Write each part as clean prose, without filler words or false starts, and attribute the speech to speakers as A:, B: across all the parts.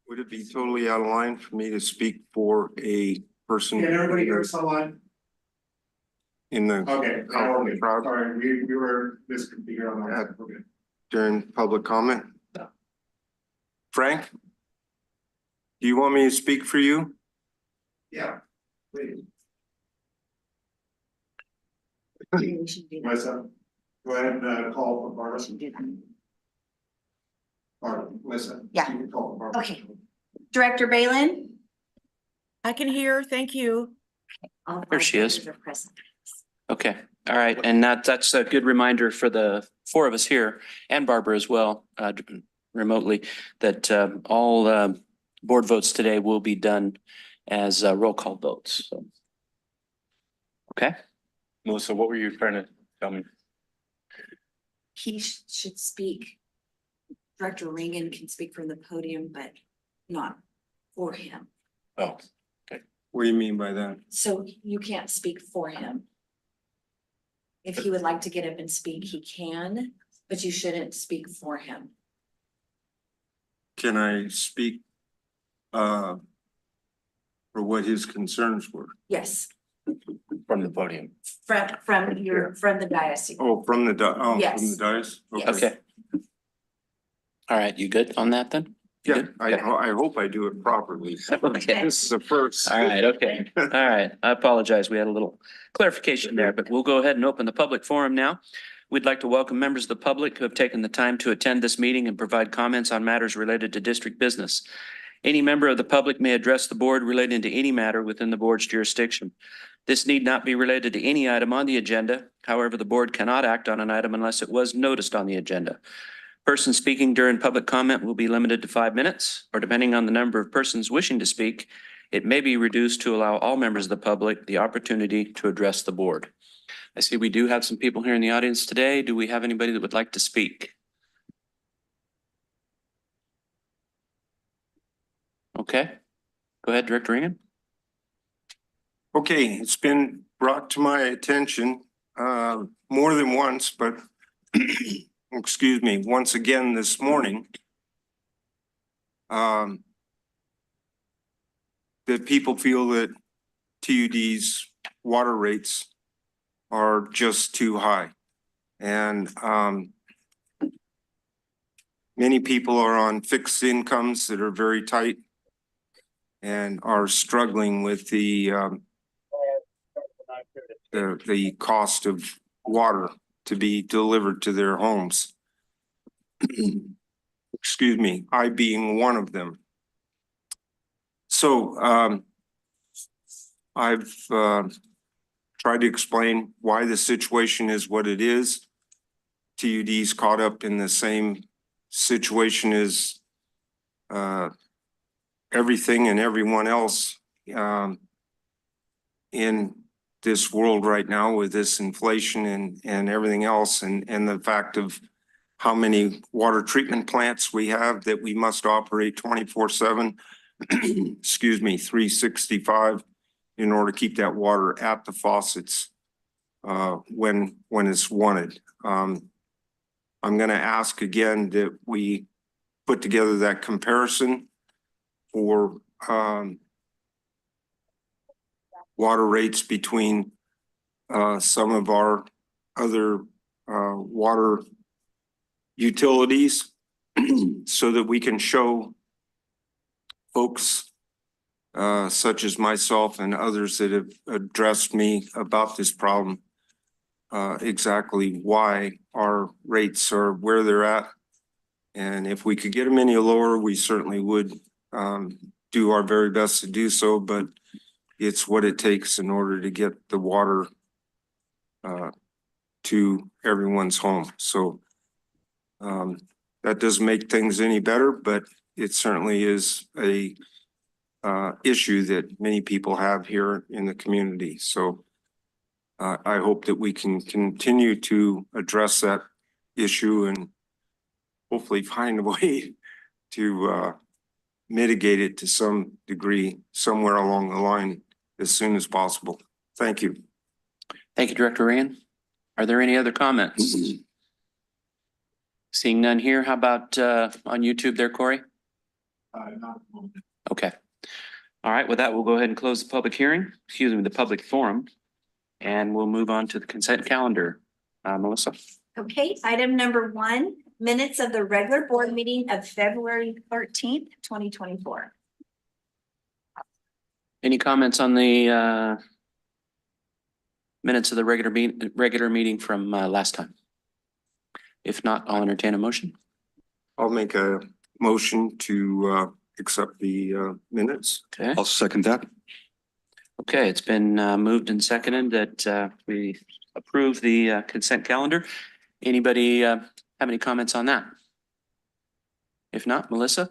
A: Would it be totally out of line for me to speak for a person?
B: Can everybody hear us online?
A: In the
B: Okay,
A: crowd
B: sorry, we were misconfigured on our side. Okay.
A: during public comment?
B: No.
A: Frank? Do you want me to speak for you?
B: Yeah, please.
C: Maybe we should do that.
B: Melissa, go ahead and call for Barbara. Barbara, Melissa.
C: Yeah.
B: You can call for Barbara.
C: Okay. Director Balin?
D: I can hear, thank you.
C: All
E: There
C: five
E: she is.
C: directors are present.
E: Okay, all right, and that's a good reminder for the four of us here and Barbara as well, remotely, that all board votes today will be done as roll call votes, so. Okay,
F: Melissa, what were you trying to tell me?
C: He should speak. Director Reagan can speak from the podium, but not for him.
F: Oh,
A: What do you mean by that?
C: So you can't speak for him. If he would like to get up and speak, he can, but you shouldn't speak for him.
A: Can I speak for what his concerns were?
C: Yes,
F: from the podium.
C: from the diocese.
A: Oh, from the from
C: Yes.
A: the dais?
C: Yes.
E: okay. All right, you good on that then? You
A: Yeah,
E: good?
A: I
E: Okay.
A: I hope I do it properly.
E: Okay.
A: This is the first.
E: All right, okay. All right. I apologize. We had a little clarification there, but we'll go ahead and open the public forum now. We'd like to welcome members of the public who have taken the time to attend this meeting and provide comments on matters related to district business. Any member of the public may address the board relating to any matter within the board's jurisdiction. This need not be related to any item on the agenda. However, the board cannot act on an item unless it was noticed on the agenda. Persons speaking during public comment will be limited to 5 minutes, or depending on the number of persons wishing to speak, it may be reduced to allow all members of the public the opportunity to address the board. I see we do have some people here in the audience today. Do we have anybody that would like to speak? Okay, go ahead, Director Reagan.
A: Okay, it's been brought to my attention more than once, but excuse me, once again this morning. That people feel that TUD's water rates are just too high. And many people are on fixed incomes that are very tight and are struggling with the cost of water to be delivered to their homes. Excuse me, I being one of them. So I've tried to explain why the situation is what it is. TUD's caught up in the same situation as everything and everyone else in this world right now with this inflation and everything else, and the fact of how many water treatment plants we have that we must operate 24/7, excuse me, 365 in order to keep that water at the faucets when it's wanted. I'm going to ask again that we put together that comparison for water rates between some of our other water utilities so that we can show folks such as myself and others that have addressed me about this problem exactly why our rates are where they're at. And if we could get them any lower, we certainly would do our very best to do so, but it's what it takes in order to get the water to everyone's home. So that doesn't make things any better, but it certainly is a issue that many people have here in the community. So I hope that we can continue to address that issue and hopefully find a way to mitigate it to some degree somewhere along the line as soon as possible. Thank you.
E: Thank you, Director Reagan. Are there any other comments? Seeing none here, how about on YouTube there, Corey?
B: Not.
E: Okay. All right, with that, we'll go ahead and close the public hearing, the public forum. And we'll move on to the consent calendar. Melissa?
C: Okay, item number 1, minutes of the regular board meeting of February 13th, 2024.
E: Any comments on the minutes of the regular meeting from last time? If not, I'll entertain a motion.
A: I'll make a motion to accept the minutes.
E: Okay.
G: I'll second that.
E: Okay, it's been moved and seconded that we approve the consent calendar. Anybody have any comments on that? If not, Melissa?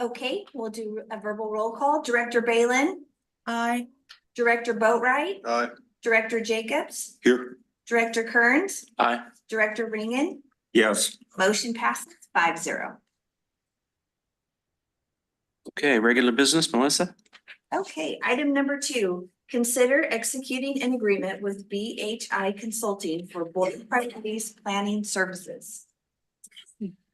C: Okay, we'll do a verbal roll call. Director Balin,
D: Aye.
C: Director Boatright,
B: Aye.
C: Director Jacobs,
G: Here.
C: Director Kearns,
E: Aye.
C: Director Ringen.
A: Yes,
C: Motion passes 5-0.
E: Okay, regular business, Melissa?
C: Okay, item number 2, consider executing an agreement with BHI Consulting for board priorities planning services.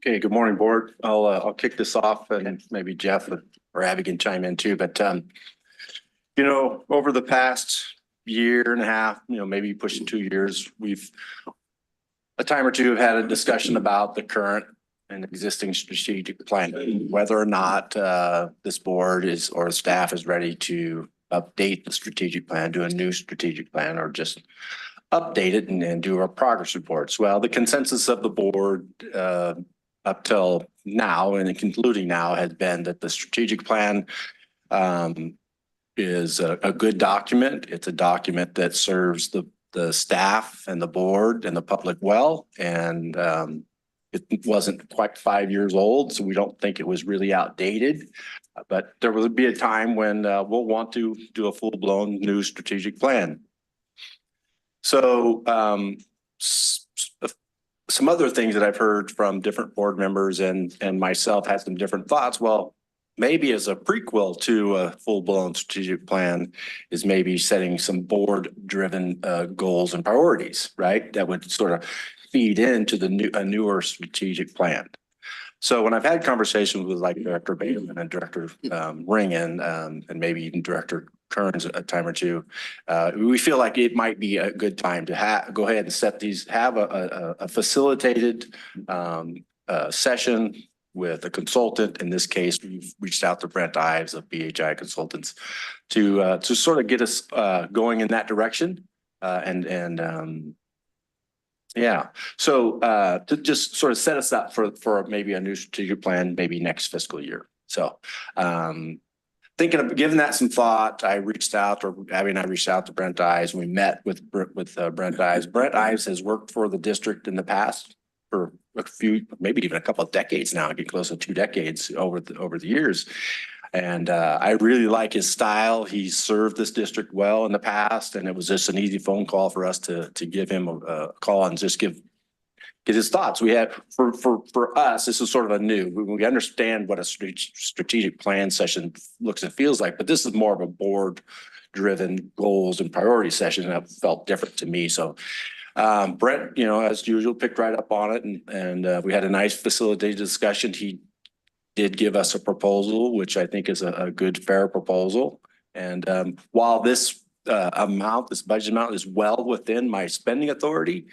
F: Okay, good morning, board. I'll kick this off and maybe Jeff or Abby can chime in too, but you know, over the past year and a half, you know, maybe pushing 2 years, we've a time or two have had a discussion about the current and existing strategic plan, whether or not this board is or staff is ready to update the strategic plan, do a new strategic plan, or just update it and do our progress reports. Well, the consensus of the board up till now and including now has been that the strategic plan is a good document. It's a document that serves the staff and the board and the public well. And it wasn't quite 5 years old, so we don't think it was really outdated. But there will be a time when we'll want to do a full-blown new strategic plan. So some other things that I've heard from different board members and myself had some different thoughts. Well, maybe as a prequel to a full-blown strategic plan is maybe setting some board-driven goals and priorities, right? That would sort of feed into a newer strategic plan. So when I've had conversations with like Director Bateman and Director Ringen and maybe even Director Kearns a time or two, we feel like it might be a good time to go ahead and have a facilitated session with a consultant. In this case, we've reached out to Brent Ives of BHI Consultants to sort of get us going in that direction. Yeah, so to just sort of set us up for maybe a new strategic plan, maybe next fiscal year. So thinking of giving that some thought, I reached out, or Abby and I reached out to Brent Ives. We met with Brent Ives. Brent Ives has worked for the district in the past for a few, maybe even a couple of decades now, getting close to 2 decades over the years. And I really like his style. He's served this district well in the past, and it was just an easy phone call for us to give him a call and just get his thoughts. We had for us, this is sort of a new. We understand what a strategic plan session looks and feels like, but this is more of a board-driven goals and priority session, and that felt different to me. So Brent, you know, as usual, picked right up on it, and we had a nice facilitated discussion. He did give us a proposal, which I think is a good, fair proposal. And while this this budget amount is well within my spending authority,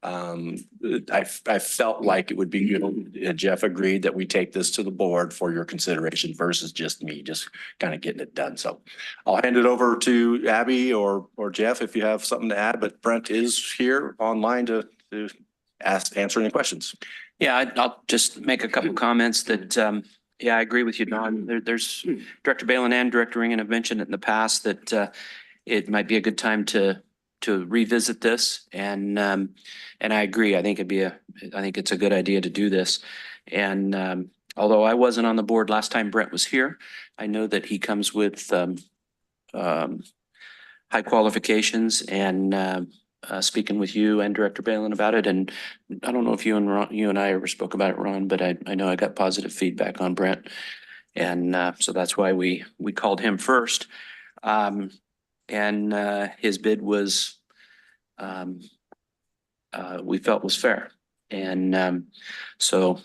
F: I felt like it would be good. Jeff agreed that we take this to the board for your consideration versus just me, just kind of getting it done. So I'll hand it over to Abby or Jeff if you have something to add, but Brent is here online to answer any questions.
E: Yeah, I'll just make a couple comments that, yeah, I agree with you, Don. There's Director Balin and Director Ringen have mentioned it in the past that it might be a good time to revisit this. And I agree. I think it's a good idea to do this. And although I wasn't on the board last time Brent was here, I know that he comes with high qualifications and speaking with you and Director Balin about it. And I don't know if you and I ever spoke about it, Ron, but I know I got positive feedback on Brent. And so that's why we called him first. And his bid was, we felt was fair. And so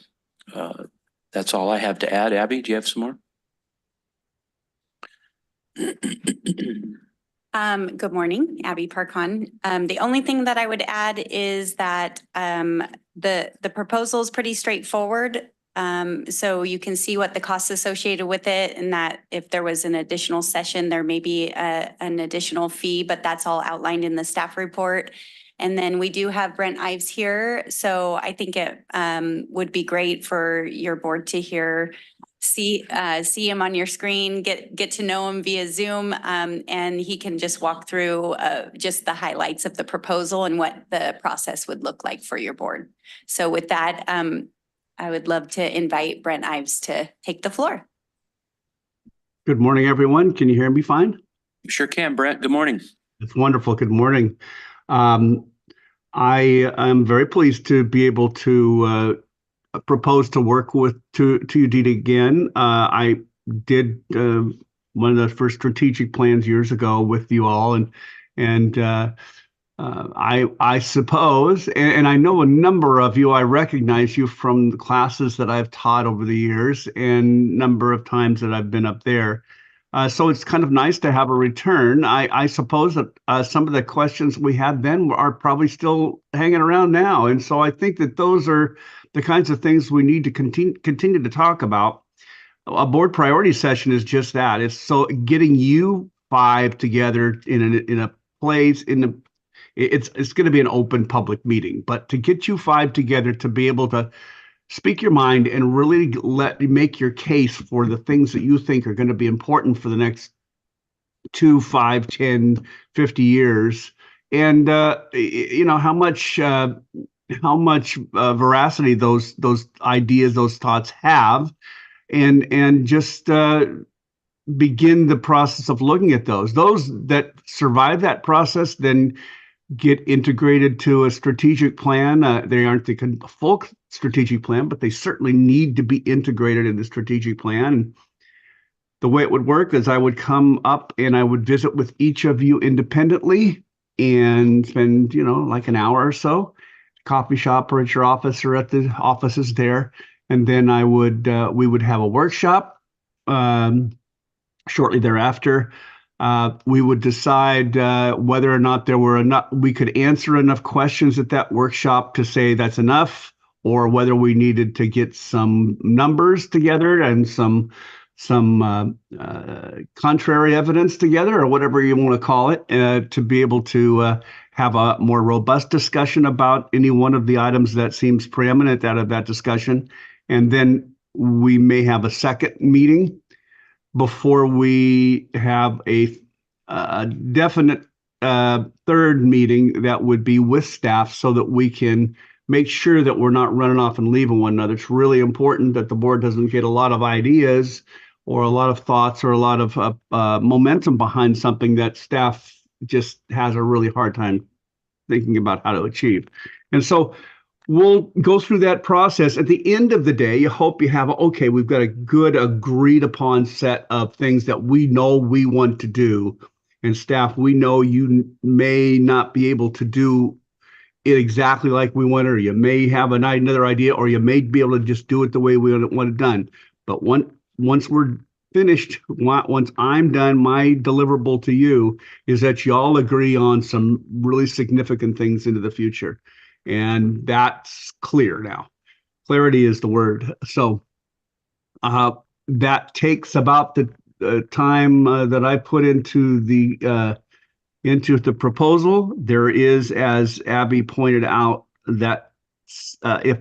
E: That's all I have to add. Abby, do you have some more?
G: Good morning, Abby Parkon. The only thing that I would add is that the proposal is pretty straightforward. So you can see what the costs associated with it, and that if there was an additional session, there may be an additional fee, but that's all outlined in the staff report. And then we do have Brent Ives here, so I think it would be great for your board to see him on your screen, get to know him via Zoom, and he can just walk through just the highlights of the proposal and what the process would look like for your board. So with that, I would love to invite Brent Ives to take the floor.
H: Good morning, everyone. Can you hear me fine?
E: Sure can, Brent. Good morning.
H: It's wonderful. Good morning. I am very pleased to be able to propose to work with TUD again. I did one of the first strategic plans years ago with you all, and I suppose, and I know a number of you, I recognize you from the classes that I've taught over the years and number of times that I've been up there. So it's kind of nice to have a return. I suppose that some of the questions we had then are probably still hanging around now. And so I think that those are the kinds of things we need to continue to talk about. A board priority session is just that. It's so getting you five together in a place it's going to be an open public meeting, but to get you five together to be able to speak your mind and really make your case for the things that you think are going to be important for the next 2, 5, 10, 50 years. And you know how much veracity those ideas, those thoughts have, and just begin the process of looking at those that survive that process, then get integrated to a strategic plan. They aren't the full strategic plan, but they certainly need to be integrated in the strategic plan. The way it would work is I would come up and I would visit with each of you independently and spend, like an hour or so, coffee shop or at your office or at the offices there. And then we would have a workshop shortly thereafter. We would decide whether or not we could answer enough questions at that workshop to say that's enough, or whether we needed to get some numbers together and some contrary evidence together, or whatever you want to call it, to be able to have a more robust discussion about any one of the items that seems preeminent out of that discussion. And then we may have a second meeting before we have a definite third meeting that would be with staff, so that we can make sure that we're not running off and leaving one another. It's really important that the board doesn't get a lot of ideas or a lot of thoughts or a lot of momentum behind something that staff just has a really hard time thinking about how to achieve. And so we'll go through that process. At the end of the day, you hope you have, okay, we've got a good agreed upon set of things that we know we want to do. And staff, we know you may not be able to do it exactly like we want, or you may have another idea, or you may be able to just do it the way we want it done. But once we're finished, once I'm done, my deliverable to you is that you all agree on some really significant things into the future. And that's clear now. Clarity is the word. So that takes about the time that I put into the proposal. There is, as Abby pointed out, that if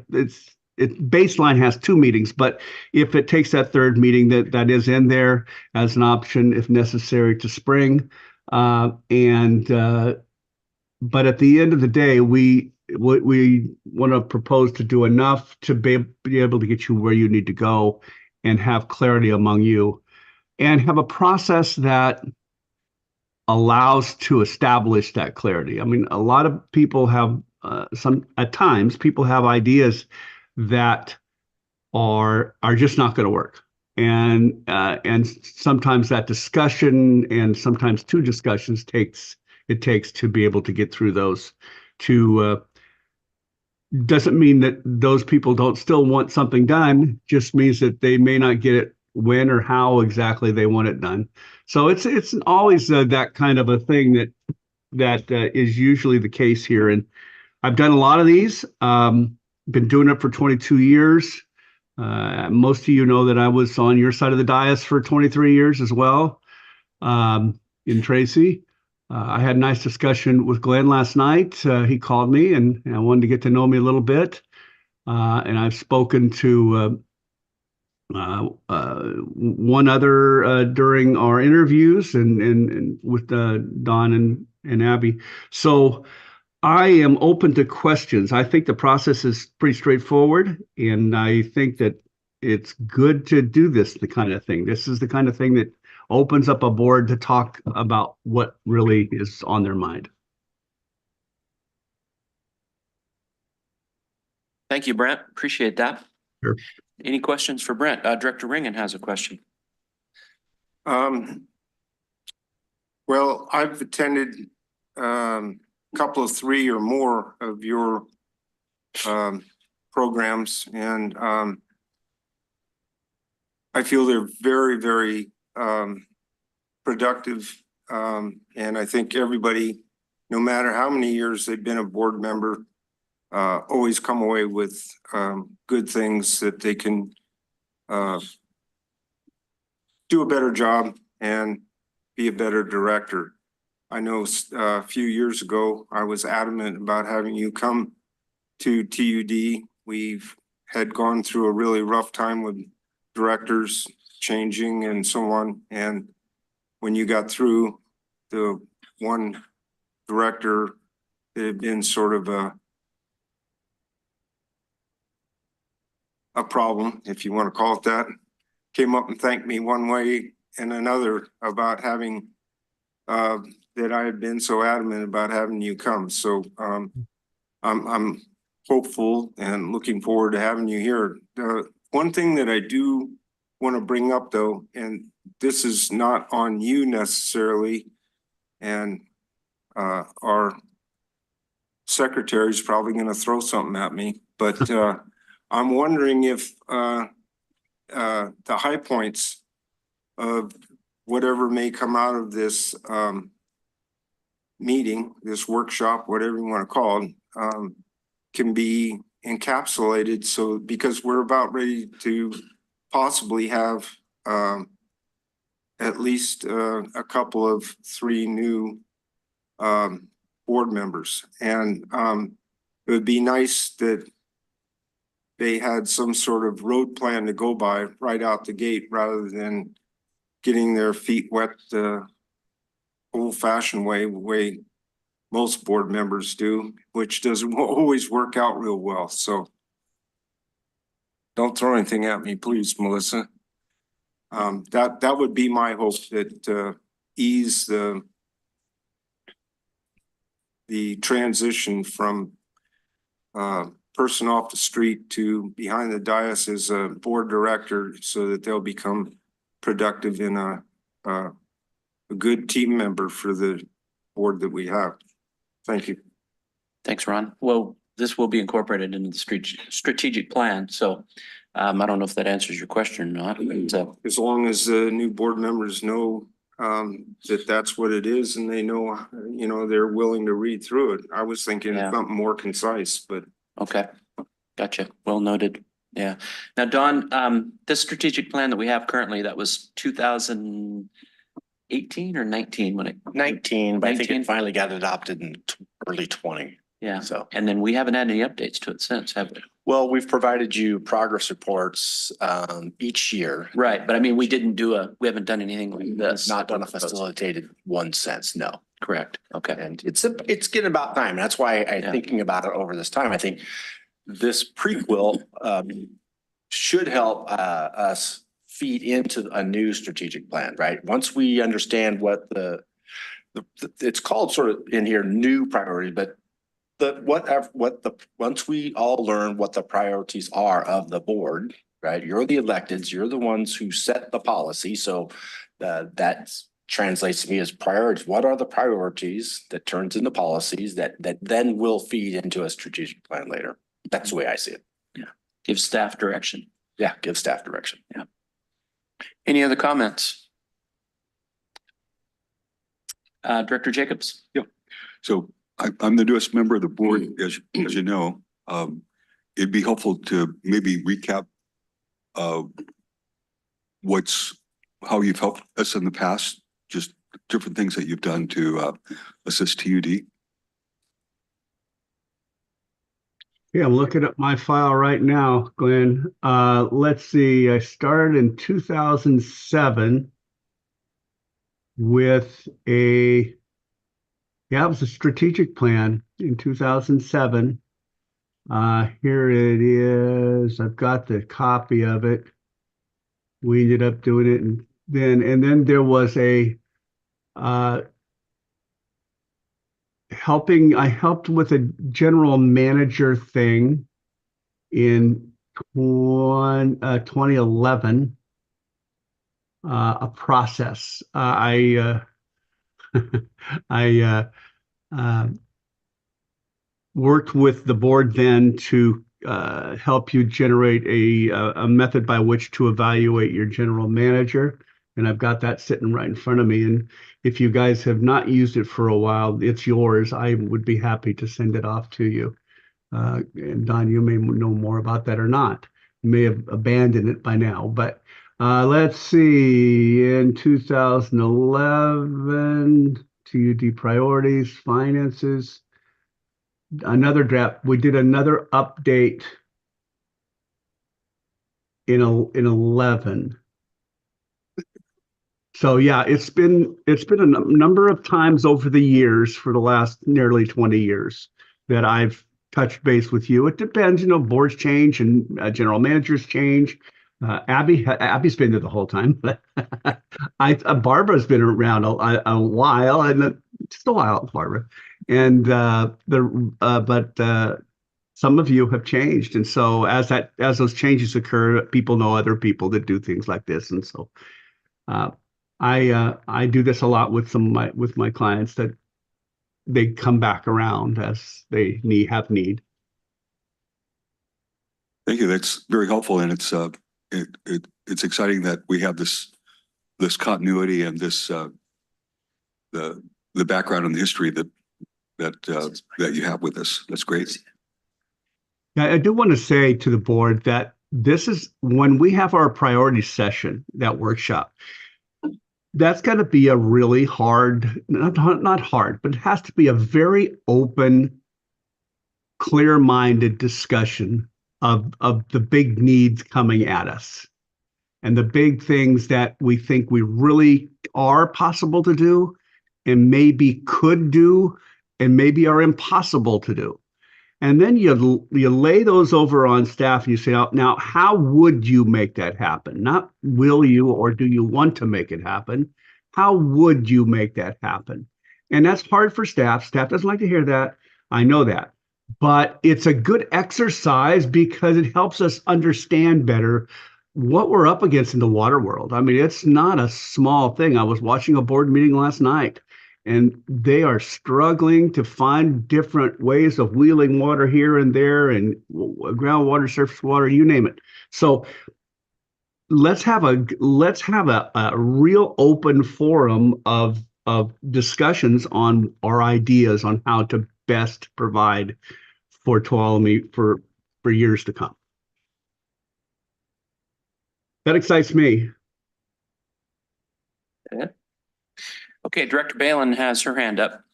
H: baseline has 2 meetings, but if it takes that third meeting, that is in there as an option if necessary to spring. But at the end of the day, we want to propose to do enough to be able to get you where you need to go and have clarity among you, and have a process that allows to establish that clarity. I mean, a lot of people have at times people have ideas that are just not going to work. And sometimes that discussion, and sometimes 2 discussions takes to be able to get through those, to doesn't mean that those people don't still want something done, just means that they may not get it when or how exactly they want it done. So it's always that kind of a thing that is usually the case here. And I've done a lot of these. Been doing it for 22 years. Most of you know that I was on your side of the dais for 23 years as well. In Tracy, I had a nice discussion with Glenn last night. He called me and wanted to get to know me a little bit. And I've spoken to one other during our interviews and with Don and Abby. So I am open to questions. I think the process is pretty straightforward, and I think that it's good to do the kind of thing. This is the kind of thing that opens up a board to talk about what really is on their mind.
E: Thank you, Brent. Appreciate that.
H: Sure.
E: Any questions for Brent? Director Ringen has a question.
A: Well, I've attended couple of 3 or more of your programs, and I feel they're very, very productive. And I think everybody, no matter how many years they've been a board member, always come away with good things that they can do a better job and be a better director. I know a few years ago, I was adamant about having you come to TUD. We've had gone through a really rough time with directors changing and so on. And when you got through, the one director that had been sort of a problem, if you want to call it that, came up and thanked me one way and another about having that I had been so adamant about having you come. So I'm hopeful and looking forward to having you here. One thing that I do want to bring up though, and this is not on you necessarily, and our secretary is probably going to throw something at me, but I'm wondering if the high points of whatever may come out of this meeting, this workshop, whatever you want to call it, can be encapsulated. So because we're about ready to possibly have at least a couple of 3 new board members, and it would be nice that they had some sort of road plan to go by right out the gate rather than getting their feet wet the old-fashioned way most board members do, which doesn't always work out real well. So don't throw anything at me, please, Melissa. That would be my hope, that ease the transition from person off the street to behind the dais as a board director, so that they'll become productive in a good team member for the board that we have. Thank you.
E: Thanks, Ron. Well, this will be incorporated into the strategic plan. So I don't know if that answers your question or not. But,
A: as long as the new board members know that that's what it is, and they know, you know, they're willing to read through it. I was thinking something more concise, but
E: okay. Gotcha. Well noted. Yeah. Now, Don, this strategic plan that we have currently, that was 2018 or 19 when it
F: 19, but I think
E: 19?
F: it finally got adopted in early 20.
E: Yeah.
F: So,
E: and then we haven't had any updates to it since, have we?
F: well, we've provided you progress reports each year.
E: Right. But I mean, we haven't done anything like this.
F: Not done a facilitated one sense, no.
E: Correct. Okay.
F: And it's getting about time. That's why thinking about it over this time, I think this prequel should help us feed into a new strategic plan, right? Once we understand what it's called sort of in here, new priority, but once we all learn what the priorities are of the board, right? You're the electeds, you're the ones who set the policy. So that translates to me as priorities. What are the priorities that turns into policies that then will feed into a strategic plan later? That's the way I see it.
E: Give staff direction.
F: Yeah, give staff direction.
E: Any other comments? Director Jacobs?
I: So I'm the newest member of the board, as you know. It'd be helpful to maybe recap how you've helped us in the past, just different things that you've done to assist TUD.
H: Yeah, I'm looking at my file right now, Glenn. Let's see, I started in 2007 with it was a strategic plan in 2007. Here it is. I've got the copy of it. We ended up doing it and then there was a I helped with a general manager thing in 2011, a process. I worked with the board then to help you generate a method by which to evaluate your general manager. And I've got that sitting right in front of me. And if you guys have not used it for a while, it's yours. I would be happy to send it off to you. And Don, you may know more about that or not. You may have abandoned it by now, but let's see, in 2011, TUD priorities, finances, another draft. We did another update in 11. So yeah, it's been a number of times over the years for the last nearly 20 years that I've touched base with you. It depends, boards change and general managers change. Abby's been there the whole time. Barbara's been around a while, and just a while, Barbara. And some of you have changed, and so as those changes occur, people know other people that do things like this, and so I do this a lot with my clients that they come back around as they have need.
I: Thank you. That's very helpful, and it's exciting that we have this continuity and this the background and the history that you have with us. That's great.
H: I do want to say to the board that this is when we have our priority session, that workshop. That's going to be a really hard, not hard, but it has to be a very open, clear-minded discussion of the big needs coming at us and the big things that we think we really are possible to do and maybe could do and maybe are impossible to do. And then you lay those over on staff and you say, now, how would you make that happen? Not will you or do you want to make it happen? How would you make that happen? And that's hard for staff. Staff doesn't like to hear that. I know that. But it's a good exercise because it helps us understand better what we're up against in the water world. I mean, it's not a small thing. I was watching a board meeting last night, and they are struggling to find different ways of wheeling water here and there and groundwater, surface water, you name it. So let's have a real open forum of discussions on our ideas on how to best provide for Tuolumne for years to come. That excites me.
E: Okay, Director Balin has her hand up.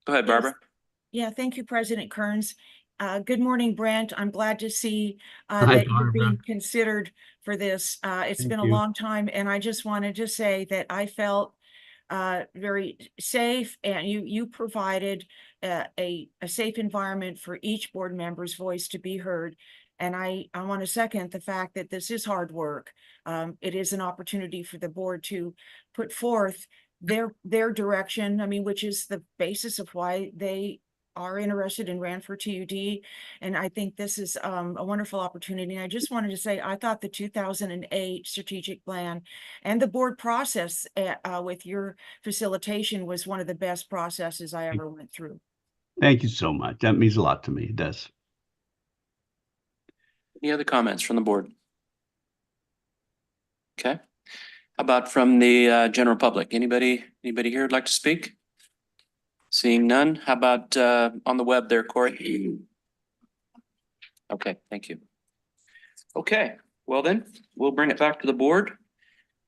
E: Go ahead, Barbara.
D: Yeah, thank you, President Kearns. Good morning, Brent. I'm glad to see
H: Hi,
D: that you're
H: Barbara.
D: being considered for this. It's
H: Thank
D: been
H: you.
D: a long time, and I just wanted to say that I felt very safe, and you provided a safe environment for each board member's voice to be heard. And I want to second the fact that this is hard work. It is an opportunity for the board to put forth their direction, I mean, which is the basis of why they are interested and ran for TUD. And I think this is a wonderful opportunity. And I just wanted to say, I thought the 2008 strategic plan and the board process with your facilitation was one of the best processes I ever went through.
H: Thank you so much. That means a lot to me. It does.
E: Any other comments from the board? Okay. How about from the general public? Anybody here would like to speak? Seeing none, how about on the web there, Corey? Okay, thank you. Okay, well then, we'll bring it back to the board.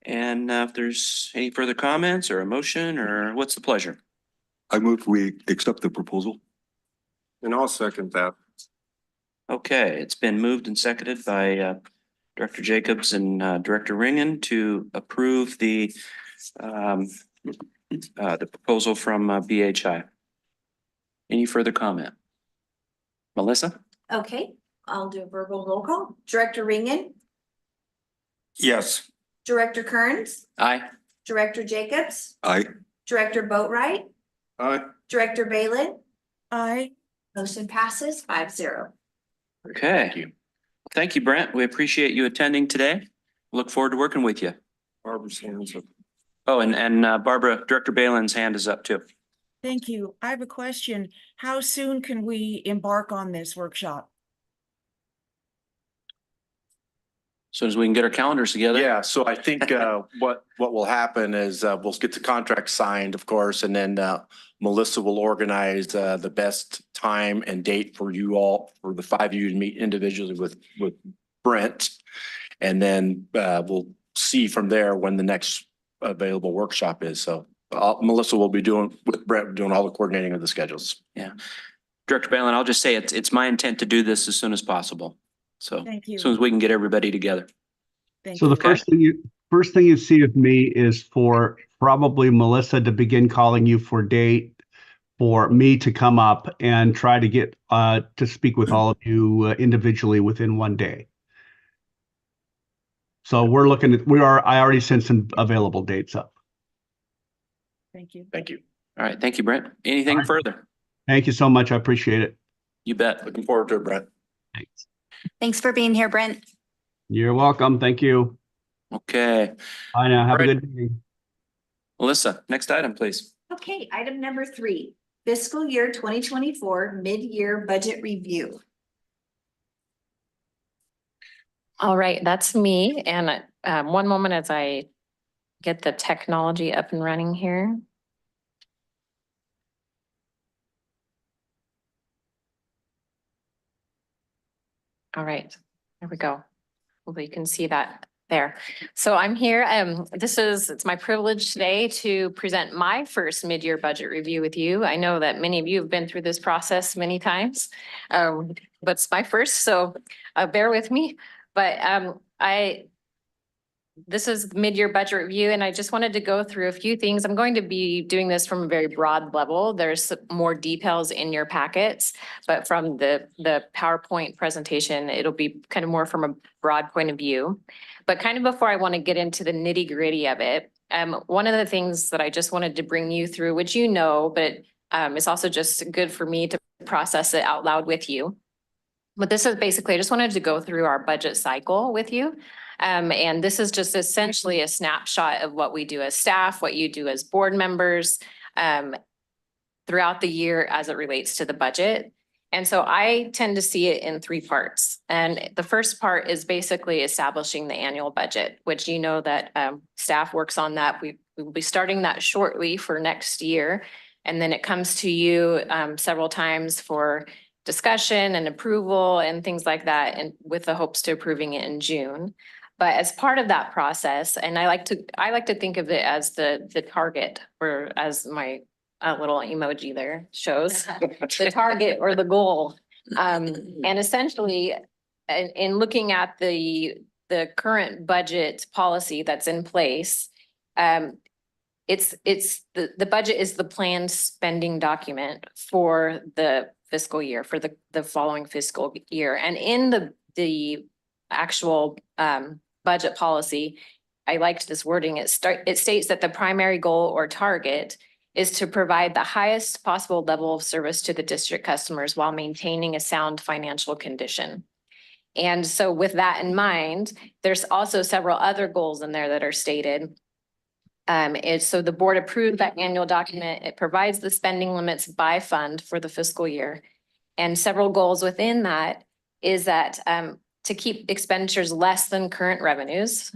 E: And if there's any further comments or a motion, or what's the pleasure?
I: I move we accept the proposal.
A: And I'll second that.
E: Okay, it's been moved and seconded by Director Jacobs and Director Ringen to approve the proposal from BHI. Any further comment? Melissa?
C: Okay, I'll do a verbal roll call. Director Ringen,
A: Yes.
C: Director Kearns,
E: Aye.
C: Director Jacobs,
I: Aye.
C: Director Boatright,
A: Aye.
C: Director Balin.
D: I,
C: Motion passes 5-0.
E: Okay. Thank you, Brent. We appreciate you attending today. Look forward to working with you.
A: Barbara's hands up.
E: Oh, and Barbara, Director Balin's hand is up too.
D: thank you. I have a question. How soon can we embark on this workshop?
E: As soon as we can get our calendars together.
F: Yeah, so I think what will happen is we'll get the contract signed, of course, and then Melissa will organize the best time and date for you all, for the 5 of you to meet individually with Brent. And then we'll see from there when the next available workshop is. So Melissa will be doing with Brent, doing all the coordinating of the schedules.
E: Yeah. Director Balin, I'll just say it's my intent to do this as soon as possible. So
D: Thank you.
E: as soon as we can get everybody together.
D: Thank
H: So the
D: you.
H: first thing you see of me is for probably Melissa to begin calling you for date, for me to come up and try to get to speak with all of you individually within one day. So we're looking at, I already sent some available dates up.
D: Thank you.
F: Thank you.
E: All right. Thank you, Brent. Anything
H: All right.
E: further?
H: Thank you so much. I appreciate it.
E: You bet.
F: Looking forward to it, Brent.
H: Thanks.
G: Thanks for being here, Brent.
H: You're welcome. Thank you.
E: Okay.
H: Bye now. Have a
E: Right.
H: good day.
E: Melissa, next item, please.
C: Okay, item number 3, fiscal year 2024 mid-year budget review.
J: All right, that's me. And one moment as I get the technology up and running here. All right, there we go. Hopefully you can see that there. So I'm here. It's my privilege today to present my first mid-year budget review with you. I know that many of you have been through this process many times, but it's my first, so bear with me. But this is mid-year budget review, and I just wanted to go through a few things. I'm going to be doing this from a very broad level. There's more details in your packets, but from the PowerPoint presentation, it'll be kind of more from a broad point of view. But kind of before I want to get into the nitty-gritty of it, one of the things that I just wanted to bring you through, which you know, but it's also just good for me to process it out loud with you. But this is basically, I just wanted to go through our budget cycle with you. And this is just essentially a snapshot of what we do as staff, what you do as board members throughout the year as it relates to the budget. And so I tend to see it in 3 parts. And the first part is basically establishing the annual budget, which you know that staff works on that. We will be starting that shortly for next year. And then it comes to you several times for discussion and approval and things like that, and with the hopes to approving it in June. But as part of that process, and I like to think of it as the target, or as my little emoji there shows, the target or the goal. And essentially, in looking at the current budget policy that's in place, it's the budget is the planned spending document for the fiscal year, for the following fiscal year. And in the actual budget policy, I liked this wording. It states that the primary goal or target is to provide the highest possible level of service to the district customers while maintaining a sound financial condition. And so with that in mind, there's also several other goals in there that are stated. So the board approved that annual document. It provides the spending limits by fund for the fiscal year. And several goals within that is that to keep expenditures less than current revenues,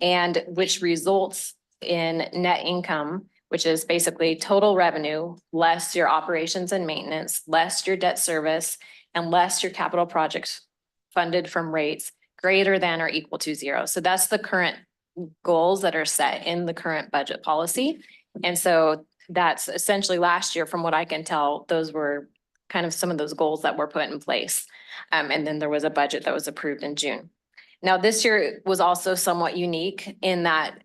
J: and which results in net income, which is basically total revenue, less your operations and maintenance, less your debt service, and less your capital projects funded from rates greater than or equal to zero. So that's the current goals that are set in the current budget policy. And so that's essentially last year, from what I can tell, those were kind of some of those goals that were put in place. And then there was a budget that was approved in June. Now, this year was also somewhat unique in that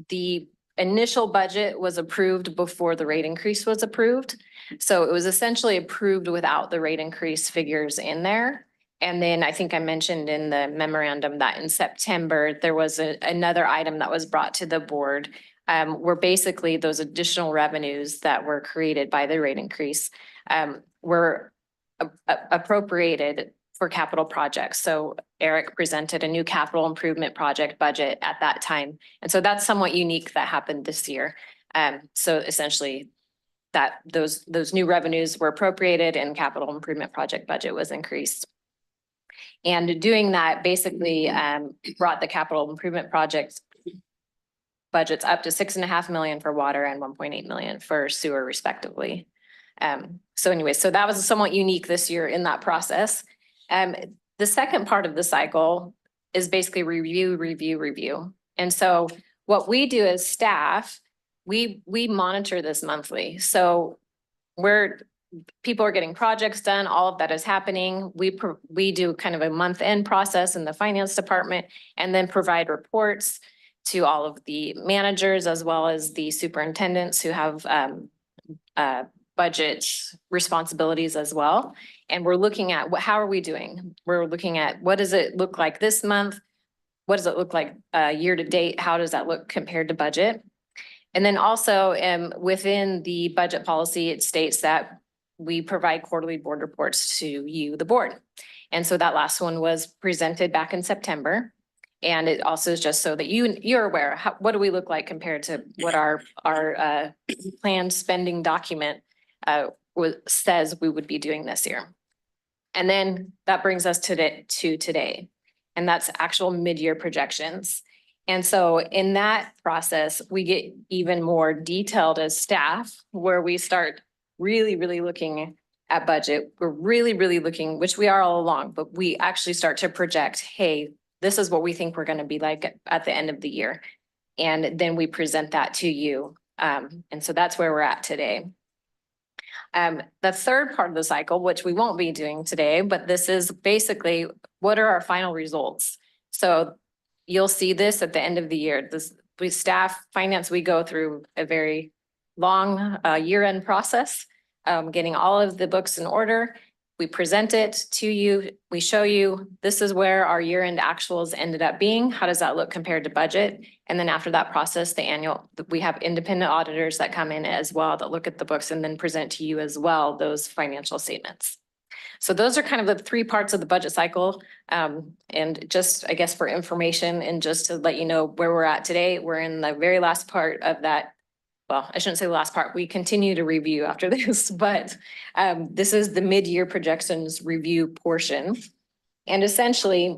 J: the initial budget was approved before the rate increase was approved. So it was essentially approved without the rate increase figures in there. And then I think I mentioned in the memorandum that in September, there was another item that was brought to the board where basically those additional revenues that were created by the rate increase were appropriated for capital projects. So Eric presented a new capital improvement project budget at that time. And so that's somewhat unique that happened this year. So essentially that those new revenues were appropriated and capital improvement project budget was increased. And doing that basically brought the capital improvement project budgets up to $6.5 million for water and 1.8 million for sewer respectively. So anyway, so that was somewhat unique this year in that process. The second part of the cycle is basically review. And so what we do as staff, we monitor this monthly. So people are getting projects done, all of that is happening. We do kind of a month-end process in the finance department and then provide reports to all of the managers as well as the superintendents who have budget responsibilities as well. And we're looking at how are we doing? We're looking at what does it look like this month? What does it look like year to date? How does that look compared to budget? And then also within the budget policy, it states that we provide quarterly board reports to you, the board. And so that last one was presented back in September. And it also is just so that you're aware, what do we look like compared to what our planned spending document says we would be doing this year. And then that brings us to today, and that's actual mid-year projections. And so in that process, we get even more detailed as staff, where we start really looking at budget. We're really looking, which we are all along, but we actually start to project, hey, this is what we think we're going to be like at the end of the year. And then we present that to you. And so that's where we're at today. The third part of the cycle, which we won't be doing today, but this is basically what are our final results. So you'll see this at the end of the year. We staff finance, we go through a very long year-end process, getting all of the books in order. We present it to you. We show you, this is where our year-end actuals ended up being. How does that look compared to budget? And then after that process, we have independent auditors that come in as well that look at the books and then present to you as well those financial statements. So those are kind of the three parts of the budget cycle. And just, I guess, for information and just to let you know where we're at today, we're in the very last part of that. Well, I shouldn't say the last part. We continue to review after this, but this is the mid-year projections review portion. And essentially,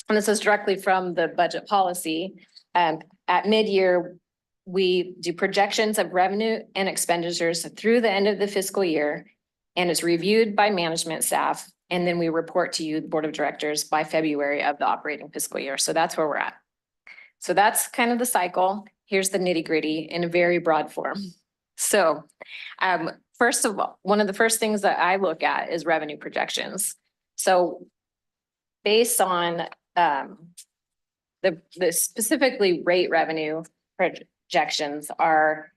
J: and this is directly from the budget policy, at mid-year, we do projections of revenue and expenditures through the end of the fiscal year, and it's reviewed by management staff. And then we report to you, the board of directors, by February of the operating fiscal year. So that's where we're at. So that's kind of the cycle. Here's the nitty gritty in a very broad form. So first of all, one of the first things that I look at is revenue projections. So based on the specifically rate revenue projections are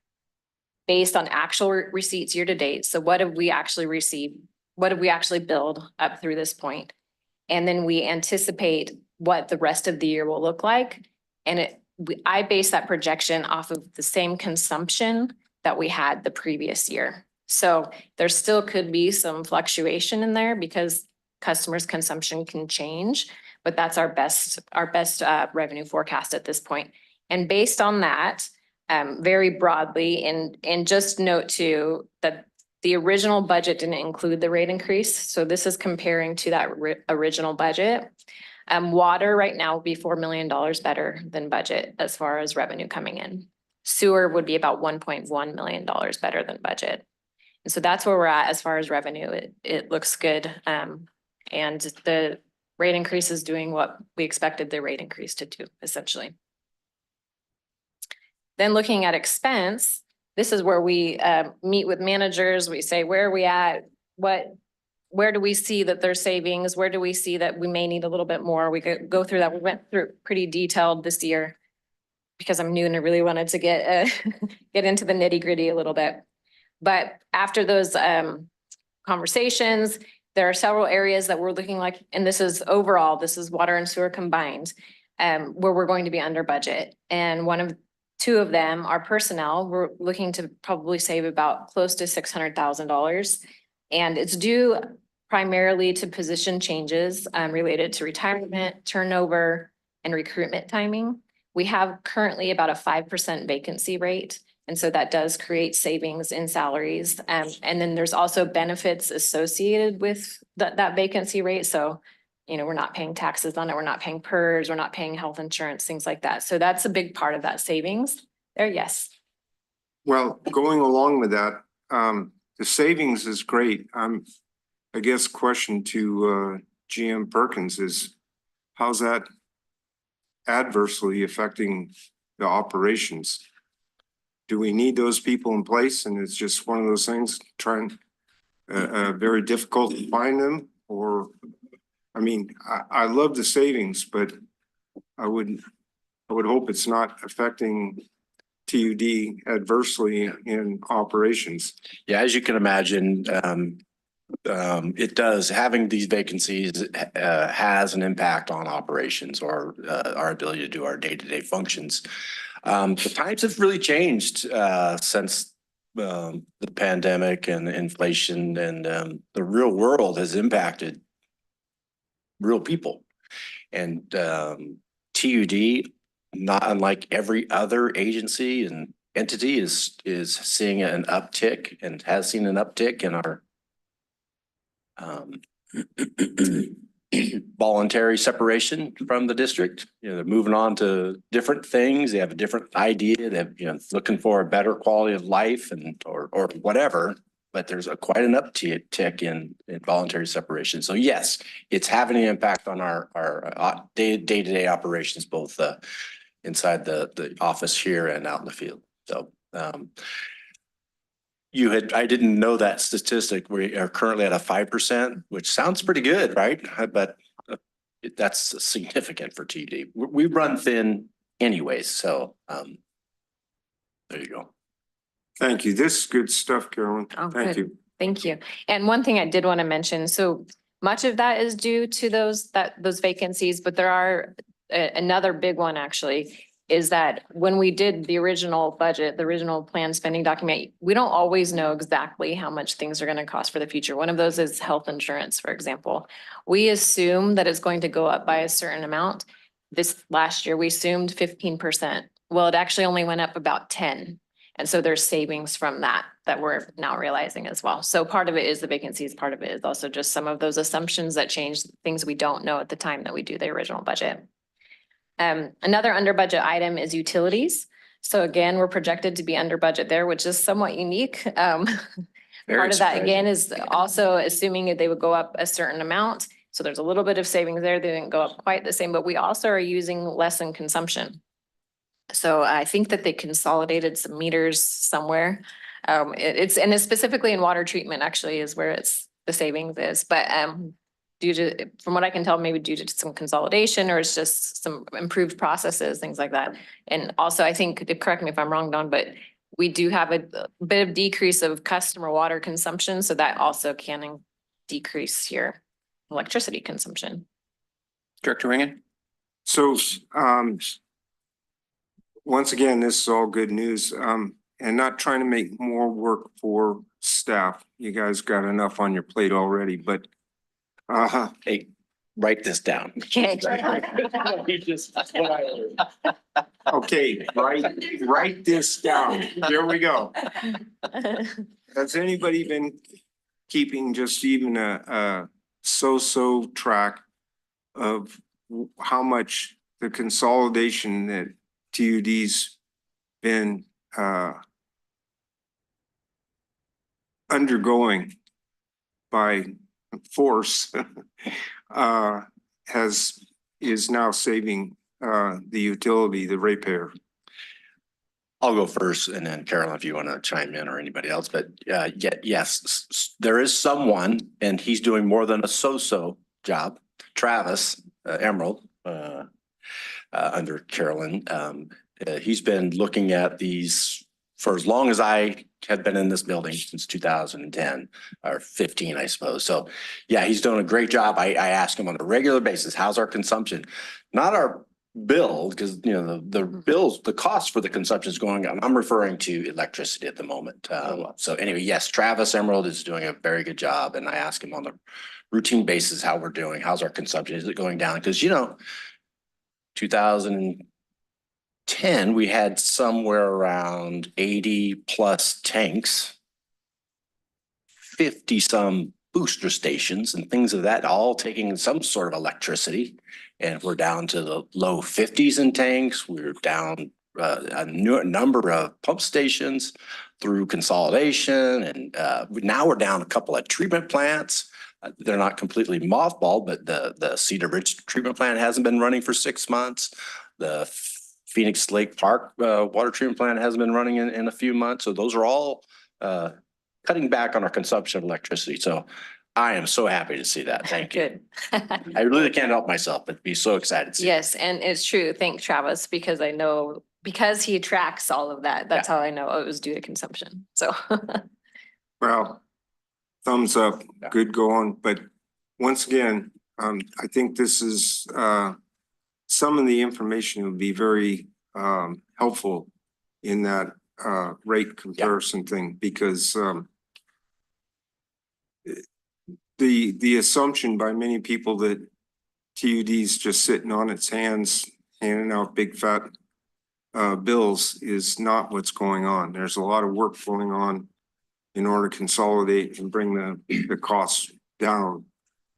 J: based on actual receipts year to date. So what have we actually received? What have we actually billed up through this point? And then we anticipate what the rest of the year will look like. And I base that projection off of the same consumption that we had the previous year. So there still could be some fluctuation in there because customers' consumption can change, but that's our best revenue forecast at this point. And based on that, very broadly, and just note too that the original budget didn't include the rate increase. So this is comparing to that original budget. Water right now will be $4 million better than budget as far as revenue coming in. Sewer would be about $1.1 million better than budget. And so that's where we're at as far as revenue. It looks good. And the rate increase is doing what we expected the rate increase to do, essentially. Then looking at expense, this is where we meet with managers. We say, where are we at? Where do we see that there's savings? Where do we see that we may need a little bit more? We could go through that. We went through pretty detailed this year because I'm new and I really wanted to get into the nitty gritty a little bit. But after those conversations, there are several areas that we're looking like, and this is overall, this is water and sewer combined, where we're going to be under budget. And two of them are personnel. We're looking to probably save about close to $600,000. And it's due primarily to position changes related to retirement, turnover, and recruitment timing. We have currently about a 5% vacancy rate. And so that does create savings in salaries. And then there's also benefits associated with that vacancy rate. So, you know, we're not paying taxes on it. We're not paying PERS. We're not paying health insurance, things like that. So that's a big part of that savings there. Yes.
A: Well, going along with that, the savings is great. I guess question to GM Perkins is, how's that adversely affecting the operations? Do we need those people in place? And it's just one of those things, very difficult to find them? Or, I mean, I love the savings, but I would hope it's not affecting TUD adversely in operations.
F: Yeah, as you can imagine, it does, having these vacancies has an impact on operations or our ability to do our day-to-day functions. The times have really changed since the pandemic and inflation, and the real world has impacted real people. And TUD, not unlike every other agency and entity, is seeing an uptick and has seen an uptick in our voluntary separation from the district. You know, they're moving on to different things. They have a different idea. They're, you know, looking for a better quality of life and or whatever. But there's quite an uptick in voluntary separation. So yes, it's having an impact on our day-to-day operations, both inside the office here and out in the field. So I didn't know that statistic. We are currently at a 5%, which sounds pretty good, right? But that's significant for TD. We run thin anyways. So there you go.
A: Thank you. This is good stuff, Carolyn.
J: Oh,
A: Thank
J: good.
A: you.
J: Thank you. And one thing I did want to mention, so much of that is due to those vacancies, but there are another big one actually is that when we did the original budget, the original planned spending document, we don't always know exactly how much things are going to cost for the future. One of those is health insurance, for example. We assume that it's going to go up by a certain amount. This last year, we assumed 15%. Well, it actually only went up about 10. And so there's savings from that we're now realizing as well. So part of it is the vacancies, part of it is also just some of those assumptions that change things we don't know at the time that we do the original budget. Another under budget item is utilities. So again, we're projected to be under budget there, which is somewhat unique. Part of that again is also assuming that they would go up a certain amount. So there's a little bit of savings there. They didn't go up quite the same, but we also are using less in consumption. So I think that they consolidated some meters somewhere. It's specifically in water treatment actually is where the savings is, but due to, from what I can tell, maybe due to some consolidation or it's just some improved processes, things like that. And also I think, correct me if I'm wrong, Dawn, but we do have a bit of decrease of customer water consumption. So that also can decrease your electricity consumption.
E: Director Ringen?
A: So, once again, this is all good news, and not trying to make more work for staff. You guys got enough on your plate already, but
F: Hey, write this down.
J: Okay.
A: okay, write this down. Here we go. Has anybody been keeping just even a so-so track of how much the consolidation that TUD's been undergoing by force is now saving the utility, the ratepayer.
F: I'll go first and then Carolyn, if you want to chime in or anybody else, but yes, there is someone and he's doing more than a so-so job. Travis Emerald under Carolyn. He's been looking at these for as long as I have been in this building, since 2010 or 15, I suppose. So yeah, he's doing a great job. I ask him on a regular basis, how's our consumption? Not our bill, because you know, the bills, the cost for the consumption is going up. I'm referring to electricity at the moment. So anyway, yes, Travis Emerald is doing a very good job. And I ask him on a routine basis how we're doing. How's our consumption? Is it going down? Because, you know, 2010, we had somewhere around 80 plus tanks, 50 some booster stations and things of that, all taking some sort of electricity. And we're down to the low 50s in tanks. We're down a number of pump stations through consolidation. And now we're down a couple of treatment plants. They're not completely mothballed, but the Cedar Ridge treatment plant hasn't been running for 6 months. The Phoenix Lake Park water treatment plant hasn't been running in a few months. So those are all cutting back on our consumption of electricity. So I am so happy to see that. Thank you.
J: Good.
F: I really can't help myself, but be so excited to see.
J: Yes, and it's true. Thank Travis, because I know, because he tracks all of that, that's how I know it was due to consumption. So.
A: Well, thumbs up,
F: Yeah.
A: good going. But once again, I think this is some of the information would be very helpful in that rate comparison thing, because the assumption by many people that TUD's just sitting on its hands, handing out big fat bills is not what's going on. There's a lot of work going on in order to consolidate and bring the costs down,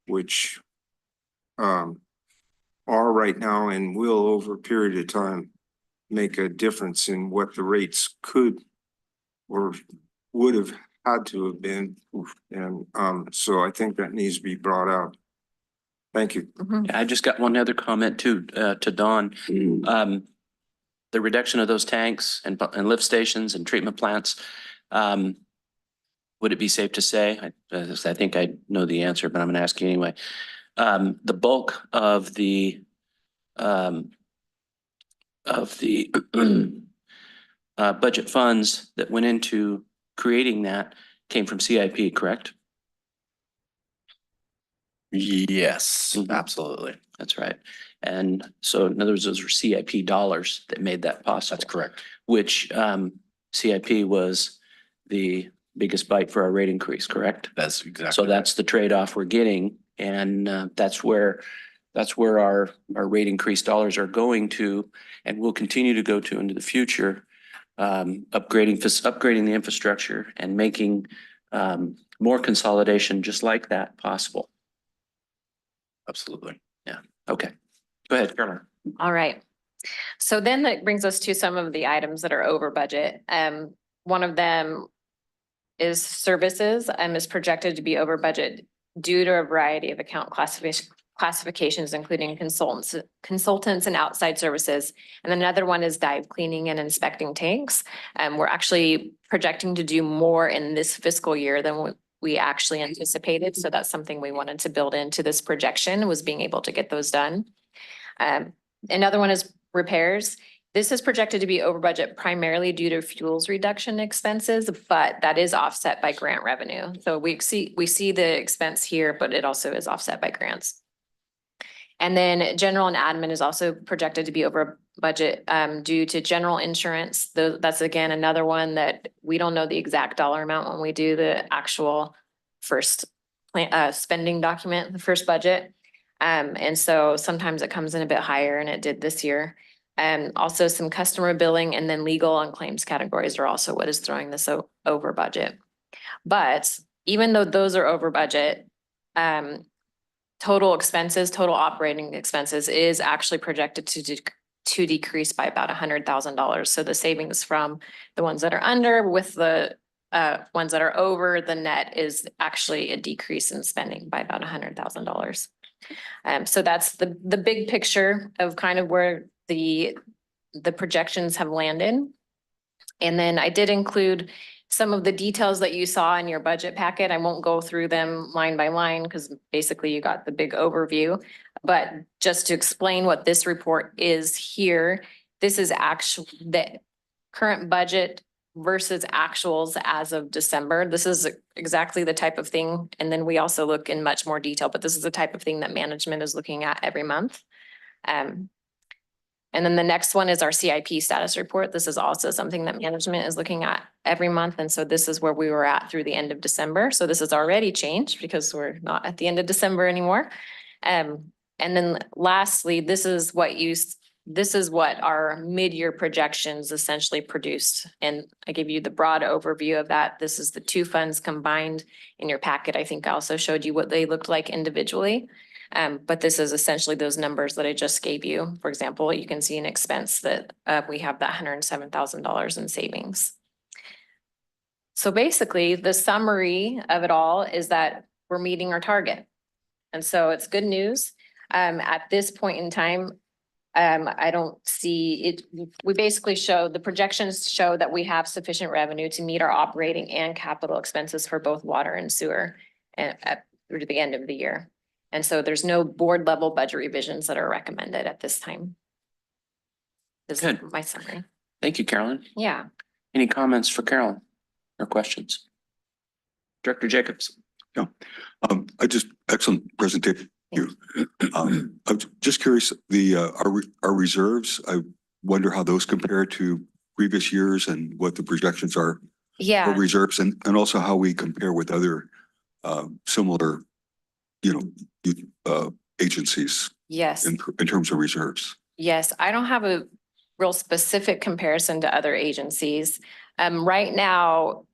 A: which are right now and will over a period of time make a difference in what the rates could or would have had to have been. And so I think that needs to be brought out. Thank you.
E: I just got one other comment too, to Dawn. The reduction of those tanks and lift stations and treatment plants. Would it be safe to say, I think I know the answer, but I'm gonna ask you anyway. The bulk of the budget funds that went into creating that came from CIP, correct?
F: Yes,
E: Mhm.
F: absolutely.
E: That's right. And so in other words, those were CIP dollars that made that possible.
F: That's correct.
E: Which CIP was the biggest bite for our rate increase, correct?
F: That's exactly.
E: So that's the trade-off we're getting. And that's where our rate increase dollars are going to, and will continue to go to into the future. Upgrading the infrastructure and making more consolidation just like that possible.
F: Absolutely.
E: Yeah. Okay. Go ahead, Caroline.
J: All right. So then that brings us to some of the items that are over budget. One of them is services is projected to be over budget due to a variety of account classifications, including consultants and outside services. And another one is dive cleaning and inspecting tanks. We're actually projecting to do more in this fiscal year than what we actually anticipated. So that's something we wanted to build into this projection, was being able to get those done. Another one is repairs. This is projected to be over budget primarily due to fuels reduction expenses, but that is offset by grant revenue. So we see the expense here, but it also is offset by grants. And then general and admin is also projected to be over budget due to general insurance. That's again another one that we don't know the exact dollar amount when we do the actual first spending document, the first budget. And so sometimes it comes in a bit higher, and it did this year. Also some customer billing, and then legal and claims categories are also what is throwing this over budget. But even though those are over budget, total expenses, total operating expenses is actually projected to decrease by about $100,000. So the savings from the ones that are under with the ones that are over, the net is actually a decrease in spending by about $100,000. So that's the big picture of kind of where the projections have landed. And then I did include some of the details that you saw in your budget packet. I won't go through them line by line because basically you got the big overview. But just to explain what this report is here, this is actually the current budget versus actuals as of December. This is exactly the type of thing. And then we also look in much more detail, but this is the type of thing that management is looking at every month. And then the next one is our CIP status report. This is also something that management is looking at every month. And so this is where we were at through the end of December. So this has already changed because we're not at the end of December anymore. And then lastly, this is what our mid-year projections essentially produced. And I gave you the broad overview of that. This is the two funds combined in your packet. I think I also showed you what they looked like individually. But this is essentially those numbers that I just gave you. For example, you can see an expense that we have that $107,000 in savings. So basically the summary of it all is that we're meeting our target. And so it's good news. At this point in time, I don't see it. We basically show the projections show that we have sufficient revenue to meet our operating and capital expenses for both water and sewer and through to the end of the year. And so there's no board level budget revisions that are recommended at this time. This is my summary.
E: Thank you, Carolyn.
J: Yeah.
E: Any comments for Carolyn or questions? Director Jacobs.
I: Excellent presentation. I'm just curious, our reserves, I wonder how those compare to previous years and what the projections are for reserves and also how we compare with other similar, agencies.
J: Yes.
I: In terms of reserves.
J: Yes, I don't have a real specific comparison to other agencies. Right now,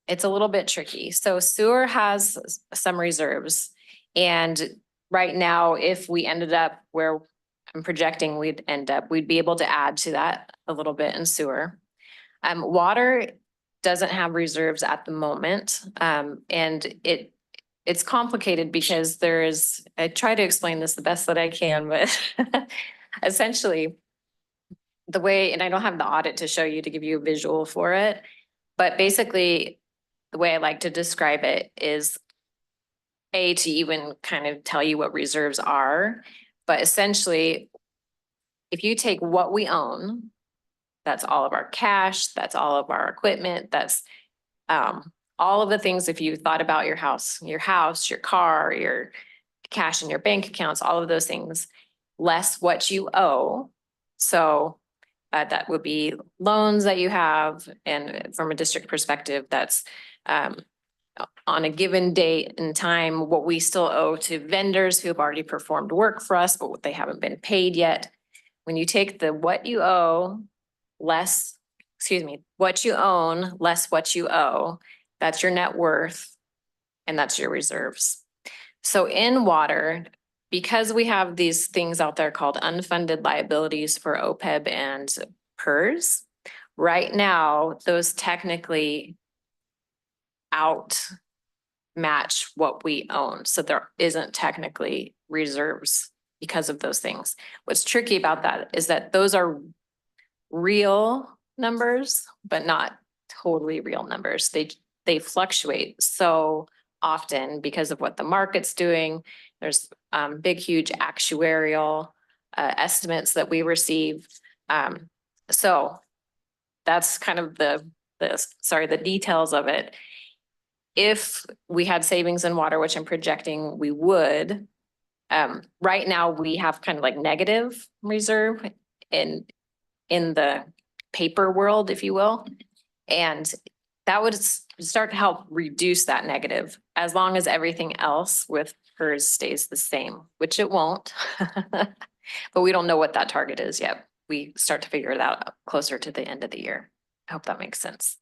J: it's a little bit tricky. So sewer has some reserves. And right now, if we ended up where I'm projecting we'd end up, we'd be able to add to that a little bit in sewer. Water doesn't have reserves at the moment. And it's complicated because I try to explain this the best that I can, but essentially the way, and I don't have the audit to show you to give you a visual for it, but basically the way I like to describe it is to even kind of tell you what reserves are, but essentially if you take what we own, that's all of our cash, that's all of our equipment, that's all of the things, if you thought about your house, your car, your cash in your bank accounts, all of those things, less what you owe. So that would be loans that you have. And from a district perspective, that's on a given date and time, what we still owe to vendors who have already performed work for us, but they haven't been paid yet. When you take what you owe less, what you own less what you owe, that's your net worth, and that's your reserves. So in water, because we have these things out there called unfunded liabilities for OPEB and PERS, right now, those technically outmatch what we own. So there isn't technically reserves because of those things. What's tricky about that is that those are real numbers, but not totally real numbers. They fluctuate so often because of what the market's doing. There's big, huge actuarial estimates that we receive. So that's kind of the details of it. If we had savings in water, which I'm projecting we would, right now we have kind of like negative reserve in the paper world, if you will. And that would start to help reduce that negative as long as everything else with PERS stays the same, which it won't. But we don't know what that target is yet. We start to figure it out closer to the end of the year. I hope that makes sense.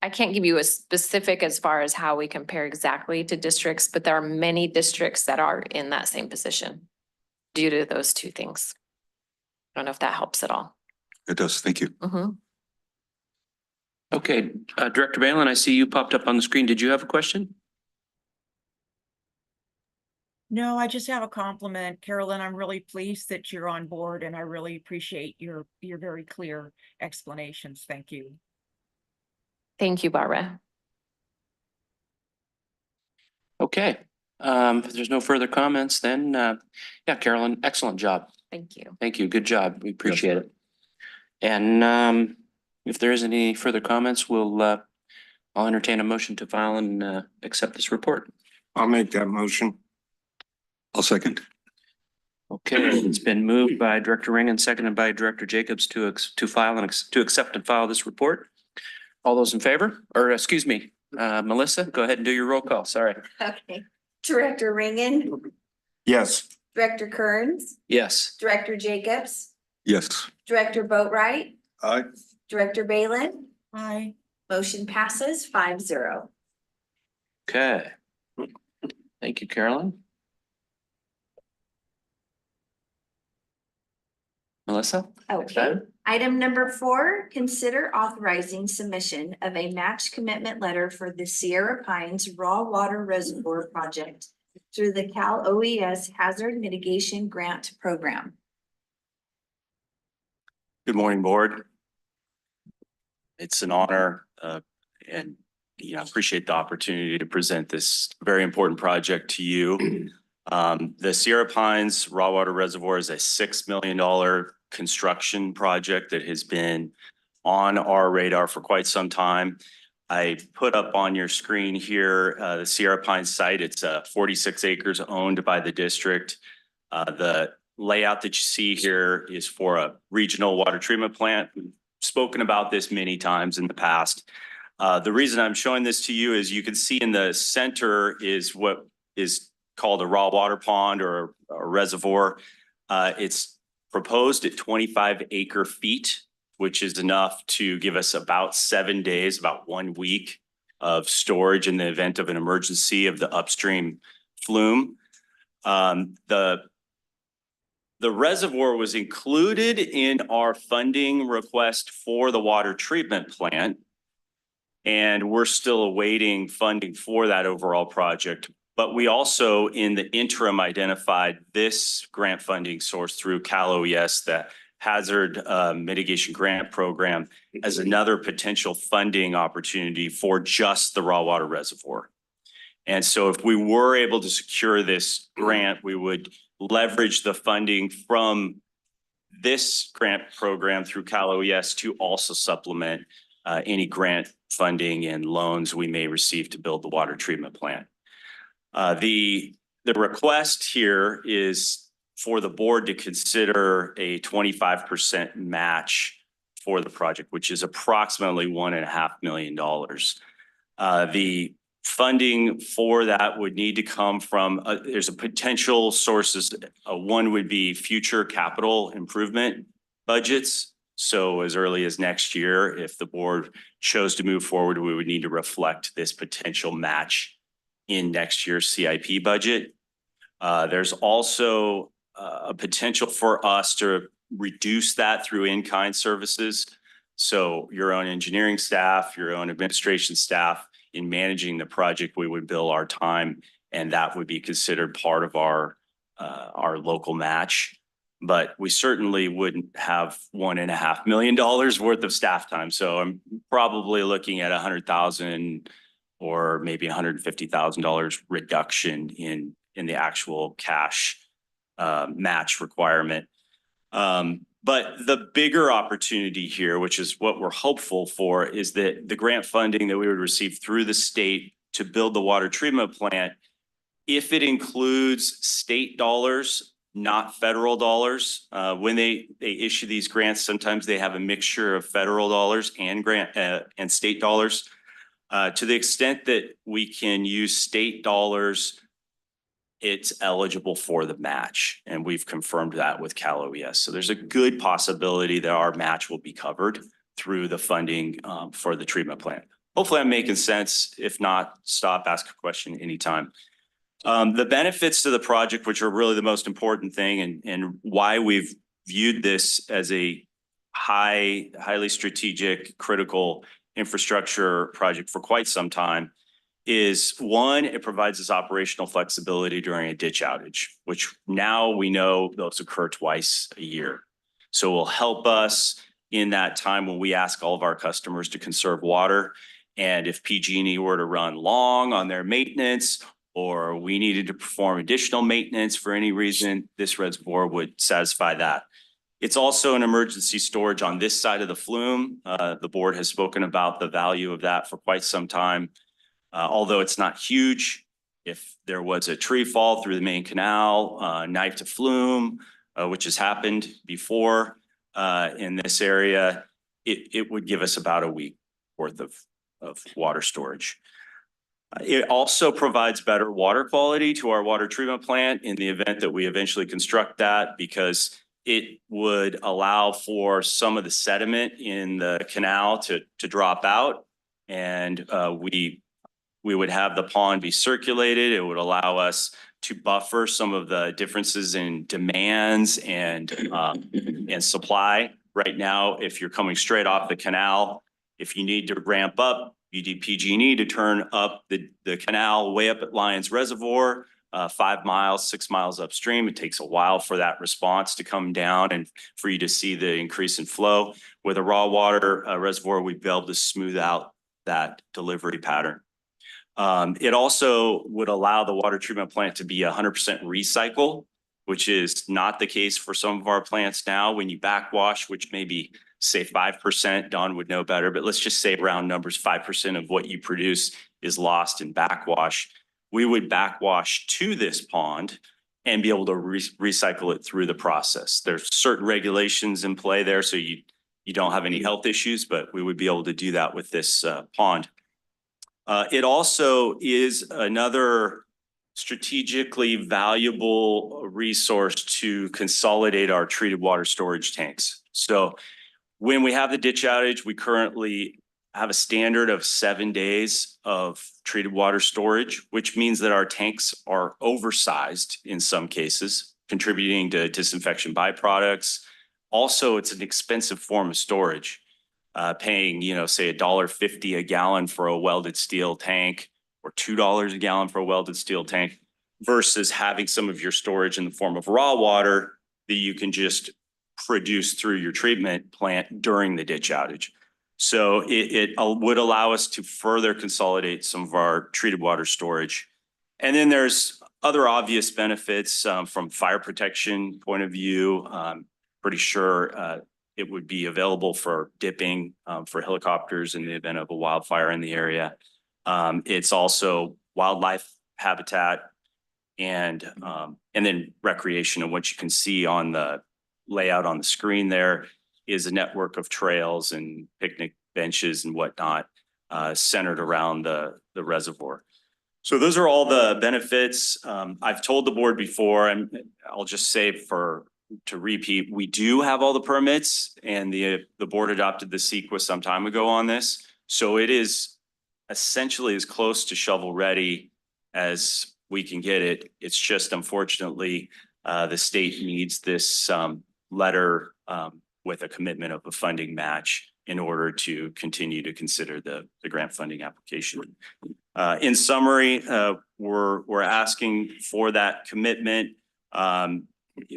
J: I can't give you a specific as far as how we compare exactly to districts, but there are many districts that are in that same position due to those two things. I don't know if that helps at all.
I: It does. Thank you.
J: Mhm.
E: Okay, Director Balin, I see you popped up on the screen. Did you have a question?
D: No, I just have a compliment. Carolyn, I'm really pleased that you're on board and I really appreciate your very clear explanations. Thank you.
J: Thank you, Barbara.
E: Okay, if there's no further comments, then, yeah, Carolyn, excellent job.
J: Thank you.
E: Thank you. Good job. We appreciate it. And, if there isn't any further comments, I'll entertain a motion to file and, accept this report.
A: I'll make that motion.
I: I'll second.
E: Okay, it's been moved by Director Ring, seconded by Director Jacobs to file and to accept and file this report. All those in favor, or excuse me, Melissa, go ahead and do your roll call. Sorry.
C: Okay. Director Ringen,
A: Yes.
C: Director Kearns,
E: Yes.
C: Director Jacobs,
I: Yes.
C: Director Boatright,
B: Aye.
C: Director Balin.
D: Hi.
C: Motion passes 5-0.
E: Okay. Thank you, Carolyn. Melissa?
C: Okay. Item number 4, consider authorizing submission of a match commitment letter for the Sierra Pines Raw Water Reservoir Project through the Cal OES Hazard Mitigation Grant Program.
K: Good morning, board. It's an honor and appreciate the opportunity to present this very important project to you. The Sierra Pines Raw Water Reservoir is a $6 million construction project that has been on our radar for quite some time. I put up on your screen here the Sierra Pines site. It's 46 acres owned by the district. The layout that you see here is for a regional water treatment plant. We've spoken about this many times in the past. The reason I'm showing this to you is you can see in the center is what is called a raw water pond or a reservoir. It's proposed at 25 acre feet, which is enough to give us about 7 days, about 1 week of storage in the event of an emergency of the upstream flume. The reservoir was included in our funding request for the water treatment plant. And we're still awaiting funding for that overall project. But we also, in the interim, identified this grant funding source through Cal OES, the Hazard Mitigation Grant Program, as another potential funding opportunity for just the raw water reservoir. And so if we were able to secure this grant, we would leverage the funding from this grant program through Cal OES to also supplement any grant funding and loans we may receive to build the water treatment plant. The request here is for the board to consider a 25% match for the project, which is approximately $1.5 million. The funding for that would need to come from, there's a potential sources. One would be future capital improvement budgets. So as early as next year, if the board chose to move forward, we would need to reflect this potential match in next year's CIP budget. There's also a potential for us to reduce that through in-kind services. So your own engineering staff, your own administration staff, in managing the project, we would bill our time, and that would be considered part of our local match. But we certainly wouldn't have $1.5 million worth of staff time. So I'm probably looking at $100,000 or maybe $150,000 reduction in the actual cash match requirement. But the bigger opportunity here, which is what we're hopeful for, is that the grant funding that we would receive through the state to build the water treatment plant, if it includes state dollars, not federal dollars. When they issue these grants, sometimes they have a mixture of federal dollars and and state dollars. To the extent that we can use state dollars, it's eligible for the match. And we've confirmed that with Cal OES. So there's a good possibility that our match will be covered through the funding for the treatment plant. hopefully I'm making sense. If not, stop, ask a question anytime. The benefits to the project, which are really the most important thing and why we've viewed this as a highly strategic, critical infrastructure project for quite some time, is one, it provides us operational flexibility during a ditch outage, which now we know those occur twice a year. So it will help us in that time when we ask all of our customers to conserve water. And if PG&E were to run long on their maintenance, or we needed to perform additional maintenance for any reason, this reservoir would satisfy that. It's also an emergency storage on this side of the flume. The board has spoken about the value of that for quite some time. Although it's not huge, if there was a tree fall through the main canal, knife to flume, which has happened before in this area, it would give us about a week worth of water storage. It also provides better water quality to our water treatment plant in the event that we eventually construct that, because it would allow for some of the sediment in the canal to drop out, and we would have the pond be circulated. It would allow us to buffer some of the differences in demands and supply. Right now, if you're coming straight off the canal, if you need to ramp up, you need PG&E to turn up the canal way up at Lyons Reservoir, 5 miles, 6 miles upstream. It takes a while for that response to come down and for you to see the increase in flow. With a raw water reservoir, we'd be able to smooth out that delivery pattern. It also would allow the water treatment plant to be 100% recycle, which is not the case for some of our plants now. When you backwash, which maybe say 5%, Don would know better, but let's just say round numbers, 5% of what you produce is lost in backwash. We would backwash to this pond and be able to recycle it through the process. There's certain regulations in play there, so you don't have any health issues, but we would be able to do that with this pond. It also is another strategically valuable resource to consolidate our treated water storage tanks. So when we have the ditch outage, we currently have a standard of 7 days of treated water storage, which means that our tanks are oversized in some cases, contributing to disinfection byproducts. Also, it's an expensive form of storage. Paying, say $1.50 a gallon for a welded steel tank, or $2 a gallon for a welded steel tank, versus having some of your storage in the form of raw water that you can just produce through your treatment plant during the ditch outage. So it would allow us to further consolidate some of our treated water storage. And then there's other obvious benefits from fire protection point of view. Pretty sure it would be available for dipping for helicopters in the event of a wildfire in the area. It's also wildlife habitat and then recreation. And what you can see on the layout on the screen there is a network of trails and picnic benches and whatnot centered around the reservoir. So those are all the benefits. I've told the board before, and I'll just say to repeat, we do have all the permits, and the board adopted the CEQA some time ago on this. So it is essentially as close to shovel ready as we can get it. It's just unfortunately the state needs this letter with a commitment of a funding match in order to continue to consider the grant funding application. In summary, we're asking for that commitment.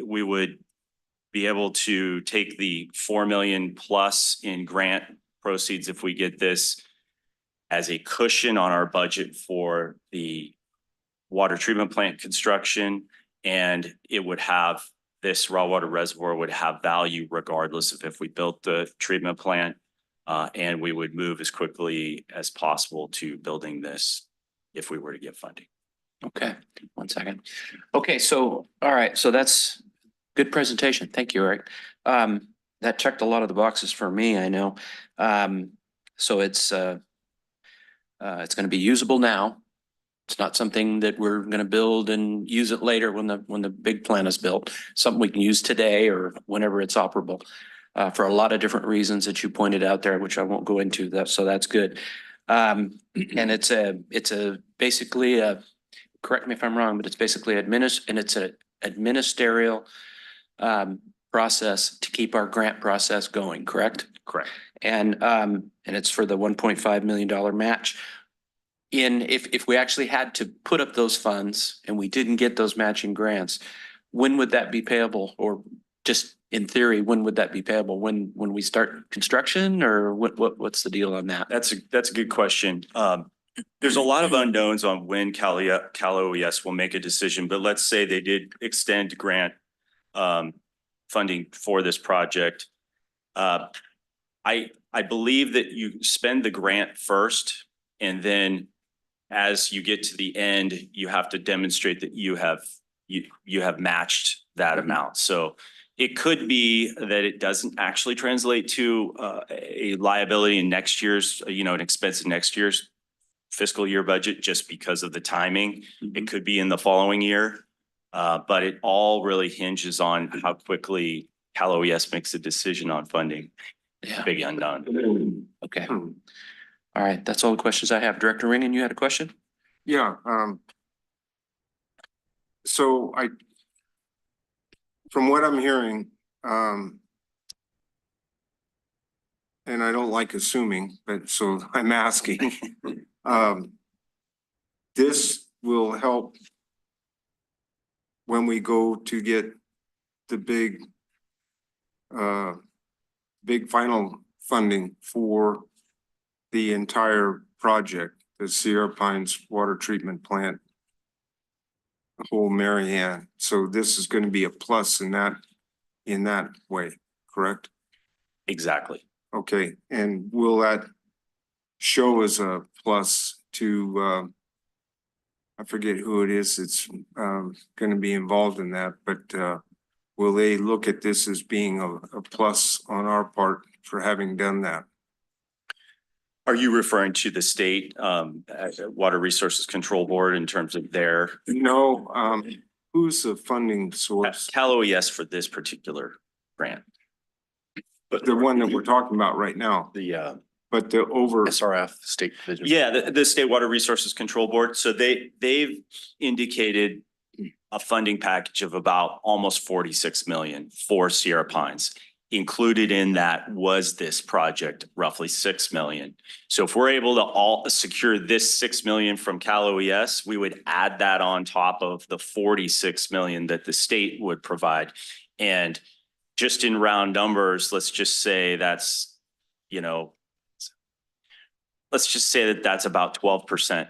K: We would be able to take the 4 million plus in grant proceeds if we get this as a cushion on our budget for the water treatment plant construction, and it would have this raw water reservoir would have value regardless of if we built the treatment plant, and we would move as quickly as possible to building this if we were to get funding.
E: Okay, 1 second. Okay, so, all right, so that's good presentation. Thank you, Eric. That checked a lot of the boxes for me, I know. So it's going to be usable now. It's not something that we're going to build and use it later when the big plant is built. Something we can use today or whenever it's operable for a lot of different reasons that you pointed out there, which I won't go into. So that's good. And it's basically correct me if I'm wrong, but it's basically it's a administerial process to keep our grant process going, correct?
K: Correct.
E: And it's for the $1.5 million match. If we actually had to put up those funds and we didn't get those matching grants, when would that be payable? Or just in theory, when would that be payable? When we start construction, or what's the deal on that?
K: That's a good question. There's a lot of unknowns on when Cal OES will make a decision, but let's say they did extend grant funding for this project. I believe that you spend the grant first, and then as you get to the end, you have to demonstrate that you have matched that amount. So it could be that it doesn't actually translate to a liability in next year's, an expense in next year's fiscal year budget, just because of the timing. It could be in the following year, but it all really hinges on how quickly Cal OES makes a decision on funding.
E: Yeah.
K: Big unknown.
E: Okay. All right. That's all the questions I have. Director Ringen, you had a question?
A: Yeah, so from what I'm hearing, and I don't like assuming, but so I'm asking, this will help when we go to get the big final funding for the entire project, the Sierra Pines Water Treatment Plant, the whole Marianne. So this is going to be a plus in that way, correct?
K: Exactly.
A: Okay, and will that show as a plus to, I forget who it is that's going to be involved in that, but will they look at this as being a plus on our part for having done that?
K: Are you referring to the state Water Resources Control Board in terms of their
A: No, who's the funding source?
K: Cal OES for this particular grant?
A: But the one that we're talking about right now, but the over.
F: SRF State Division.
K: Yeah, the State Water Resources Control Board. So they've indicated a funding package of about almost 46 million for Sierra Pines. Included in that was this project, roughly 6 million. So if we're able to all secure this 6 million from Cal OES, we would add that on top of the 46 million that the state would provide. And just in round numbers, let's just say that's, let's just say that that's about 12%.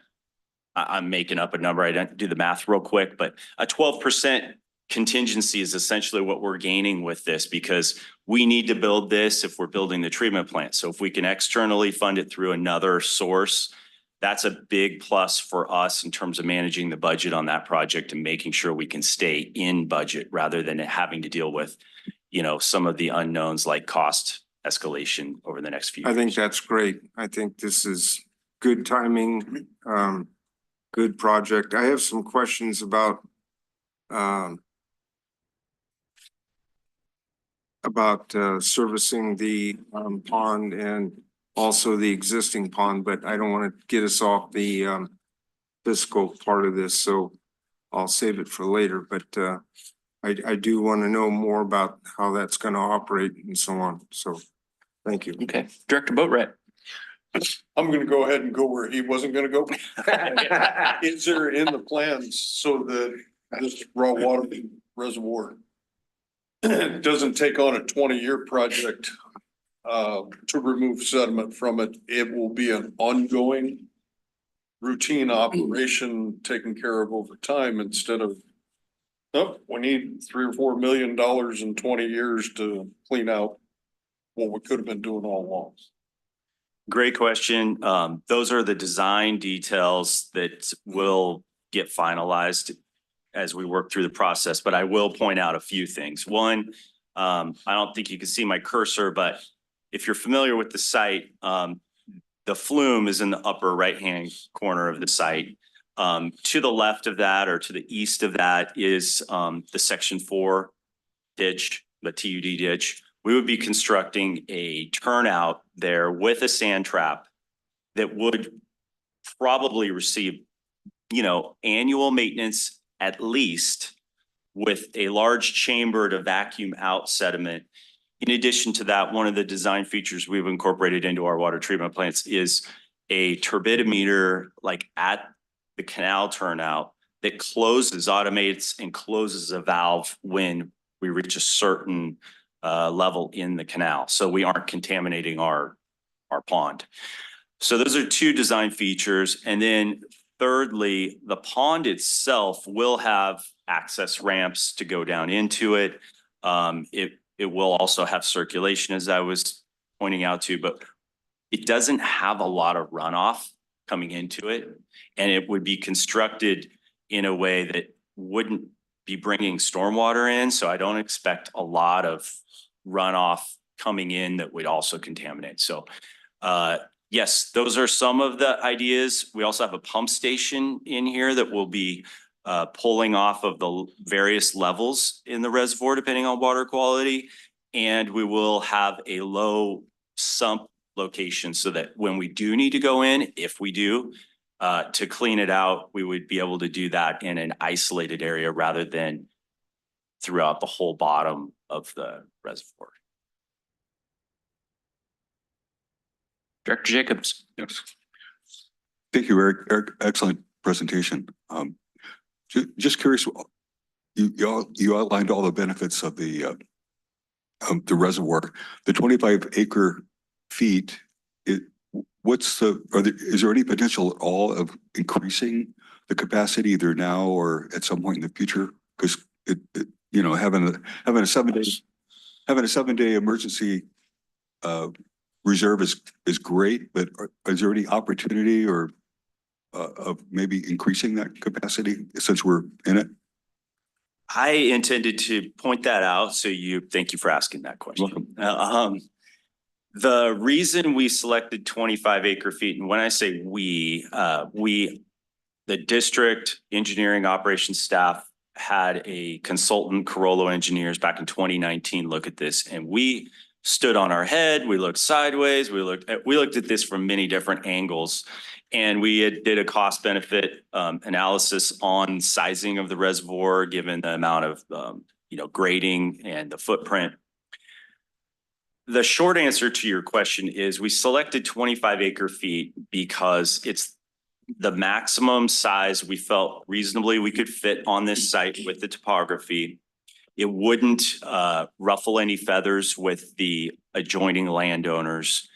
K: I'm making up a number. I didn't do the math real quick, but a 12% contingency is essentially what we're gaining with this, because we need to build this if we're building the treatment plant. So if we can externally fund it through another source, that's a big plus for us in terms of managing the budget on that project and making sure we can stay in budget rather than having to deal with, some of the unknowns like cost escalation over the next few years.
A: I think that's great. I think this is good timing, good project. I have some questions about servicing the pond and also the existing pond, but I don't want to get us off the fiscal part of this, so I'll save it for later. But I do want to know more about how that's going to operate and so on. So thank you.
E: Okay. Director Boatright.
B: I'm gonna go ahead and go where he wasn't gonna go. Is there in the plans so that this raw water reservoir doesn't take on a 20-year project to remove sediment from it? It will be an ongoing routine operation taken care of over time instead of, oh, we need $3 or $4 million in 20 years to clean out what we could have been doing all along.
K: Great question. Those are the design details that will get finalized as we work through the process, but I will point out a few things. One, I don't think you can see my cursor, but if you're familiar with the site, the flume is in the upper right-hand corner of the site. To the left of that or to the east of that is the Section 4 ditch, the TUD ditch. We would be constructing a turnout there with a sand trap that would probably receive, annual maintenance at least, with a large chamber to vacuum out sediment. In addition to that, one of the design features we've incorporated into our water treatment plants is a turbidimeter, like at the canal turnout, that automates and closes a valve when we reach a certain level in the canal. So we aren't contaminating our pond. So those are two design features. And then thirdly, the pond itself will have access ramps to go down into it. It will also have circulation, as I was pointing out to, but it doesn't have a lot of runoff coming into it. And it would be constructed in a way that wouldn't be bringing stormwater in. So I don't expect a lot of runoff coming in that would also contaminate. So yes, those are some of the ideas. We also have a pump station in here that will be pulling off of the various levels in the reservoir, depending on water quality. And we will have a low sump location so that when we do need to go in, if we do, to clean it out, we would be able to do that in an isolated area rather than throughout the whole bottom of the reservoir.
E: Director Jacobs.
I: Yes. Thank you, Eric. Excellent presentation. Just curious, you outlined all the benefits of the reservoir. The 25 acre feet, is there any potential at all of increasing the capacity either now or at some point in the future? Because having a 7-day emergency reserve is great, but is there any opportunity or of maybe increasing that capacity since we're in it?
K: I intended to point that out. Thank you for asking that question. The reason we selected 25 acre feet, and when I say the district engineering operations staff had a consultant, Carollo Engineers, back in 2019 look at this, and we stood on our head. We looked sideways. We looked at this from many different angles, and we did a cost benefit analysis on sizing of the reservoir, given the amount of grading and the footprint. The short answer to your question is we selected 25 acre feet because it's the maximum size we felt reasonably we could fit on this site with the topography. It wouldn't ruffle any feathers with the adjoining landowners,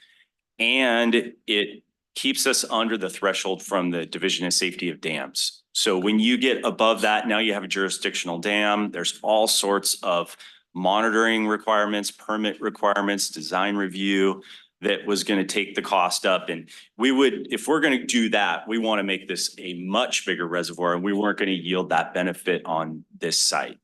K: and it keeps us under the threshold from the Division of Safety of Dams. So when you get above that, now you have a jurisdictional dam. There's all sorts of monitoring requirements, permit requirements, design review that was going to take the cost up. And if we're going to do that, we want to make this a much bigger reservoir, and we weren't going to yield that benefit on this site.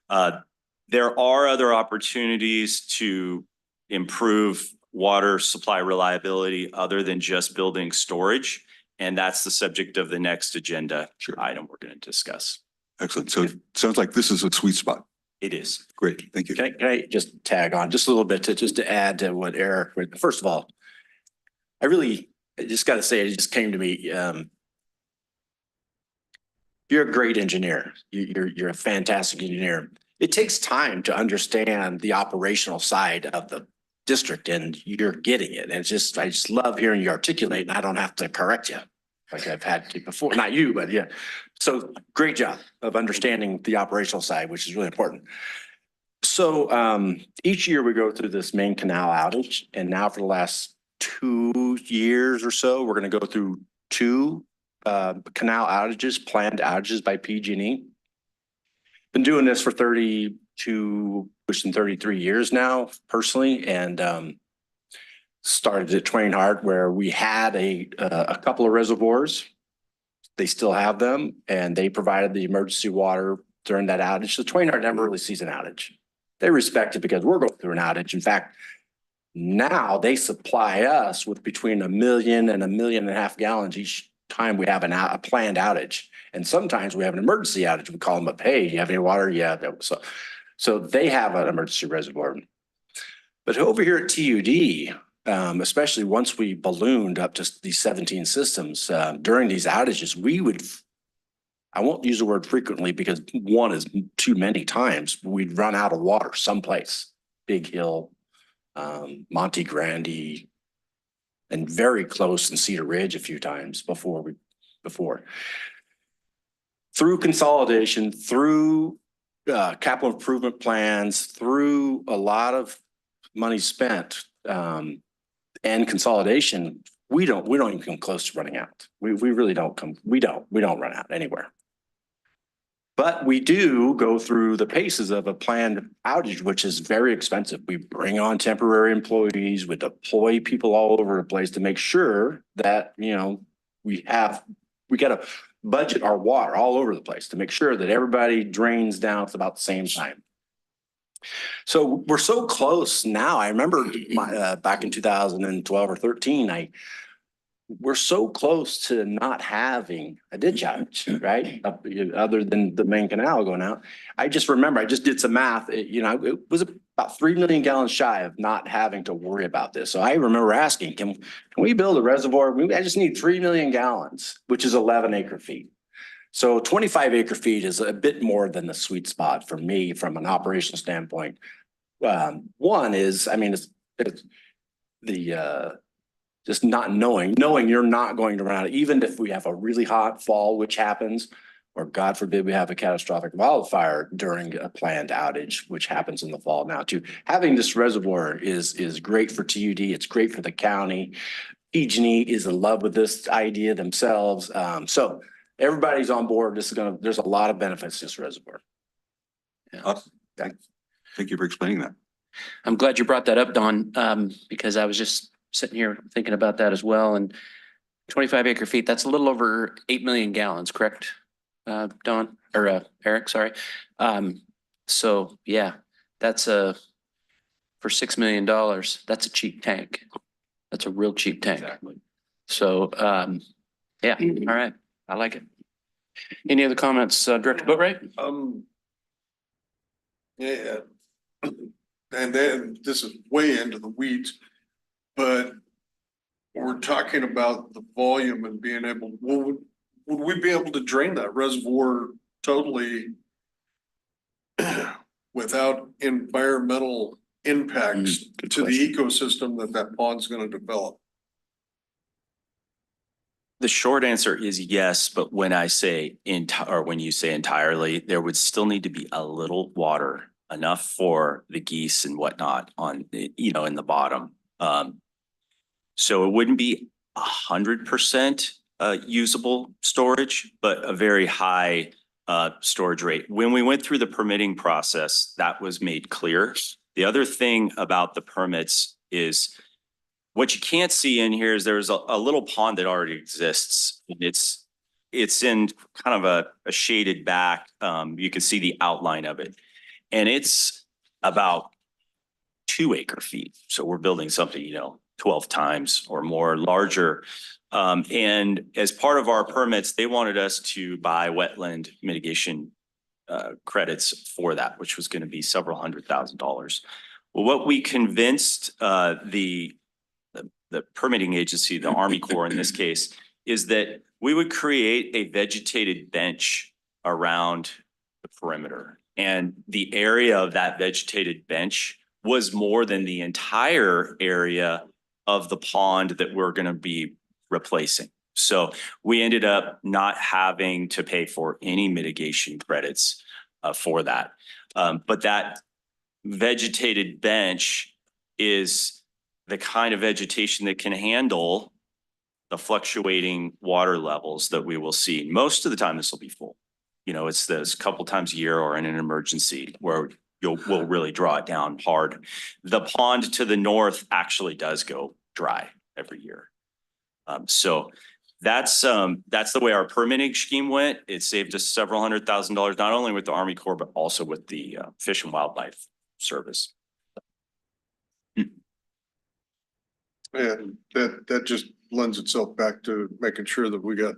K: There are other opportunities to improve water supply reliability other than just building storage. And that's the subject of the next agenda item we're going to discuss.
I: Excellent. So it sounds like this is a sweet spot.
K: It is.
I: Great. Thank you.
F: Can I just tag on just a little bit to add to what Eric, first of all, I just got to say, it just came to me. You're a great engineer. You're a fantastic engineer. It takes time to understand the operational side of the district, and you're getting it. And I just love hearing you articulate, and I don't have to correct you like I've had to before. Not you, but yeah. So great job of understanding the operational side, which is really important. So each year we go through this main canal outage, and now for the last 2 years or so, we're going to go through 2 canal outages, planned outages by PG&E. Been doing this for 32, pushing 33 years now, personally, and started at Twain Harte, where we had a couple of reservoirs. They still have them, and they provided the emergency water during that outage. So Twain Harte never really sees an outage. They respect it because we're going through an outage. In fact, now they supply us with between 1 million and 1.5 million gallons each time we have a planned outage. And sometimes we have an emergency outage. We call them up, hey, you have any water? Yeah. So they have an emergency reservoir. But over here at TUD, especially once we ballooned up to these 17 systems, during these outages, I won't use the word frequently because one is too many times, we'd run out of water someplace, Big Hill, Monte Grande, and very close in Cedar Ridge a few times before. Through consolidation, through capital improvement plans, through a lot of money spent and consolidation, we don't even come close to running out. We really don't run out anywhere. But we do go through the paces of a planned outage, which is very expensive. We bring on temporary employees, we deploy people all over the place to make sure that, we got to budget our water all over the place to make sure that everybody drains down at about the same time. So we're so close now. I remember back in 2012 or 13, we're so close to not having a ditch outage, right? Other than the main canal going out. I just remember, I just did some math. It was about 3 million gallons shy of not having to worry about this. So I remember asking, can we build a reservoir? I just need 3 million gallons, which is 11 acre feet. So 25 acre feet is a bit more than the sweet spot for me from an operational standpoint. One is, it's the just not knowing you're not going to run out, even if we have a really hot fall, which happens, or God forbid we have a catastrophic wildfire during a planned outage, which happens in the fall now too. Having this reservoir is great for TUD. It's great for the county. PG&E is in love with this idea themselves. So everybody's on board. There's a lot of benefits to this reservoir.
I: Awesome. Thank you for explaining that.
E: I'm glad you brought that up, Don, because I was just sitting here thinking about that as well. And 25 acre feet, that's a little over 8 million gallons, correct? Don or Eric, sorry. So yeah, that's for $6 million. That's a cheap tank. That's a real cheap tank.
F: Exactly.
E: So yeah, all right. I like it. Any other comments, Director Boatright?
B: Yeah. And then this is way into the weeds, but we're talking about the volume and being able, would we be able to drain that reservoir totally without environmental impacts to the ecosystem that pond's going to develop?
K: The short answer is yes, but when you say entirely, there would still need to be a little water, enough for the geese and whatnot in the bottom. So it wouldn't be 100% usable storage, but a very high storage rate. When we went through the permitting process, that was made clear. The other thing about the permits is what you can't see in here is there's a little pond that already exists. It's in kind of a shaded back. You can see the outline of it, and it's about 2 acre feet. So we're building something, 12 times or more larger. And as part of our permits, they wanted us to buy wetland mitigation credits for that, which was going to be several $100,000. Well, what we convinced the permitting agency, the Army Corps in this case, is that we would create a vegetated bench around the perimeter. And the area of that vegetated bench was more than the entire area of the pond that we're going to be replacing. So we ended up not having to pay for any mitigation credits for that. But that vegetated bench is the kind of vegetation that can handle the fluctuating water levels that we will see. Most of the time, this will be full. It's this couple times a year or in an emergency where we'll really draw it down hard. The pond to the north actually does go dry every year. So that's the way our permitting scheme went. It saved us several $100,000, not only with the Army Corps, but also with the Fish and Wildlife Service.
B: And that just lends itself back to making sure that we got,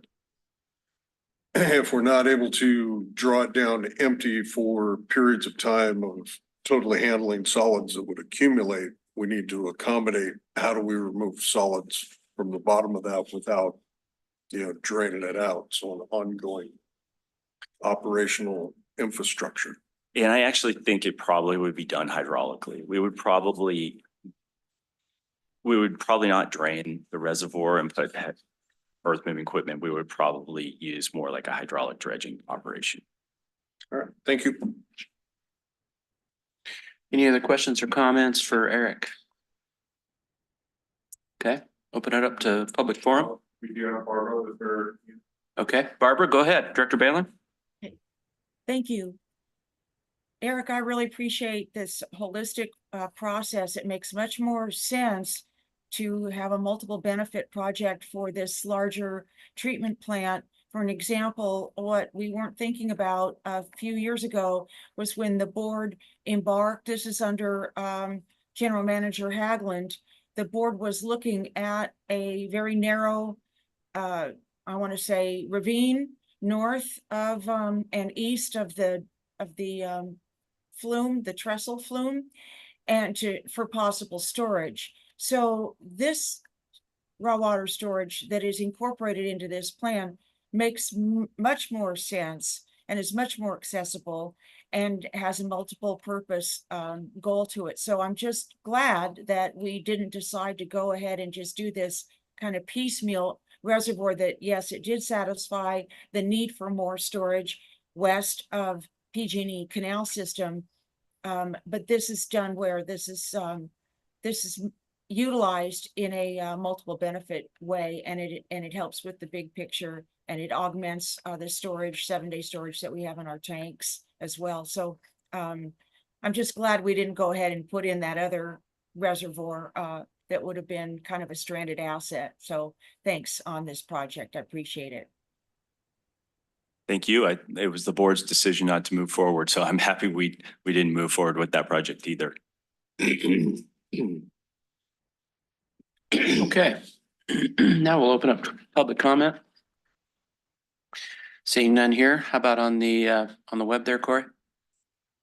B: if we're not able to draw it down empty for periods of time of totally handling solids that would accumulate, we need to accommodate, how do we remove solids from the bottom of that without, draining it out? So an ongoing operational infrastructure.
K: And I actually think it probably would be done hydraulically. We would probably not drain the reservoir and put earth moving equipment. We would probably use more like a hydraulic dredging operation.
B: All right, thank you.
E: Any other questions or comments for Eric? Okay, open it up to public forum.
B: We do have Barbara with her.
E: Okay, Barbara, go ahead. Director Balin?
D: Thank you. Eric, I really appreciate this holistic process. It makes much more sense to have a multiple benefit project for this larger treatment plant. For an example, what we weren't thinking about a few years ago was when the board embarked, this is under General Manager Hagland, the board was looking at a very narrow, I want to say ravine north of and east of the flume, the trestle flume, and for possible storage. So this raw water storage that is incorporated into this plan makes much more sense and is much more accessible and has a multiple purpose goal to it. So I'm just glad that we didn't decide to go ahead and just do this kind of piecemeal reservoir that, yes, it did satisfy the need for more storage west of PG&E canal system. But this is done where this is utilized in a multiple benefit way, and it helps with the big picture, and it augments the storage, 7-day storage that we have in our tanks as well. So I'm just glad we didn't go ahead and put in that other reservoir that would have been kind of a stranded asset. So thanks on this project. I appreciate it.
K: Thank you. It was the board's decision not to move forward, so I'm happy we didn't move forward with that project either.
E: Okay, now we'll open up to public comment. Seeing none here, how about on the web there, Corey?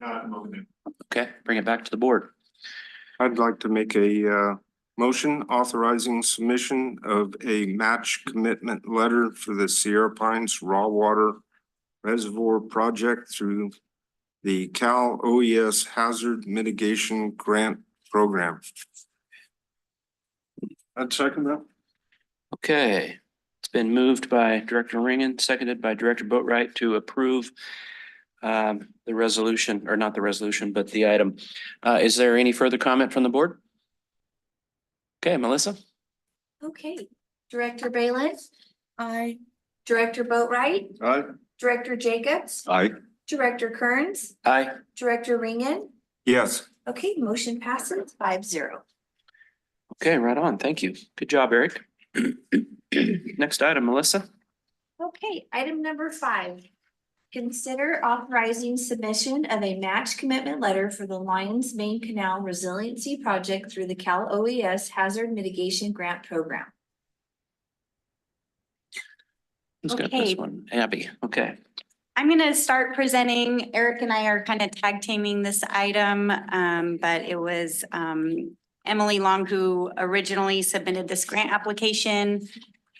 B: Not at the moment.
E: Okay, bring it back to the board.
A: I'd like to make a motion authorizing submission of a match commitment letter for the Sierra Pines Raw Water Reservoir Project through the Cal OES Hazard Mitigation Grant Program.
B: I'd second that.
E: Okay, it's been moved by Director Ringen, seconded by Director Boatright to approve the resolution, or not the resolution, but the item. Is there any further comment from the board? Okay, Melissa?
C: Okay, Director Balin,
D: Aye.
C: Director Boatright,
B: Aye.
C: Director Jacobs,
I: Aye.
C: Director Kearns,
E: Aye.
C: Director Ringen.
A: Yes.
C: Okay, motion passes 5-0.
E: Okay, right on. Thank you. Good job, Eric. Next item, Melissa.
C: Okay, item number 5. Consider authorizing submission of a match commitment letter for the Lions Main Canal Resiliency Project through the Cal OES Hazard Mitigation Grant Program.
E: Who's got
G: Okay.
E: this one? Abby. Okay.
G: I'm going to start presenting. Eric and I are kind of tag teaming this item, but it was Emily Long who originally submitted this grant application.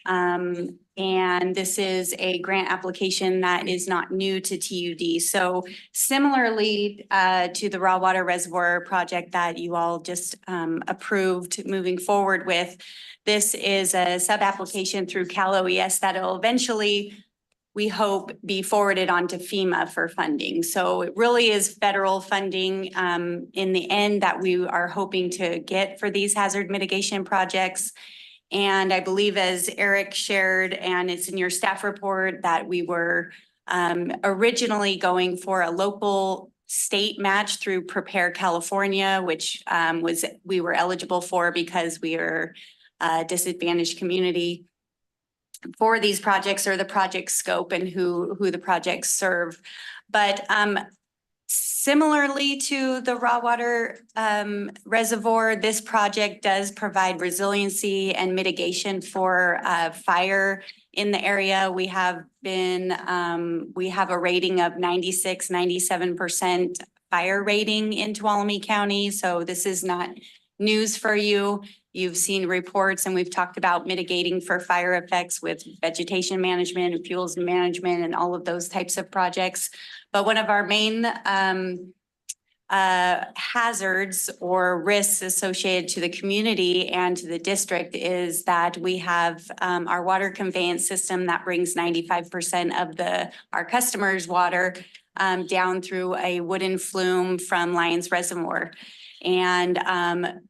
G: And this is a grant application that is not new to TUD. So similarly to the raw water reservoir project that you all just approved moving forward with, this is a sub-application through Cal OES that will eventually, we hope, be forwarded on to FEMA for funding. So it really is federal funding in the end that we are hoping to get for these hazard mitigation projects. And I believe, as Eric shared, and it's in your staff report, that we were originally going for a local state match through Prepare California, which we were eligible for because we are a disadvantaged community for these projects, or the project scope and who the projects serve. But similarly to the raw water reservoir, this project does provide resiliency and mitigation for fire in the area. We have a rating of 96, 97% fire rating in Tuolumne County. So this is not news for you. You've seen reports and we've talked about mitigating for fire effects with vegetation management and fuels management and all of those types of projects. But one of our main hazards or risks associated to the community and to the district is that we have our water conveyance system that brings 95% of our customers' water down through a wooden flume from Lyons Reservoir. And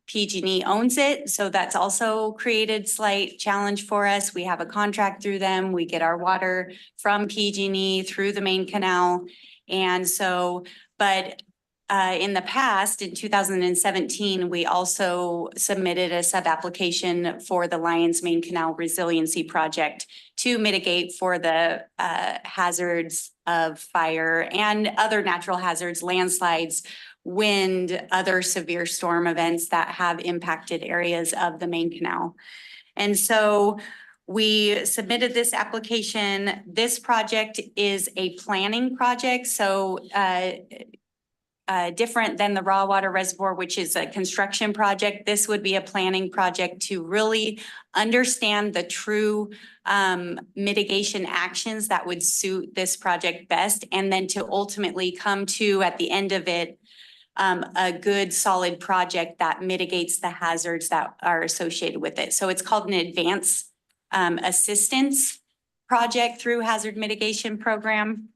G: PG&E owns it, so that's also created slight challenge for us. We have a contract through them. We get our water from PG&E through the main canal. And so, but in the past, in 2017, we also submitted a sub-application for the Lyons Main Canal Resiliency Project to mitigate for the hazards of fire and other natural hazards, landslides, wind, other severe storm events that have impacted areas of the main canal. And so we submitted this application. This project is a planning project. So different than the raw water reservoir, which is a construction project. This would be a planning project to really understand the true mitigation actions that would suit this project best. And then to ultimately come to, at the end of it, a good solid project that mitigates the hazards that are associated with it. So it's called an advanced assistance project through hazard mitigation program.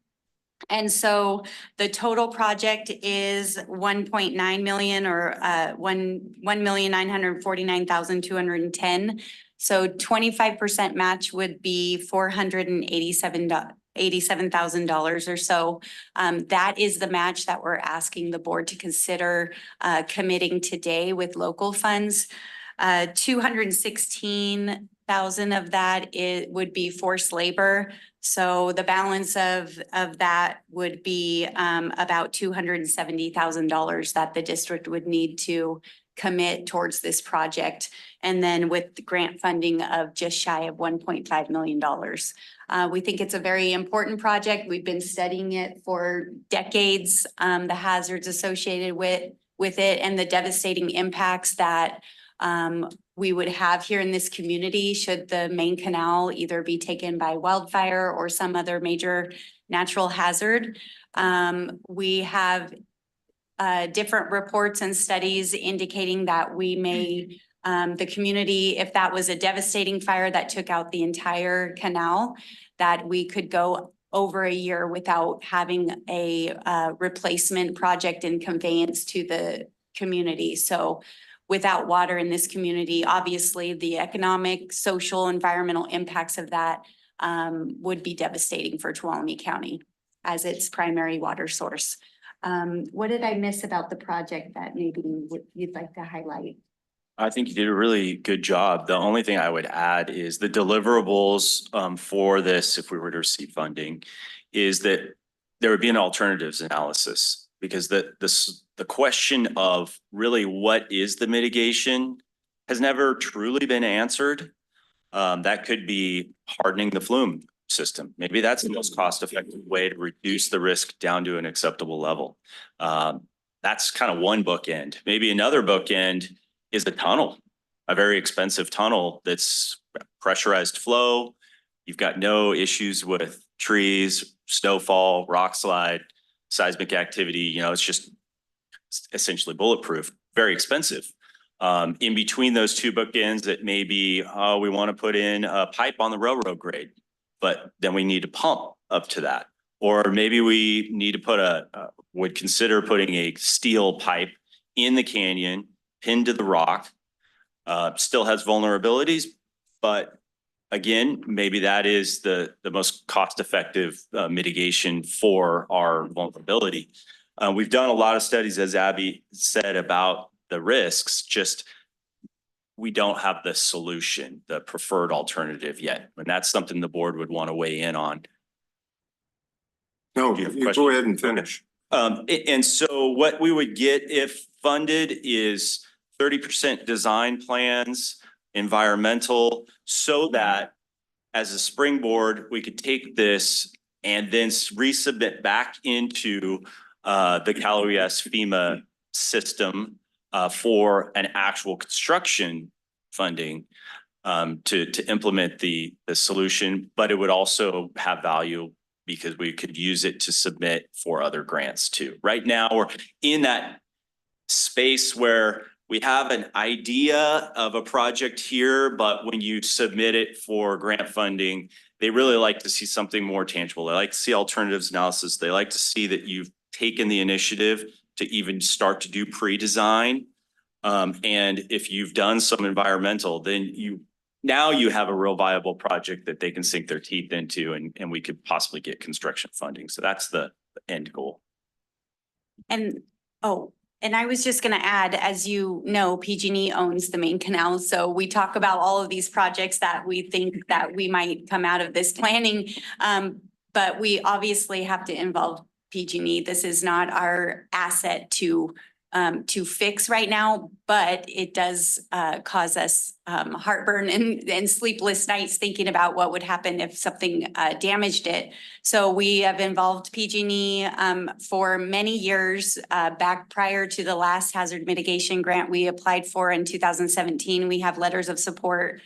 G: And so the total project is 1.9 million or 1,949,210. So 25% match would be $487,000 or so. That is the match that we're asking the board to consider committing today with local funds. 216,000 of that would be forced labor. So the balance of that would be about $270,000 that the district would need to commit towards this project. And then with the grant funding of just shy of $1.5 million. We think it's a very important project. We've been studying it for decades, the hazards associated with it and the devastating impacts that we would have here in this community should the main canal either be taken by wildfire or some other major natural hazard. We have different reports and studies indicating that we may, the community, if that was a devastating fire that took out the entire canal, that we could go over a year without having a replacement project and conveyance to the community. So without water in this community, obviously the economic, social, environmental impacts of that would be devastating for Tuolumne County as its primary water source. What did I miss about the project that maybe you'd like to highlight?
K: I think you did a really good job. The only thing I would add is the deliverables for this, if we were to receive funding, is that there would be an alternatives analysis, because the question of really what is the mitigation has never truly been answered. That could be hardening the flume system. Maybe that's the most cost-effective way to reduce the risk down to an acceptable level. That's kind of one bookend. Maybe another bookend is a tunnel, a very expensive tunnel that's pressurized flow. You've got no issues with trees, snowfall, rock slide, seismic activity. You know, it's just essentially bulletproof, very expensive. In between those two bookends, it may be, we want to put in a pipe on the railroad grade, but then we need to pump up to that. Or maybe we need to put would consider putting a steel pipe in the canyon, pinned to the rock. Still has vulnerabilities, but again, maybe that is the most cost-effective mitigation for our vulnerability. We've done a lot of studies, as Abby said, about the risks, just we don't have the solution, the preferred alternative yet. And that's something the board would want to weigh in on.
A: No, you go ahead and finish.
K: And so what we would get if funded is 30% design plans, environmental, so that as a springboard, we could take this and then resubmit back into the Cal OES FEMA system for an actual construction funding to implement the solution, but it would also have value because we could use it to submit for other grants too. Right now, we're in that space where we have an idea of a project here, but when you submit it for grant funding, they really like to see something more tangible. They like to see alternatives analysis. They like to see that you've taken the initiative to even start to do pre-design. And if you've done some environmental, then now you have a real viable project that they can sink their teeth into, and we could possibly get construction funding. So that's the end goal.
G: And, and I was just gonna add, as you know, PG&E owns the main canal. So we talk about all of these projects that we think that we might come out of this planning. But we obviously have to involve PG&E. This is not our asset to fix right now, but it does cause us heartburn and sleepless nights thinking about what would happen if something damaged it. So we have involved PG&E for many years, back prior to the last hazard mitigation grant we applied for in 2017. We have letters of support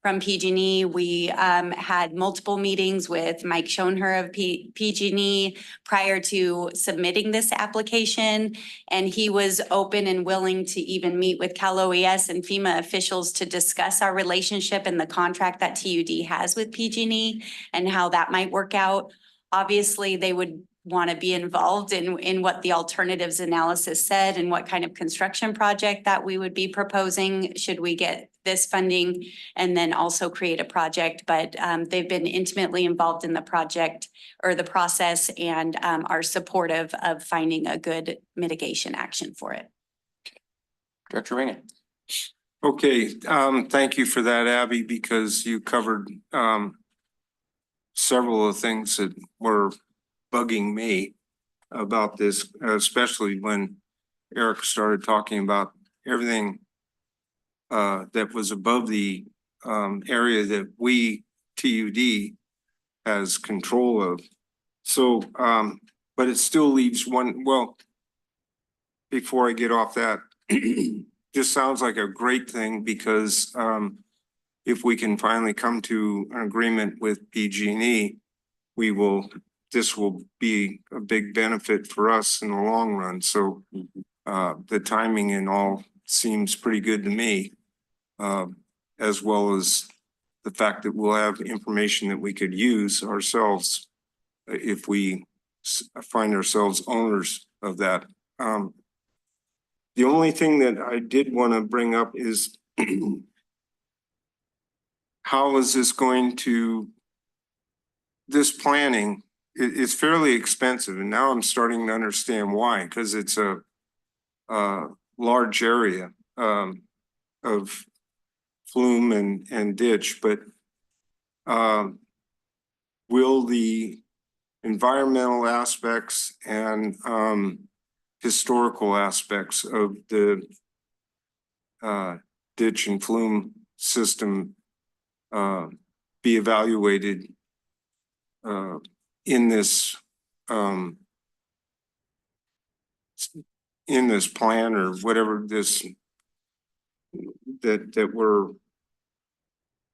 G: from PG&E. We had multiple meetings with Mike Schoenher of PG&E prior to submitting this application. And he was open and willing to even meet with Cal OES and FEMA officials to discuss our relationship and the contract that TUD has with PG&E and how that might work out. Obviously, they would want to be involved in what the alternatives analysis said and what kind of construction project that we would be proposing should we get this funding, and then also create a project. But they've been intimately involved in the project or the process, and are supportive of finding a good mitigation action for it.
E: Director Ringen.
A: Okay, thank you for that, Abby, because you covered several of the things that were bugging me about this, especially when Eric started talking about everything that was above the area that we, TUD, has control of. So, but it still leaves one, well, before I get off that, just sounds like a great thing because if we can finally come to an agreement with PG&E, this will be a big benefit for us in the long run. So the timing and all seems pretty good to me, as well as the fact that we'll have information that we could use ourselves if we find ourselves owners of that. The only thing that I did want to bring up is how is this going to, this planning, it's fairly expensive, and now I'm starting to understand why, because it's a large area of flume and ditch, but will the environmental aspects and historical aspects of the ditch and flume system be evaluated in this plan or whatever this that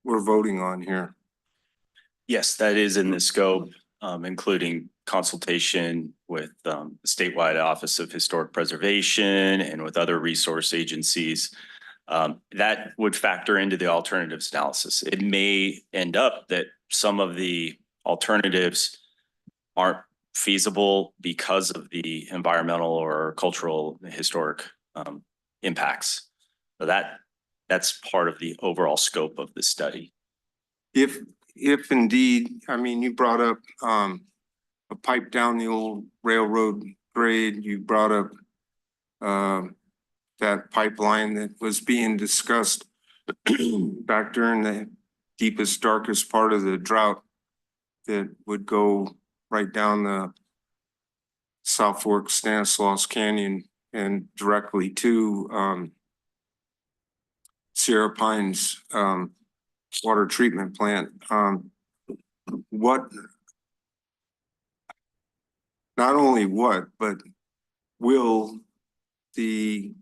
A: we're voting on here?
K: Yes, that is in the scope, including consultation with the statewide Office of Historic Preservation and with other resource agencies. That would factor into the alternatives analysis. It may end up that some of the alternatives aren't feasible because of the environmental or cultural historic impacts. So that's part of the overall scope of the study.
A: If indeed, I mean, you brought up a pipe down the old railroad grade, you brought up that pipeline that was being discussed back during the deepest, darkest part of the drought that would go right down the South Fork Stanislaus Canyon and directly to Sierra Pines water treatment plant. Not only what, but will the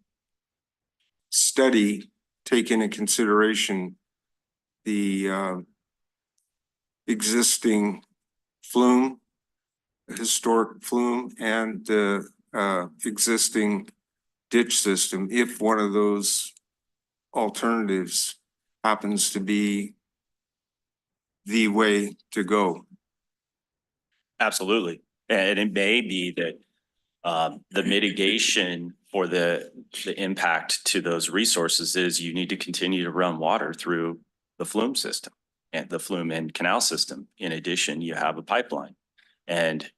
A: study take into consideration the existing flume, historic flume, and the existing ditch system, if one of those alternatives happens to be the way to go.
K: Absolutely. And it may be that the mitigation for the impact to those resources is you need to continue to run water through the flume system and the flume and canal system. In addition, you have a pipeline. And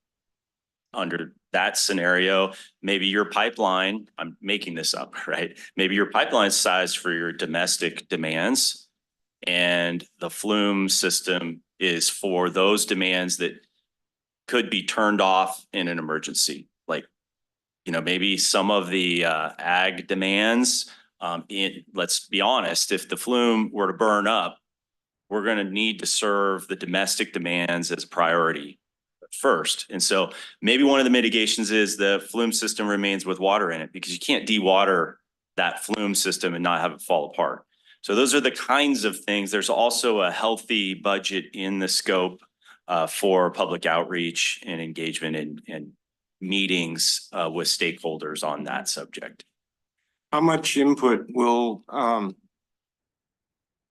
K: under that scenario, maybe your pipeline, I'm making this up, right? Maybe your pipeline is sized for your domestic demands and the flume system is for those demands that could be turned off in an emergency. Like, maybe some of the ag demands, let's be honest, if the flume were to burn up, we're going to need to serve the domestic demands as a priority first. And so maybe one of the mitigations is the flume system remains with water in it, because you can't dewater that flume system and not have it fall apart. So those are the kinds of things. There's also a healthy budget in the scope for public outreach and engagement and meetings with stakeholders on that subject.
A: How much input will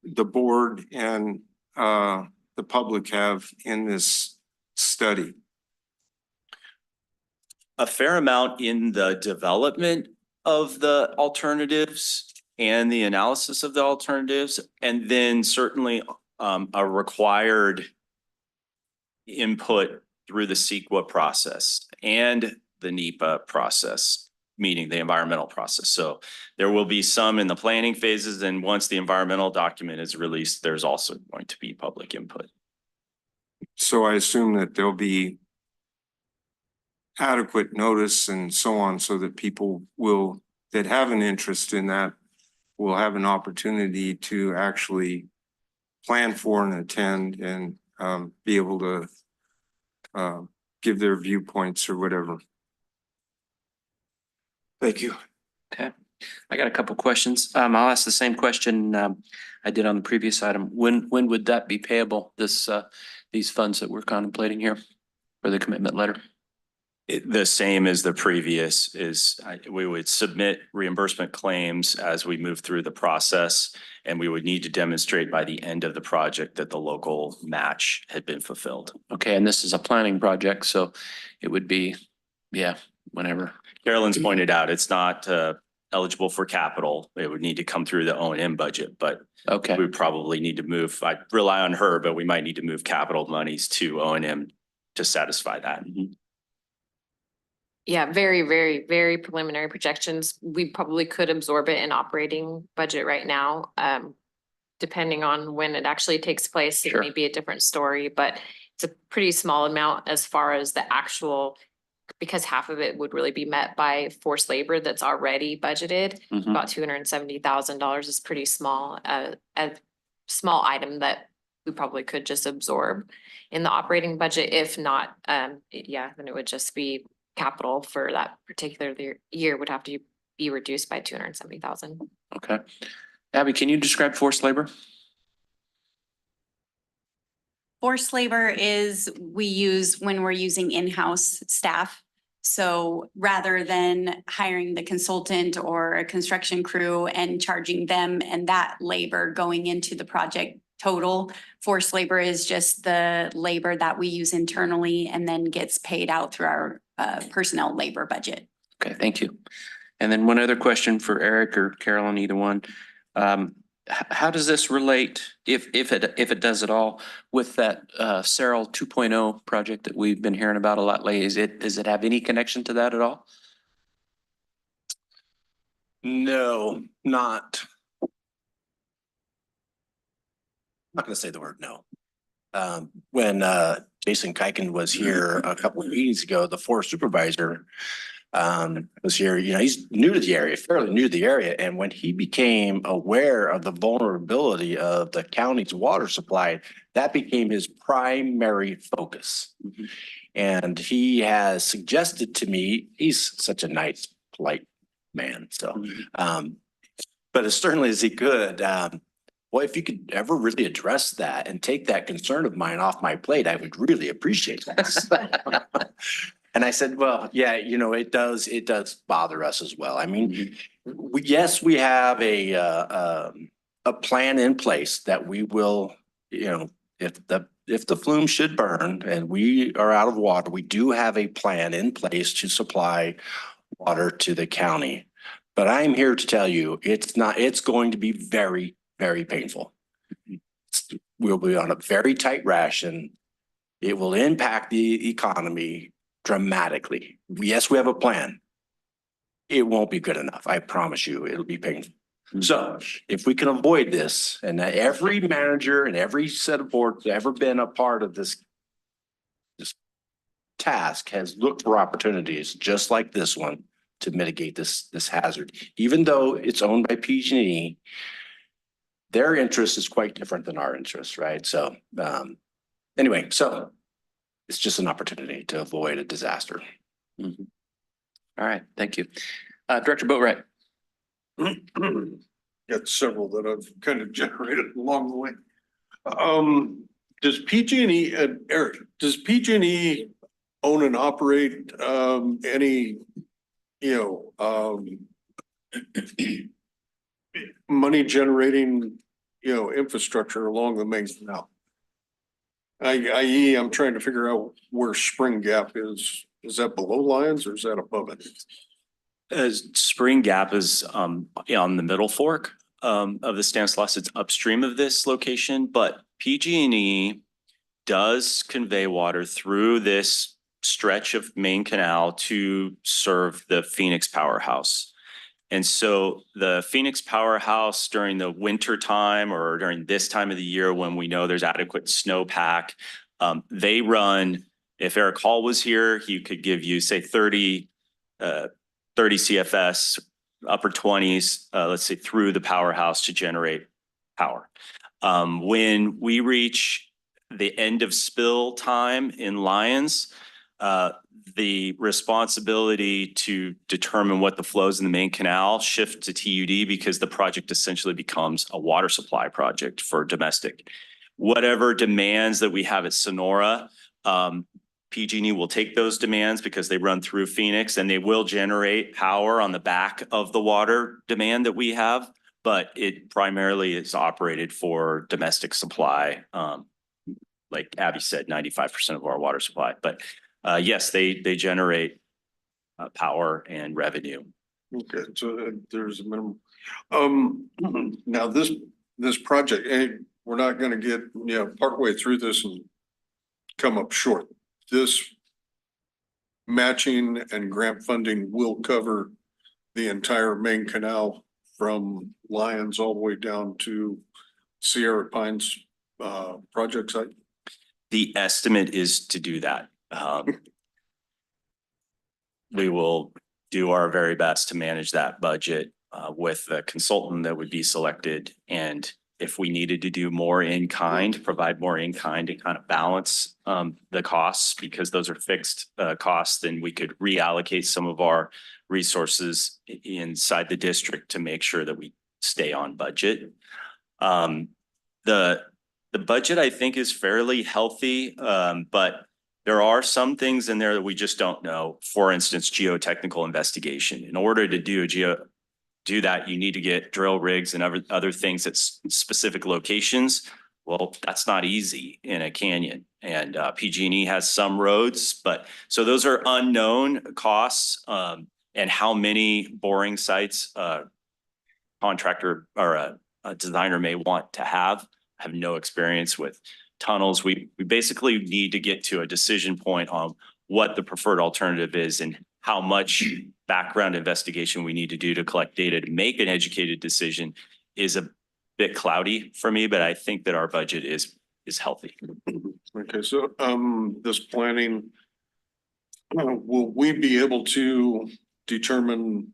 A: the board and the public have in this study?
K: A fair amount in the development of the alternatives and the analysis of the alternatives, and then certainly a required input through the CEQA process and the NEPA process, meaning the environmental process. So there will be some in the planning phases, and once the environmental document is released, there's also going to be public input.
A: So I assume that there'll be adequate notice and so on, so that people that have an interest in that will have an opportunity to actually plan for and attend and be able to give their viewpoints or whatever. Thank you.
E: Okay, I got a couple questions. I'll ask the same question I did on the previous item. When would that be payable, these funds that we're contemplating here for the commitment letter?
K: The same as the previous is we would submit reimbursement claims as we move through the process, and we would need to demonstrate by the end of the project that the local match had been fulfilled.
E: Okay, and this is a planning project, so it would be, whenever.
K: Carolyn's pointed out it's not eligible for capital. It would need to come through the O&M budget, but
E: Okay,
K: we probably need to move, I rely on her, but we might need to move capital monies to O&M to satisfy that.
J: Yeah, very, very, very preliminary projections. We probably could absorb it in operating budget right now. Depending on when it actually takes place, it
E: Sure.
J: may be a different story, but it's a pretty small amount as far as the actual, because half of it would really be met by forced labor that's already budgeted.
E: Mhm.
J: About $270,000 is pretty small, a small item that we probably could just absorb in the operating budget. If not, then it would just be capital for that particular year would have to be reduced by 270,000.
E: Okay. Abby, can you describe forced labor?
G: Forced labor is we use when we're using in-house staff. So rather than hiring the consultant or a construction crew and charging them and that labor going into the project total, forced labor is just the labor that we use internally and then gets paid out through our personnel labor budget.
E: Okay, thank you. And then one other question for Eric or Carolyn, either one. How does this relate, if it does at all, with that Serral 2.0 project that we've been hearing about a lot lately? Does it have any connection to that at all?
F: No, not. I'm not gonna say the word no. When Jason Kiken was here a couple of meetings ago, the forest supervisor was here, he's new to the area, fairly new to the area. And when he became aware of the vulnerability of the county's water supply, that became his primary focus.
E: Mhm.
F: And he has suggested to me, he's such a nice, polite man. So but as certainly as he could, well, if you could ever really address that and take that concern of mine off my plate, I would really appreciate that. And I said, well, yeah, it does bother us as well. I mean, yes, we have a plan in place that we will, if the flume should burn and we are out of water, we do have a plan in place to supply water to the county. But I'm here to tell you, it's going to be very, very painful. We'll be on a very tight ration. It will impact the economy dramatically. Yes, we have a plan. It won't be good enough. I promise you, it'll be painful. So if we can avoid this, and every manager and every set of boards ever been a part of this task has looked for opportunities just like this one to mitigate this hazard. Even though it's owned by PG&E, their interest is quite different than our interest, right? So anyway, so it's just an opportunity to avoid a disaster.
E: All right, thank you. Director Boatright.
B: Got several that I've kind of generated along the way. Does PG&E, Eric, does PG&E own and operate any, money generating, infrastructure along the main canal? i.e., I'm trying to figure out where Spring Gap is. Is that below Lions or is that above it?
K: As Spring Gap is on the middle fork of the Stanislaus, it's upstream of this location, but PG&E does convey water through this stretch of main canal to serve the Phoenix powerhouse. And so the Phoenix powerhouse during the winter time or during this time of the year when we know there's adequate snowpack, they run, if Eric Hall was here, he could give you say 30 CFS, upper 20s, let's say through the powerhouse to generate power. When we reach the end of spill time in Lions, the responsibility to determine what the flows in the main canal shift to TUD because the project essentially becomes a water supply project for domestic. Whatever demands that we have at Sonora, PG&E will take those demands because they run through Phoenix and they will generate power on the back of the water demand that we have, but it primarily is operated for domestic supply. Like Abby said, 95% of our water supply, but yes, they generate power and revenue.
B: Okay, so there's a minimum. Now this project, we're not gonna get, partway through this and come up short. This matching and grant funding will cover the entire main canal from Lions all the way down to Sierra Pines project site.
K: The estimate is to do that. We will do our very best to manage that budget with the consultant that would be selected. And if we needed to do more in kind, provide more in kind to kind of balance the costs because those are fixed costs, then we could reallocate some of our resources inside the district to make sure that we stay on budget. The budget, I think, is fairly healthy, but there are some things in there that we just don't know. For instance, geotechnical investigation. In order to do that, you need to get drill rigs and other things at specific locations. Well, that's not easy in a canyon. And PG&E has some roads, but so those are unknown costs. And how many boring sites contractor or a designer may want to have. I have no experience with tunnels. We basically need to get to a decision point on what the preferred alternative is and how much background investigation we need to do to collect data to make an educated decision is a bit cloudy for me, but I think that our budget is healthy.
B: Okay, so this planning, will we be able to determine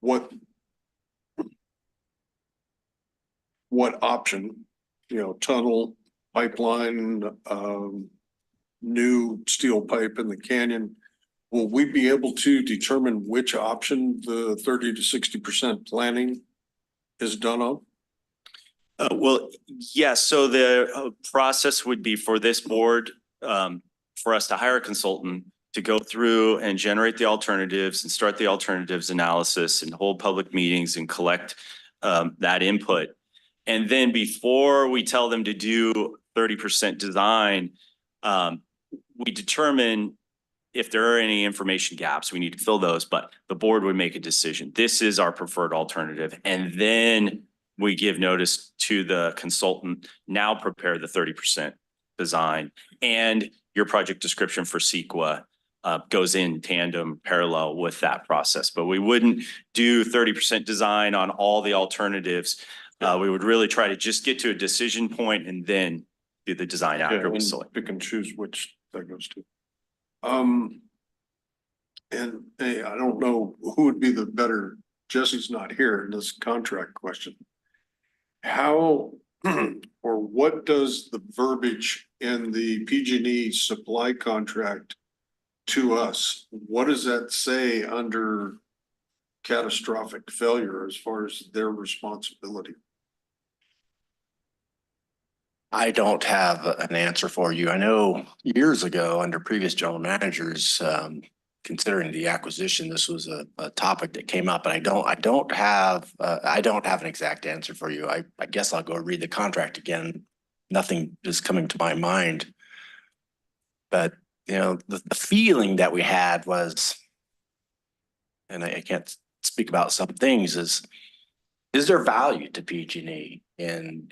B: what option, tunnel, pipeline, new steel pipe in the canyon, will we be able to determine which option the 30 to 60% planning is done on?
K: Well, yes, so the process would be for this board, for us to hire a consultant to go through and generate the alternatives and start the alternatives analysis and hold public meetings and collect that input. And then before we tell them to do 30% design, we determine if there are any information gaps, we need to fill those, but the board would make a decision. This is our preferred alternative. And then we give notice to the consultant, now prepare the 30% design, and your project description for CEQA goes in tandem parallel with that process. But we wouldn't do 30% design on all the alternatives. We would really try to just get to a decision point and then do the design after we select.
B: Pick and choose which that goes to. And hey, I don't know who would be the better, Jesse's not here in this contract question. How or what does the verbiage in the PG&E supply contract to us, what does that say under catastrophic failure as far as their responsibility?
F: I don't have an answer for you. I know years ago, under previous general managers, considering the acquisition, this was a topic that came up, and I don't have an exact answer for you. I guess I'll go read the contract again. Nothing is coming to my mind. But, you know, the feeling that we had was, and I can't speak about some things, is there value to PG&E in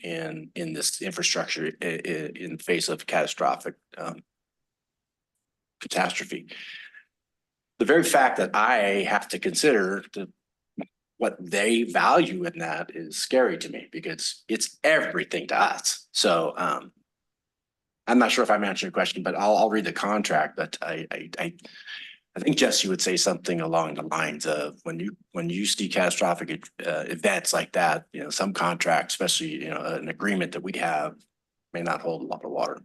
F: this infrastructure in the face of catastrophic catastrophe? The very fact that I have to consider what they value in that is scary to me, because it's everything to us. So I'm not sure if I'm answering your question, but I'll read the contract. But I think Jesse would say something along the lines of when you see catastrophic events like that, you know, some contracts, especially, you know, an agreement that we have, may not hold a lot of water.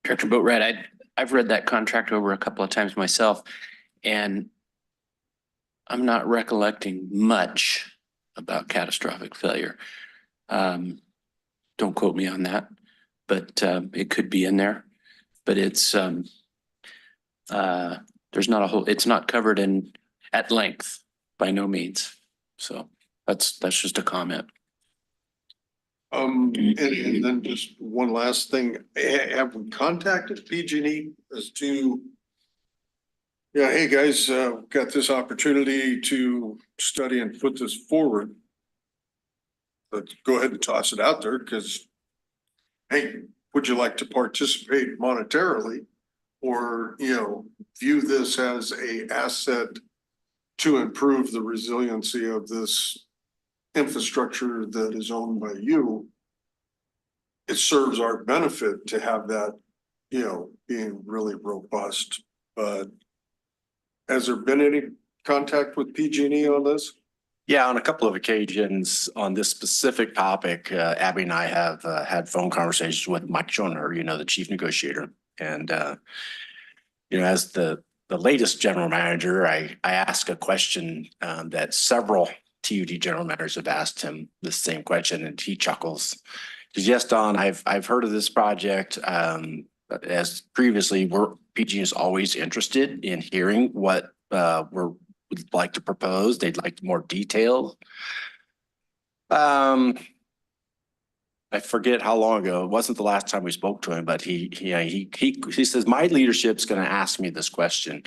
E: Director Boatright, I've read that contract over a couple of times myself, and I'm not recollecting much about catastrophic failure. Don't quote me on that, but it could be in there. But it's there's not a whole. It's not covered at length by no means. So that's just a comment.
B: And then just one last thing, have we contacted PG&E as to, yeah, hey guys, got this opportunity to study and put this forward. But go ahead and toss it out there, because, hey, would you like to participate monetarily, or, you know, view this as a asset to improve the resiliency of this infrastructure that is owned by you? It serves our benefit to have that, you know, being really robust. But has there been any contact with PG&E on this?
F: Yeah, on a couple of occasions on this specific topic, Abby and I have had phone conversations with Mike Schoner, you know, the chief negotiator. And, you know, as the latest general manager, I asked a question that several TUD general managers have asked him the same question, and he chuckles. Because yes, Don, I've heard of this project. As previously, PG is always interested in hearing what we'd like to propose. They'd like more detail. I forget how long ago. It wasn't the last time we spoke to him, but he says, my leadership's going to ask me this question: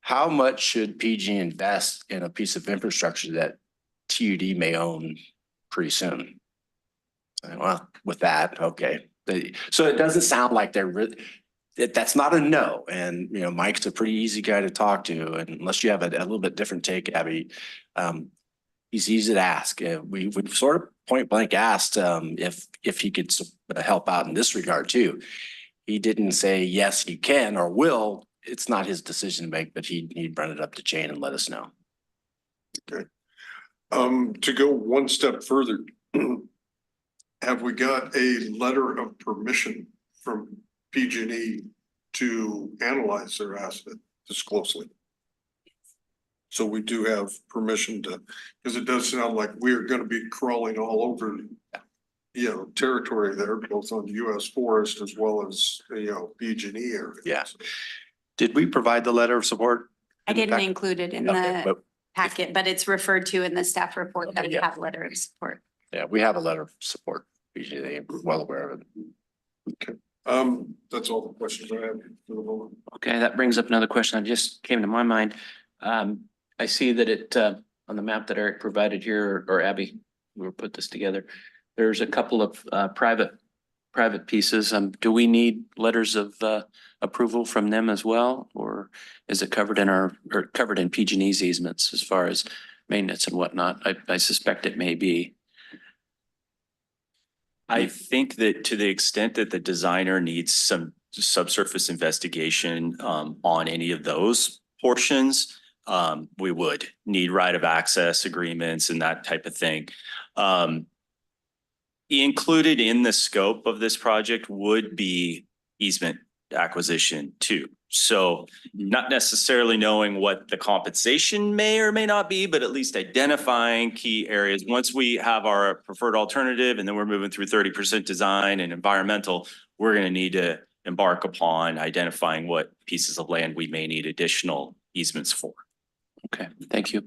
F: how much should PG invest in a piece of infrastructure that TUD may own pretty soon? Well, with that, okay. So it doesn't sound like they're really, that's not a no. And, you know, Mike's a pretty easy guy to talk to. And unless you have a little bit different take, Abby, he's easy to ask. We've sort of point blank asked if he could help out in this regard too. He didn't say yes, he can or will. It's not his decision to make, but he'd run it up the chain and let us know.
B: Okay. To go one step further, have we got a letter of permission from PG&E to analyze their asset this closely. So we do have permission to, because it does sound like we're gonna be crawling all over, you know, territory there, both on the US forest as well as, you know, PG&E area.
F: Yeah. Did we provide the letter of support?
G: I
F: in the
G: didn't
F: pack-
G: include it in
F: Okay,
G: the
F: but
G: packet, but it's referred to in the staff report that we
F: Yeah.
G: have letter of support.
F: yeah, we have a letter of support. Usually they're well aware of it.
B: That's all the questions I have for the moment.
E: Okay, that brings up another question that just came to my mind. I see that it, on the map that Eric provided here, or Abby, we put this together. There's a couple of, private pieces. Do we need letters of, approval from them as well? Or is it covered in or covered in PG&E's easements as far as maintenance and whatnot? I suspect it may be.
K: I think that to the extent that the designer needs some subsurface investigation on any of those portions, we would need right of access agreements and that type of thing. Included in the scope of this project would be easement acquisition too. So not necessarily knowing what the compensation may or may not be, but at least identifying key areas. Once we have our preferred alternative and then we're moving through 30% design and environmental, we're going to need to embark upon identifying what pieces of land we may need additional easements for.
E: Okay, thank you.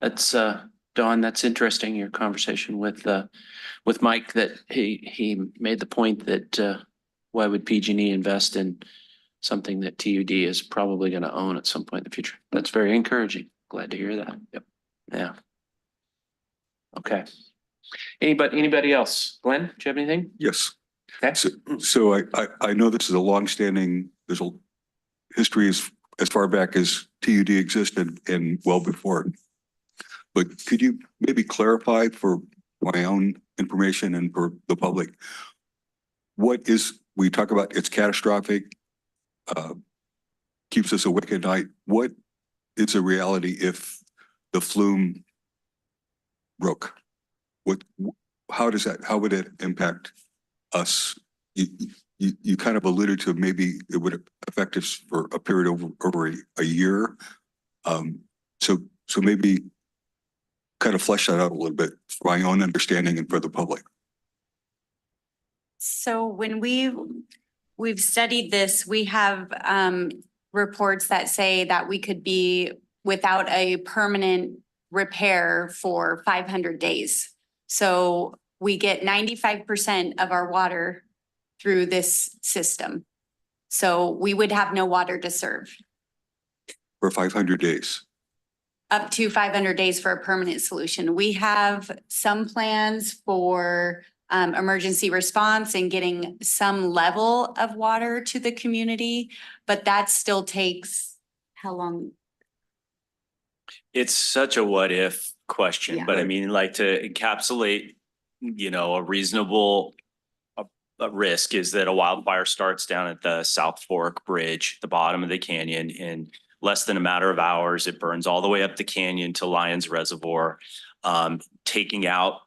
E: That's, Dawn, that's interesting, your conversation with Mike, that he made the point that, why would PG&E invest in something that TUD is probably going to own at some point in the future? That's very encouraging. Glad to hear that. Yep. Yeah. Okay. Anybody else? Glenn, do you have anything?
I: Yes.
E: Okay.
I: So I know this is a longstanding, there's a history as far back as TUD existed and well before. But could you maybe clarify for my own information and for the public, what is, we talk about it's catastrophic, keeps us awake at night. What is a reality if the flume broke? How would it impact us? You kind of alluded to maybe it would affect us for a period over a year. So maybe kind of flesh that out a little bit for my own understanding and for the public.
G: So when we've studied this, we have reports that say that we could be without a permanent repair for 500 days. So we get 95% of our water through this system. So we would have no water to serve.
I: For 500 days.
G: Up to 500 days for a permanent solution. We have some plans for emergency response and getting some level of water to the community, but that still takes how long?
K: It's such a what if question,
G: Yeah.
K: but I mean, like to encapsulate, you know, a reasonable a risk is that a wildfire starts down at the South Fork Bridge, the bottom of the canyon, in less than a matter of hours. It burns all the way up the canyon to Lyons Reservoir, taking out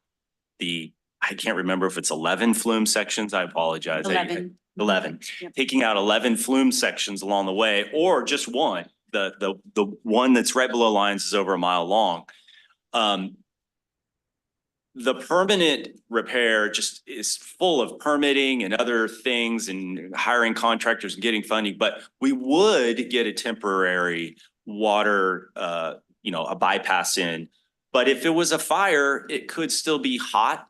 K: I can't remember if it's 11 flume sections. I apologize. 11.
G: Yep.
K: Taking out 11 flume sections along the way, or just one. The one that's right below Lyons is over a mile long. The permanent repair just is full of permitting and other things and hiring contractors and getting funding, but we would get a temporary water, a bypass in. But if it was a fire, it could still be hot.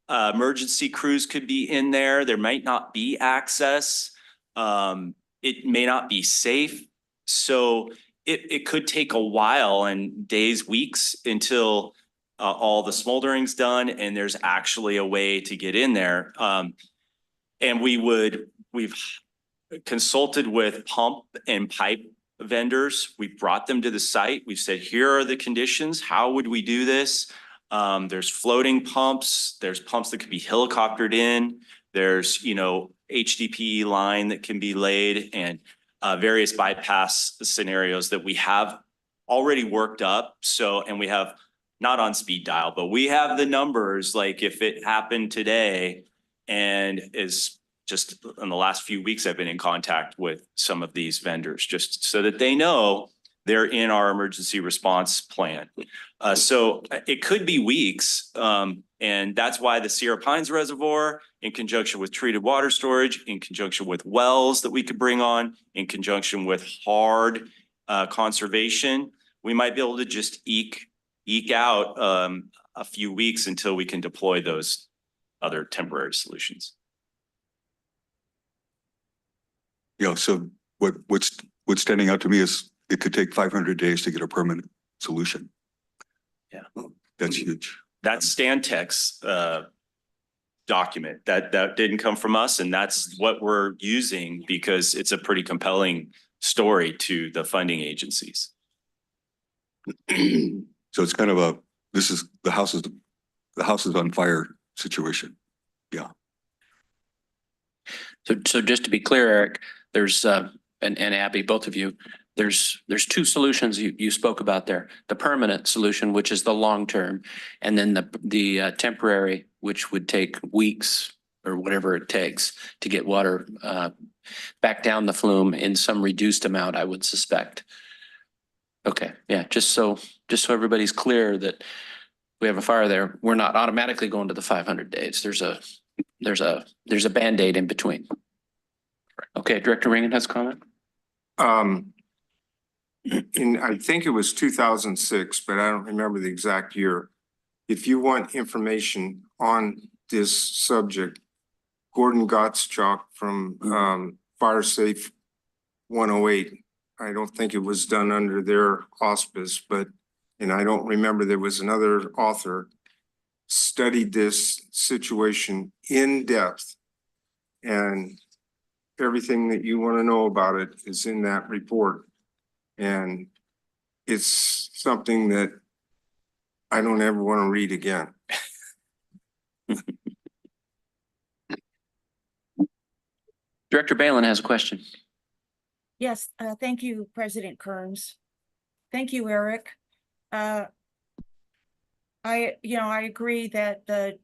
K: Emergency crews could be in there. There might not be access. It may not be safe. So it could take a while and days, weeks until all the smoldering's done and there's actually a way to get in there. And we've consulted with pump and pipe vendors. We brought them to the site. We've said, here are the conditions. How would we do this? There's floating pumps. There's pumps that could be helicoptered in. There's, HDPE line that can be laid and various bypass scenarios that we have already worked up. So, and we have not on speed dial, but we have the numbers, like if it happened today and is just in the last few weeks, I've been in contact with some of these vendors just so that they know they're in our emergency response plan. So it could be weeks. And that's why the Sierra Pines Reservoir, in conjunction with treated water storage, in conjunction with wells that we could bring on, in conjunction with hard conservation, we might be able to just eke out a few weeks until we can deploy those other temporary solutions.
I: You know, so what's standing out to me is it could take 500 days to get a permanent solution.
K: Yeah.
I: That's huge.
K: That's Stan Tech's document. That didn't come from us, and that's what we're using because it's a pretty compelling story to the funding agencies.
I: So it's kind of a, this is, the house is on fire situation. Yeah.
E: So just to be clear, Eric, there's, and Abby, both of you, there's two solutions you spoke about there. The permanent solution, which is the long term, and then the temporary, which would take weeks or whatever it takes to get water back down the flume in some reduced amount, I would suspect. Okay, yeah, just so everybody's clear that we have a fire there, we're not automatically going to the 500 days. There's a Band-Aid in between. Okay, Director Ringen has a comment.
A: I think it was 2006, but I don't remember the exact year. If you want information on this subject, Gordon Gottschalk from Fire Safe 108. I don't think it was done under their auspice, and I don't remember, there was another author studied this situation in depth, and everything that you want to know about it is in that report. And it's something that I don't ever want to read again.
E: Director Balin has a question.
D: Yes, thank you, President Kearns. Thank you, Eric. I agree that a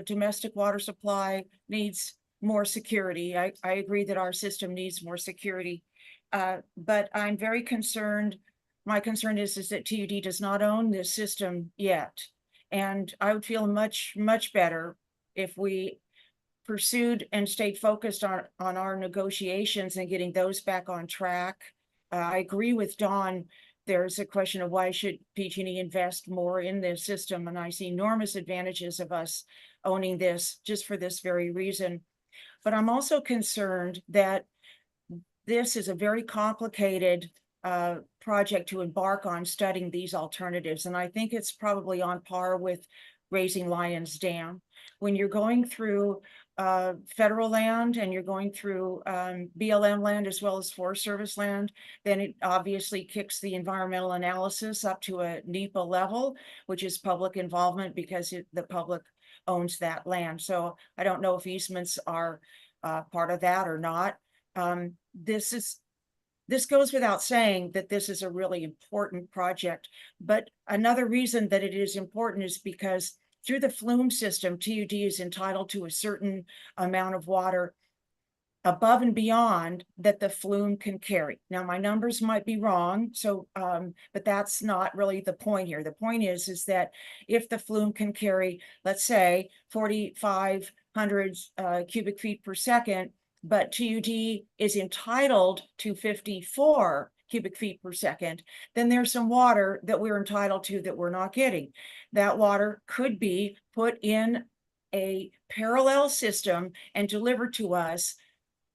D: domestic water supply needs more security. I agree that our system needs more security. But I'm very concerned. My concern is that TUD does not own this system yet. And I would feel much better if we pursued and stayed focused on our negotiations and getting those back on track. I agree with Don. There's a question of why should PG&E invest more in this system? And I see enormous advantages of us owning this just for this very reason. But I'm also concerned that this is a very complicated project to embark on studying these alternatives. And I think it's probably on par with raising Lions Dam. When you're going through federal land and you're going through BLM land as well as Forest Service land, then it obviously kicks the environmental analysis up to a NEPA level, which is public involvement because the public owns that land. So I don't know if easements are part of that or not. This goes without saying that this is a really important project, but another reason that it is important is because through the flume system, TUD is entitled to a certain amount of water above and beyond that the flume can carry. Now, my numbers might be wrong, but that's not really the point here. The point is that if the flume can carry, let's say, 4,500 cubic feet per second, but TUD is entitled to 54 cubic feet per second, then there's some water that we're entitled to that we're not getting. That water could be put in a parallel system and delivered to us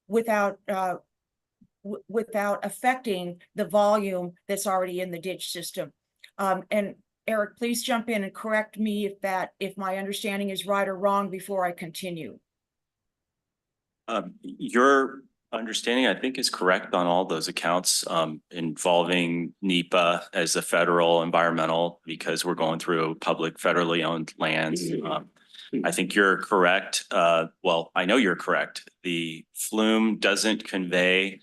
D: without affecting the volume that's already in the ditch system. And Eric, please jump in and correct me if my understanding is right or wrong before I continue.
K: Your understanding, I think, is correct on all those accounts involving NEPA as a federal environmental, because we're going through public federally owned lands. I think you're correct. Well, I know you're correct. The flume doesn't convey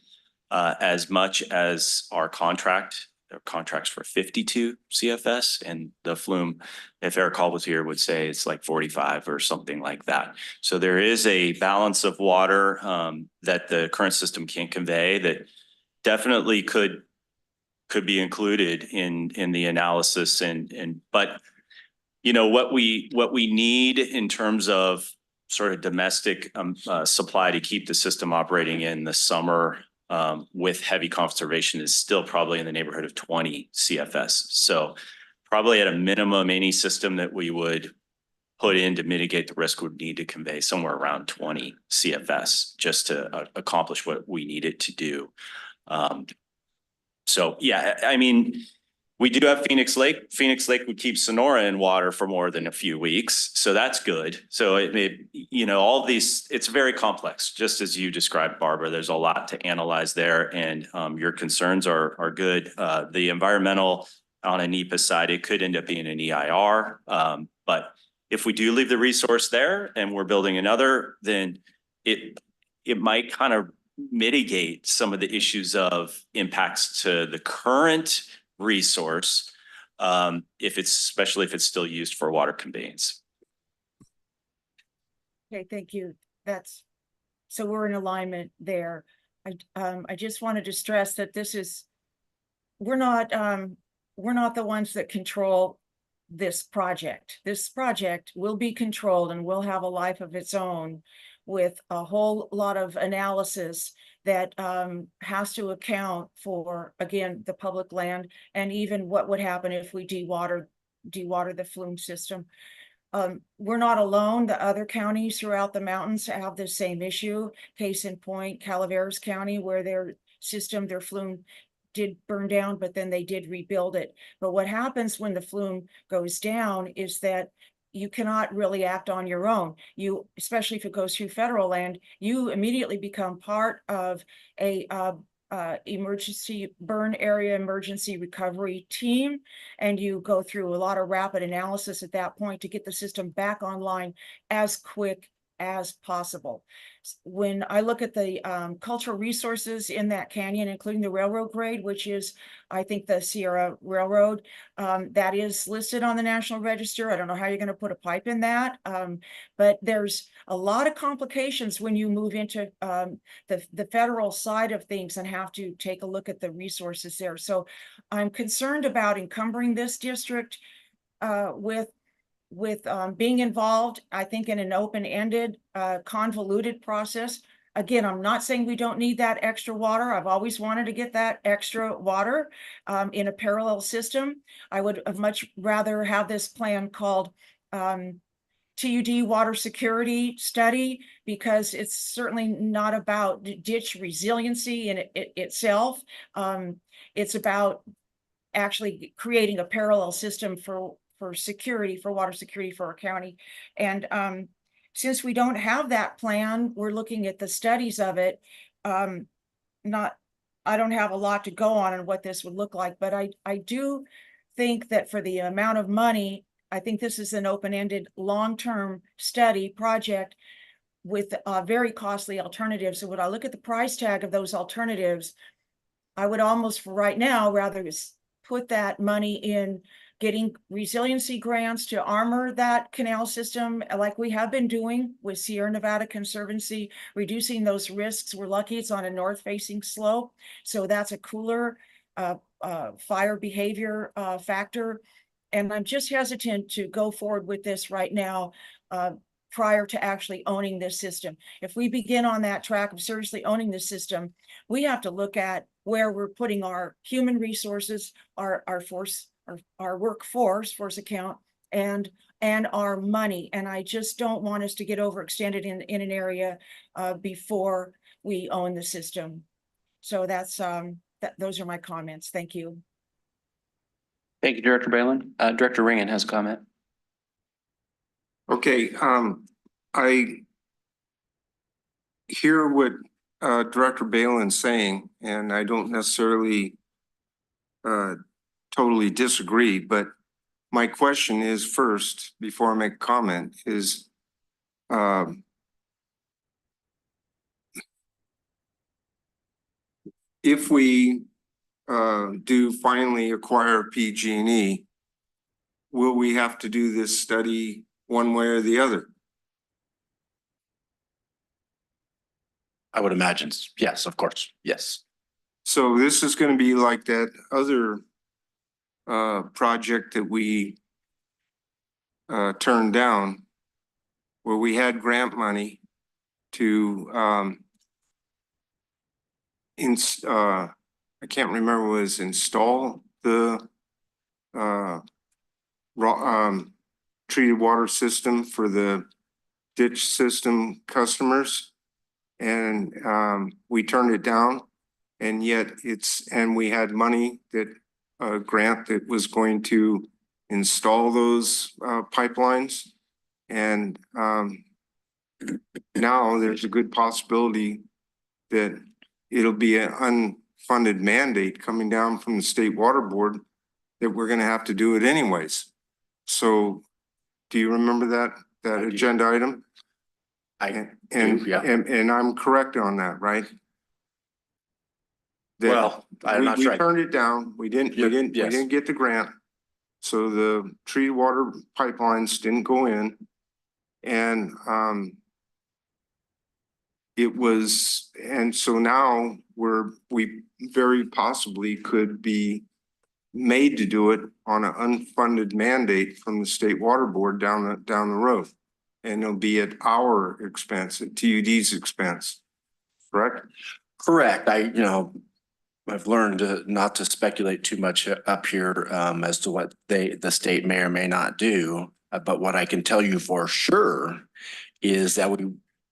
K: as much as our contract there are contracts for 52 CFS, and the flume, if Eric Hall was here, would say it's like 45 or something like that. So there is a balance of water that the current system can't convey that definitely could be included in the analysis but you know, what we need in terms of sort of domestic supply to keep the system operating in the summer with heavy conservation is still probably in the neighborhood of 20 CFS. So probably at a minimum, any system that we would put in to mitigate the risk would need to convey somewhere around 20 CFS just to accomplish what we need it to do. So yeah, I mean, we do have Phoenix Lake. Phoenix Lake would keep Sonora in water for more than a few weeks. So that's good. So you know, all these, it's very complex, just as you described, Barbara. There's a lot to analyze there, and your concerns are good. The environmental on a NEPA side, it could end up being an EIR. But if we do leave the resource there and we're building another, then it might kind of mitigate some of the issues of impacts to the current resource, especially if it's still used for water conveyance.
D: Okay, thank you. So we're in alignment there. I just wanted to stress that we're not the ones that control this project. This project will be controlled and will have a life of its own with a whole lot of analysis that has to account for, again, the public land and even what would happen if we dewater the flume system. We're not alone. The other counties throughout the mountains have the same issue. Case in point, Calaveras County, where their flume did burn down, but then they did rebuild it. But what happens when the flume goes down is that you cannot really act on your own. Especially if it goes through federal land, you immediately become part of a emergency burn area emergency recovery team, and you go through a lot of rapid analysis at that point to get the system back online as quick as possible. When I look at the cultural resources in that canyon, including the railroad grade, which is, I think, the Sierra Railroad, that is listed on the National Register. I don't know how you're going to put a pipe in that, but there's a lot of complications when you move into the federal side of things and have to take a look at the resources there. So I'm concerned about encumbering this district with being involved, I think, in an open-ended, convoluted process. Again, I'm not saying we don't need that extra water. I've always wanted to get that extra water in a parallel system. I would have much rather have this plan called TUD Water Security Study, because it's certainly not about ditch resiliency in itself. It's about actually creating a parallel system for security, for water security for our county. And since we don't have that plan, we're looking at the studies of it. I don't have a lot to go on what this would look like, but I do think that for the amount of money, I think this is an open-ended long-term study project with very costly alternatives. So when I look at the price tag of those alternatives, I would almost, for right now, rather put that money in getting resiliency grants to armor that canal system like we have been doing with Sierra Nevada Conservancy, reducing those risks. We're lucky it's on a north-facing slope, so that's a cooler fire behavior factor. And I'm just hesitant to go forward with this right now prior to actually owning this system. If we begin on that track of seriously owning the system, we have to look at where we're putting our human resources, our workforce, force account, and our money. And I just don't want us to get overextended in an area before we own the system. So those are my comments. Thank you.
E: Thank you, Director Balin. Director Ringen has a comment.
A: Okay, I hear what Director Balin's saying, and I don't necessarily totally disagree, but my question is first, before I make a comment, is if we do finally acquire PG&E, will we have to do this study one way or the other?
F: I would imagine, yes, of course, yes.
A: So this is gonna be like that other project that we turned down, where we had grant money to I can't remember, was install the treated water system for the ditch system customers. And we turned it down, and yet and we had money that grant that was going to install those pipelines. And now there's a good possibility that it'll be an unfunded mandate coming down from the State Water Board that we're gonna have to do it anyways. So do you remember that agenda item? And I'm correct on that, right? That
F: Well, I'm not
A: we
F: sure.
A: turned it down. We didn't
F: Yes.
A: get the grant. So the treated water pipelines didn't go in. And so now we very possibly could be made to do it on an unfunded mandate from the State Water Board down the road. And it'll be at our expense, at TUD's expense, correct?
F: Correct. I've learned not to speculate too much up here as to what the state may or may not do. But what I can tell you for sure is that we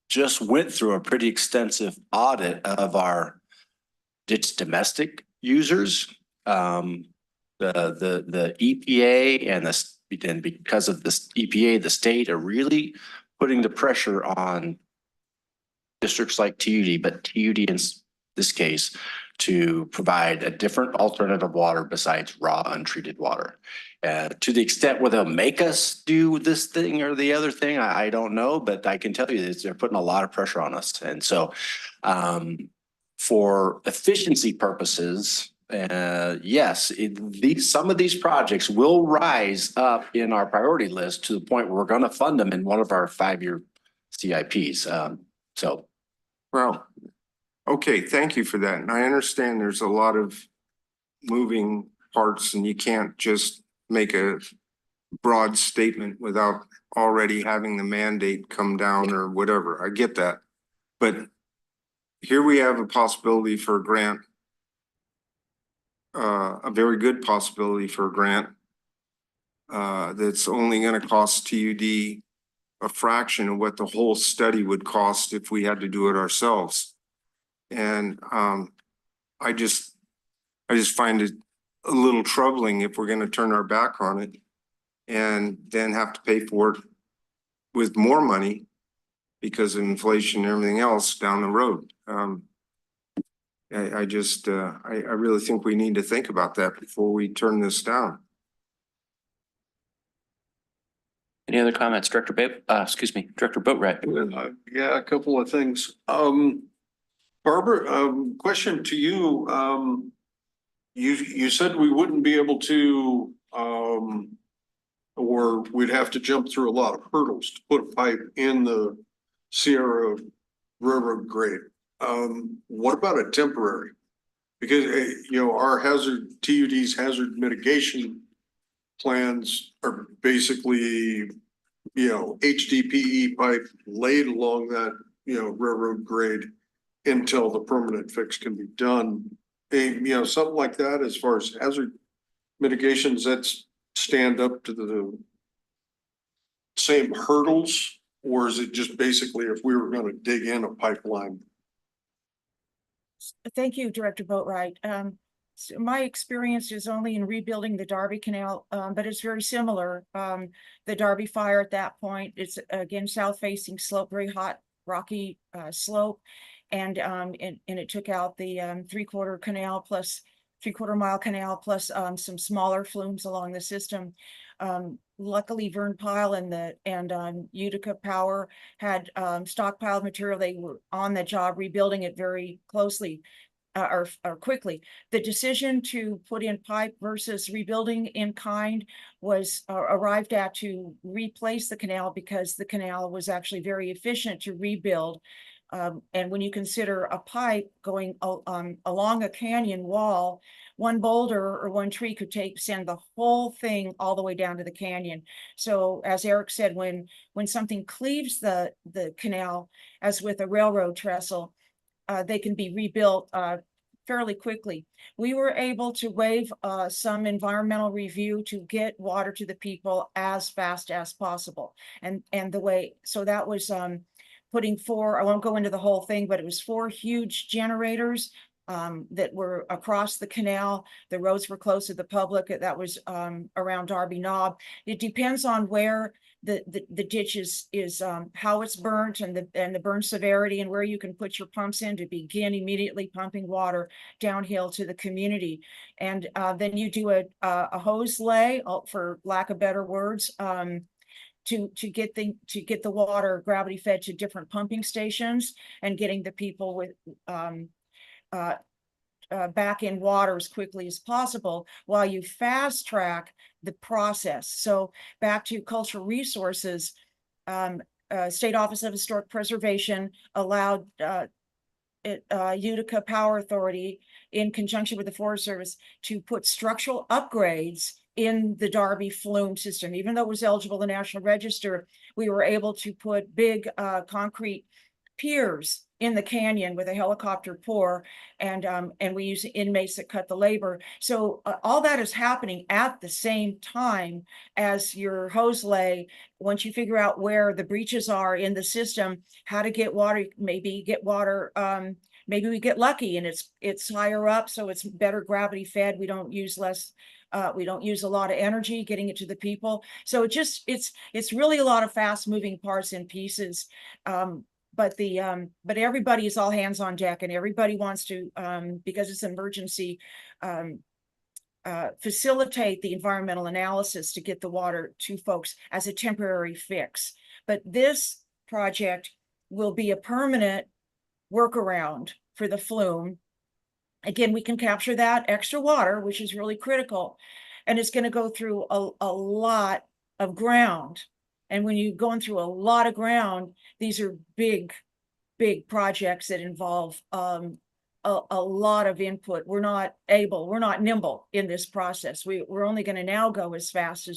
F: just went through a pretty extensive audit of our domestic users. The EPA and because of this EPA, the state are really putting the pressure on districts like TUD, but TUD in this case, to provide a different alternative water besides raw untreated water. To the extent where they'll make us do this thing or the other thing, I don't know, but I can tell you that they're putting a lot of pressure on us. And so for efficiency purposes, yes, some of these projects will rise up in our priority list to the point where we're going to fund them in one of our 5-year CIPs.
A: Well, okay, thank you for that. And I understand there's a lot of moving parts and you can't just make a broad statement without already having the mandate come down or whatever. I get that. But here we have a possibility for a grant, a very good possibility for a grant that's only going to cost TUD a fraction of what the whole study would cost if we had to do it ourselves. And I just find it a little troubling if we're going to turn our back on it and then have to pay for it with more money because of inflation and everything else down the road. I really think we need to think about that before we turn this down.
E: Any other comments, Director Boatright?
B: Yeah, a couple of things. Barbara, question to you. You said we wouldn't be able to, or we'd have to jump through a lot of hurdles to put a pipe in the Sierra Railroad grade. What about a temporary? Because, our TUD's hazard mitigation plans are basically, HDPE pipe laid along that, railroad grade until the permanent fix can be done. And, something like that, as far as hazard mitigations, that's stand up to the same hurdles, or is it just basically if we were going to dig in a pipeline?
D: Thank you, Director Boatright. So my experience is only in rebuilding the Darby Canal, but it's very similar. The Darby fire at that point, it's again south-facing slope, very hot, rocky slope, and it took out the 3/4 mile canal plus some smaller flumes along the system. Luckily, Vern Pyle and Utica Power had stockpiled material. They were on the job rebuilding it very closely. or quickly. The decision to put in pipe versus rebuilding in kind was arrived at to replace the canal because the canal was actually very efficient to rebuild. And when you consider a pipe going along a canyon wall, one boulder or one tree could send the whole thing all the way down to the canyon. So as Eric said, when something cleaves the canal, as with a railroad trestle, they can be rebuilt fairly quickly. We were able to waive some environmental review to get water to the people as fast as possible. And the way, so that was putting I won't go into the whole thing, but it was 4 huge generators that were across the canal. The roads were close to the public. That was around Darby Knob. It depends on where the ditch is how it's burnt and the burn severity and where you can put your pumps in to begin immediately pumping water downhill to the community. And then you do a hose lay, for lack of better words, to get the water gravity fed to different pumping stations and getting the people with back in water as quickly as possible while you fast track the process. So back to cultural resources, State Office of Historic Preservation allowed Utica Power Authority in conjunction with the Forest Service to put structural upgrades in the Darby flume system. Even though it was eligible in the National Register, we were able to put big concrete piers in the canyon with a helicopter pour, and we use inmates that cut the labor. So all that is happening at the same time as your hose lay. Once you figure out where the breaches are in the system, how to get water, maybe get water, maybe we get lucky and it's higher up, so it's better gravity fed. We don't use a lot of energy getting it to the people. So it's really a lot of fast moving parts and pieces. But everybody is all hands on deck, and everybody wants to, because it's an emergency, facilitate the environmental analysis to get the water to folks as a temporary fix. But this project will be a permanent workaround for the flume. Again, we can capture that extra water, which is really critical, and it's going to go through a lot of ground. And when you're going through a lot of ground, these are big projects that involve a lot of input. We're not nimble in this process. We're only going to now go as fast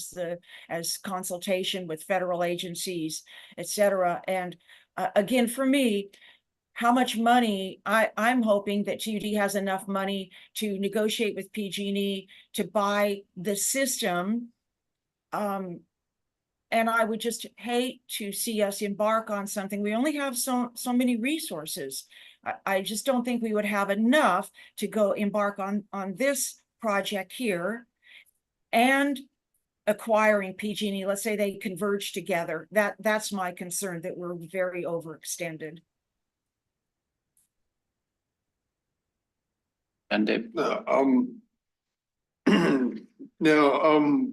D: as consultation with federal agencies, et cetera. And again, for me, how much money, I'm hoping that TUD has enough money to negotiate with PG&E to buy the system. And I would just hate to see us embark on something. We only have so many resources. I just don't think we would have enough to go embark on this project here and acquiring PG&E. Let's say they converge together. That's my concern, that we're very overextended.
E: And Dave?
B: Now,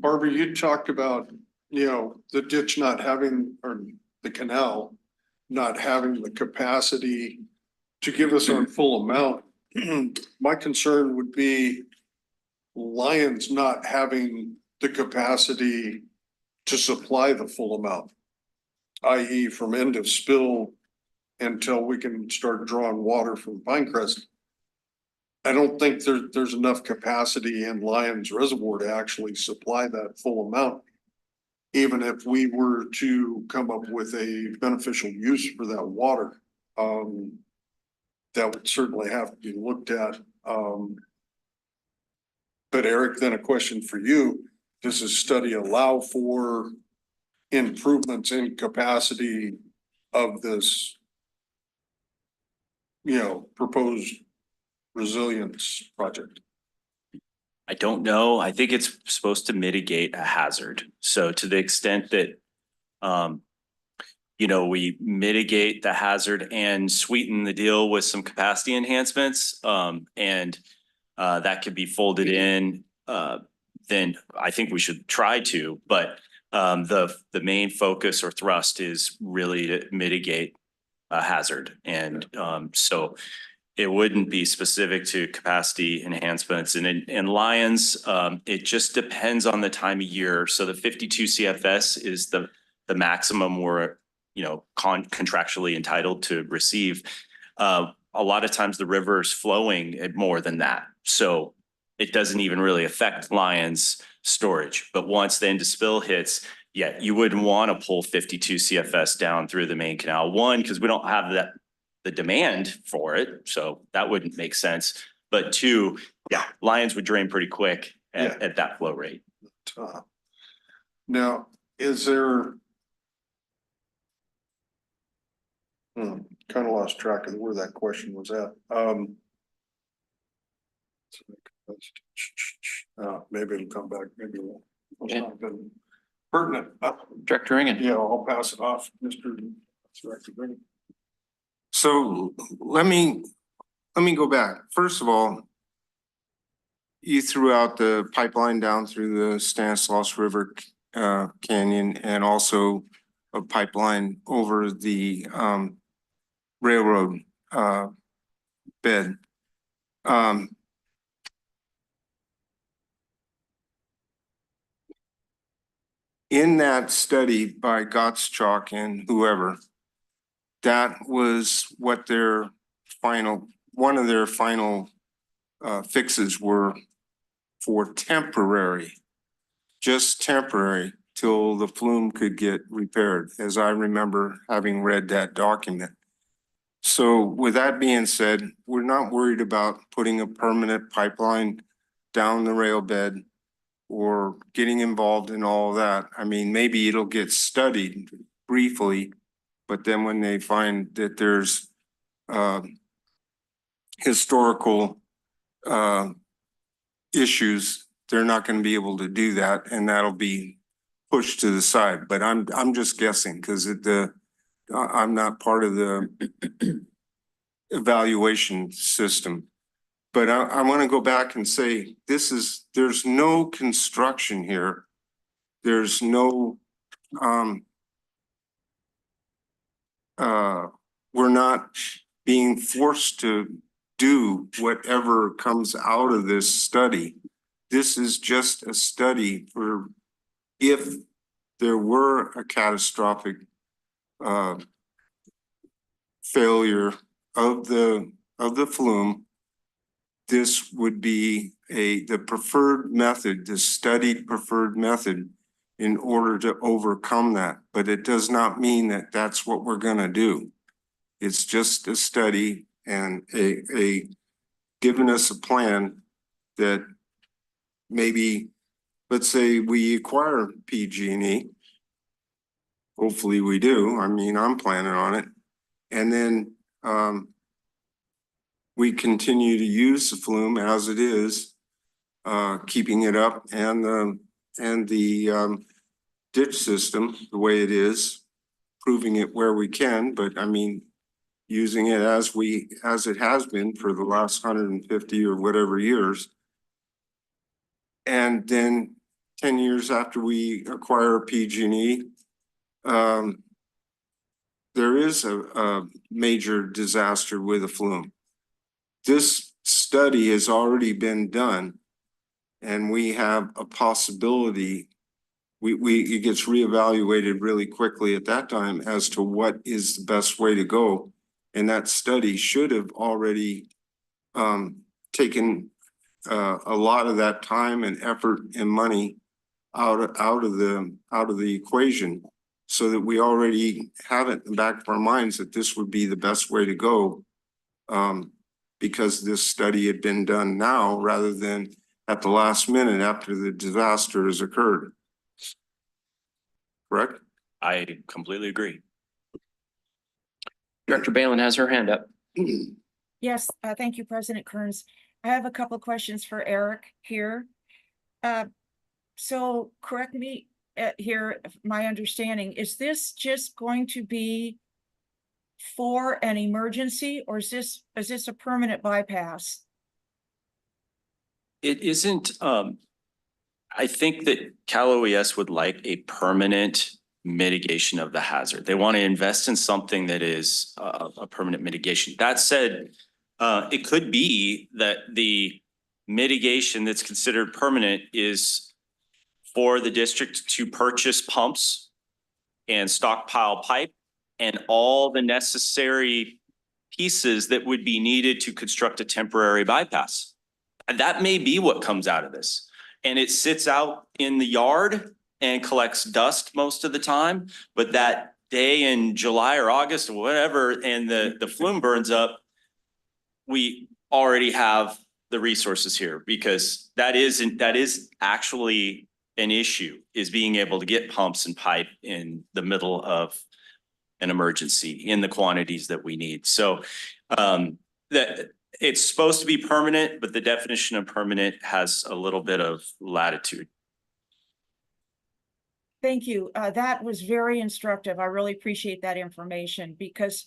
B: Barbara, you talked about, the ditch not having, or the canal not having the capacity to give us our full amount. My concern would be Lyons not having the capacity to supply the full amount, i.e. from end of spill until we can start drawing water from Pinecrest. I don't think there's enough capacity in Lyons Reservoir to actually supply that full amount. Even if we were to come up with a beneficial use for that water, that would certainly have to be looked at. But Eric, then a question for you. Does this study allow for improvements in capacity of this, proposed resilience project?
K: I don't know. I think it's supposed to mitigate a hazard. So to the extent that, we mitigate the hazard and sweeten the deal with some capacity enhancements, and that could be folded in, then I think we should try to. But the main focus or thrust is really to mitigate a hazard. And so It wouldn't be specific to capacity enhancements. And in Lions, it just depends on the time of year. So the 52 CFS is the maximum we're, contractually entitled to receive. A lot of times the river is flowing at more than that. So it doesn't even really affect Lions storage. But once the end of spill hits, yeah, you wouldn't want to pull 52 CFS down through the main canal. One, because we don't have the demand for it, so that wouldn't make sense. But two, yeah, Lions would drain pretty quick at that flow rate.
B: Now, is there? Kind of lost track of where that question was at. Maybe it'll come back, maybe it won't. It's not been pertinent.
E: Director Ringen.
B: Yeah, I'll pass it off, Mr. Director Ringen.
A: So let me go back. First of all, you threw out the pipeline down through the Stanislaus River Canyon and also a pipeline over the railroad bed. In that study by Gottschalk and whoever, that was what one of their final fixes were for temporary, just temporary, till the flume could get repaired, as I remember having read that document. So with that being said, we're not worried about putting a permanent pipeline down the rail bed or getting involved in all of that. I mean, maybe it'll get studied briefly, but then when they find that there's historical issues, they're not going to be able to do that, and that'll be pushed to the side. But I'm just guessing because I'm not part of the evaluation system. But I want to go back and say there's no construction here. There's no we're not being forced to do whatever comes out of this study. This is just a study for if there were a catastrophic failure of the flume, this would be the preferred method, the studied preferred method in order to overcome that. But it does not mean that that's what we're going to do. It's just a study and giving us a plan that maybe, let's say we acquire PG&E. Hopefully we do. I mean, I'm planning on it. And then we continue to use the flume as it is, keeping it up, and the ditch system the way it is, proving it where we can. But I mean, using it as it has been for the last 150 or whatever years. And then 10 years after we acquire PG&E, there is a major disaster with a flume. This study has already been done, and we have a possibility. It gets reevaluated really quickly at that time as to what is the best way to go. And that study should have already taken a lot of that time and effort and money out of the equation, so that we already have it in the back of our minds that this would be the best way to go, because this study had been done now rather than at the last minute after the disaster has occurred. Correct?
K: I completely agree.
E: Director Balin has her hand up.
D: Yes, thank you, President Kearns. I have a couple of questions for Eric here. So correct me here, my understanding, is this just going to be for an emergency, or is this a permanent bypass?
K: It isn't, I think that Cal OES would like a permanent mitigation of the hazard. They want to invest in something that is a permanent mitigation. That said, It could be that the mitigation that's considered permanent is for the district to purchase pumps and stockpile pipe and all the necessary pieces that would be needed to construct a temporary bypass. And that may be what comes out of this. And it sits out in the yard and collects dust most of the time, but that day in July or August or whatever, and the flume burns up, we already have the resources here, because that is actually an issue, is being able to get pumps and pipe in the middle of an emergency in the quantities that we need. So that it's supposed to be permanent, but the definition of permanent has a little bit of latitude.
D: Thank you. That was very instructive. I really appreciate that information because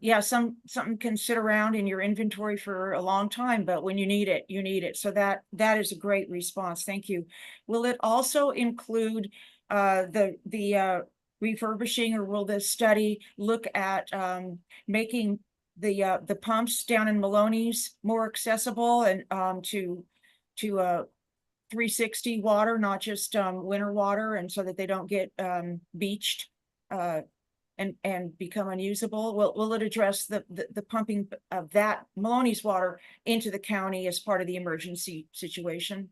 D: yeah, something can sit around in your inventory for a long time, but when you need it, you need it. So that is a great response. Thank you. Will it also include the refurbishing, or will this study look at making the pumps down in Maloney's more accessible and to 360 water, not just winter water, and so that they don't get beached and become unusable? Will it address the pumping of that Maloney's water into the county as part of the emergency situation?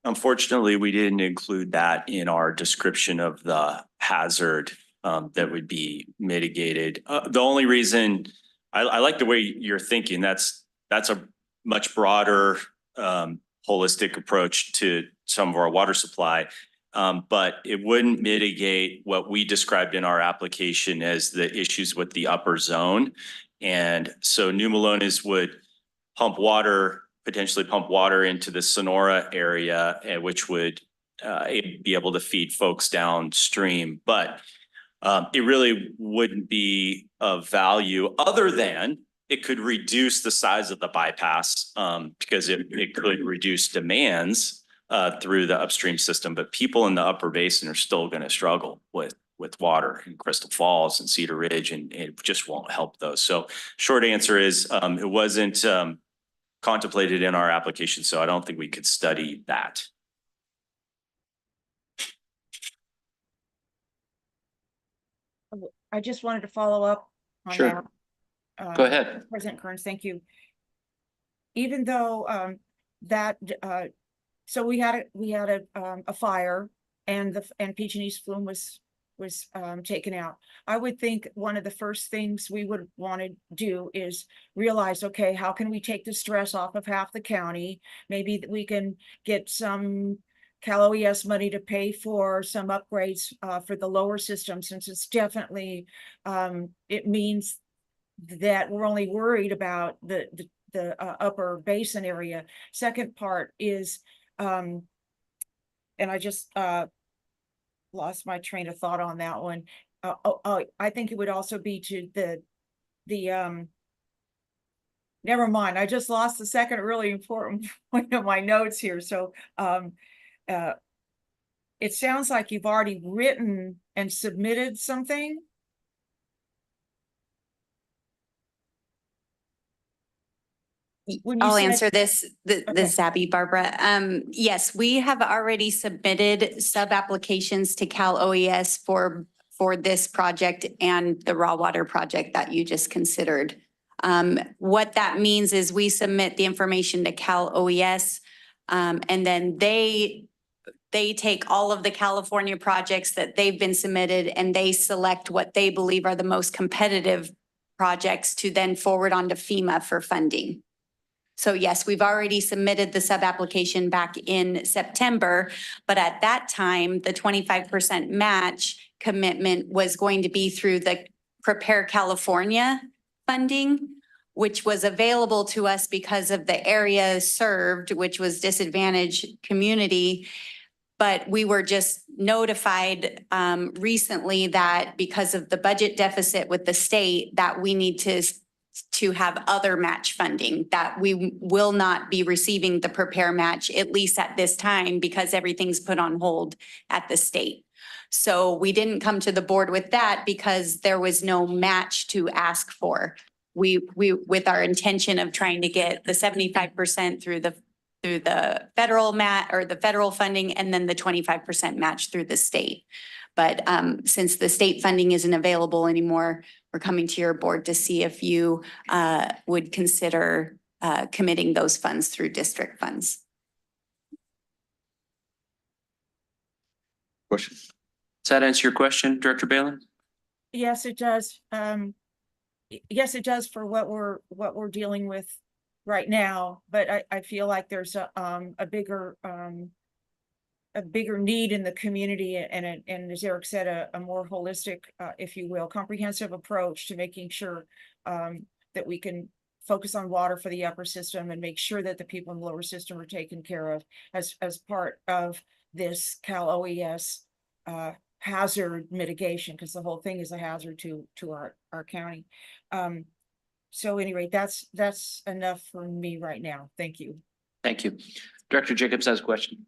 K: Unfortunately, we didn't include that in our description of the hazard that would be mitigated. The only reason I like the way you're thinking, that's a much broader holistic approach to some of our water supply. But it wouldn't mitigate what we described in our application as the issues with the upper zone. And so New Melones would potentially pump water into the Sonora area, which would be able to feed folks downstream. But it really wouldn't be of value, other than it could reduce the size of the bypass because it could reduce demands through the upstream system. But people in the upper basin are still going to struggle with water in Crystal Falls and Cedar Ridge, and it just won't help those. So short answer is it wasn't contemplated in our application, so I don't think we could study that.
D: I just wanted to follow up on
E: Sure.
D: that.
E: Go ahead.
D: President Kearns, thank you. Even though so we had a fire and PG&E's flume was taken out. I would think one of the first things we would want to do is realize, okay, how can we take the stress off of half the county? Maybe we can get some Cal OES money to pay for some upgrades for the lower system, since it's definitely it means that we're only worried about the upper basin area. Second part is and I just lost my train of thought on that one. I think it would also be to the never mind. I just lost the second really important point of my notes here. So it sounds like you've already written and submitted something.
G: I'll answer this Abby, Barbara. Yes, we have already submitted sub-applications to Cal OES for this project and the raw water project that you just considered. What that means is we submit the information to Cal OES, and then they take all of the California projects that they've been submitted, and they select what they believe are the most competitive projects to then forward on to FEMA for funding. So yes, we've already submitted the sub-application back in September, but at that time, the 25% match commitment was going to be through the Prepare California funding, which was available to us because of the area served, which was disadvantaged community. But we were just notified recently that because of the budget deficit with the state, that we need to have other match funding, that we will not be receiving the Prepare match, at least at this time, because everything's put on hold at the state. So we didn't come to the board with that because there was no match to ask for. we, with our intention of trying to get the 75% through the federal or the federal funding, and then the 25% match through the state. But since the state funding isn't available anymore, we're coming to your board to see if you would consider committing those funds through district funds.
I: Question?
E: Does that answer your question, Director Balin?
D: Yes, it does. Yes, it does for what we're dealing with right now, but I feel like there's a bigger need in the community, and as Eric said, a more holistic, if you will, comprehensive approach to making sure that we can focus on water for the upper system and make sure that the people in the lower system are taken care of as part of this Cal OES hazard mitigation, because the whole thing is a hazard to our county. So anyway, that's enough for me right now. Thank you.
E: Thank you. Director Jacobs has a question.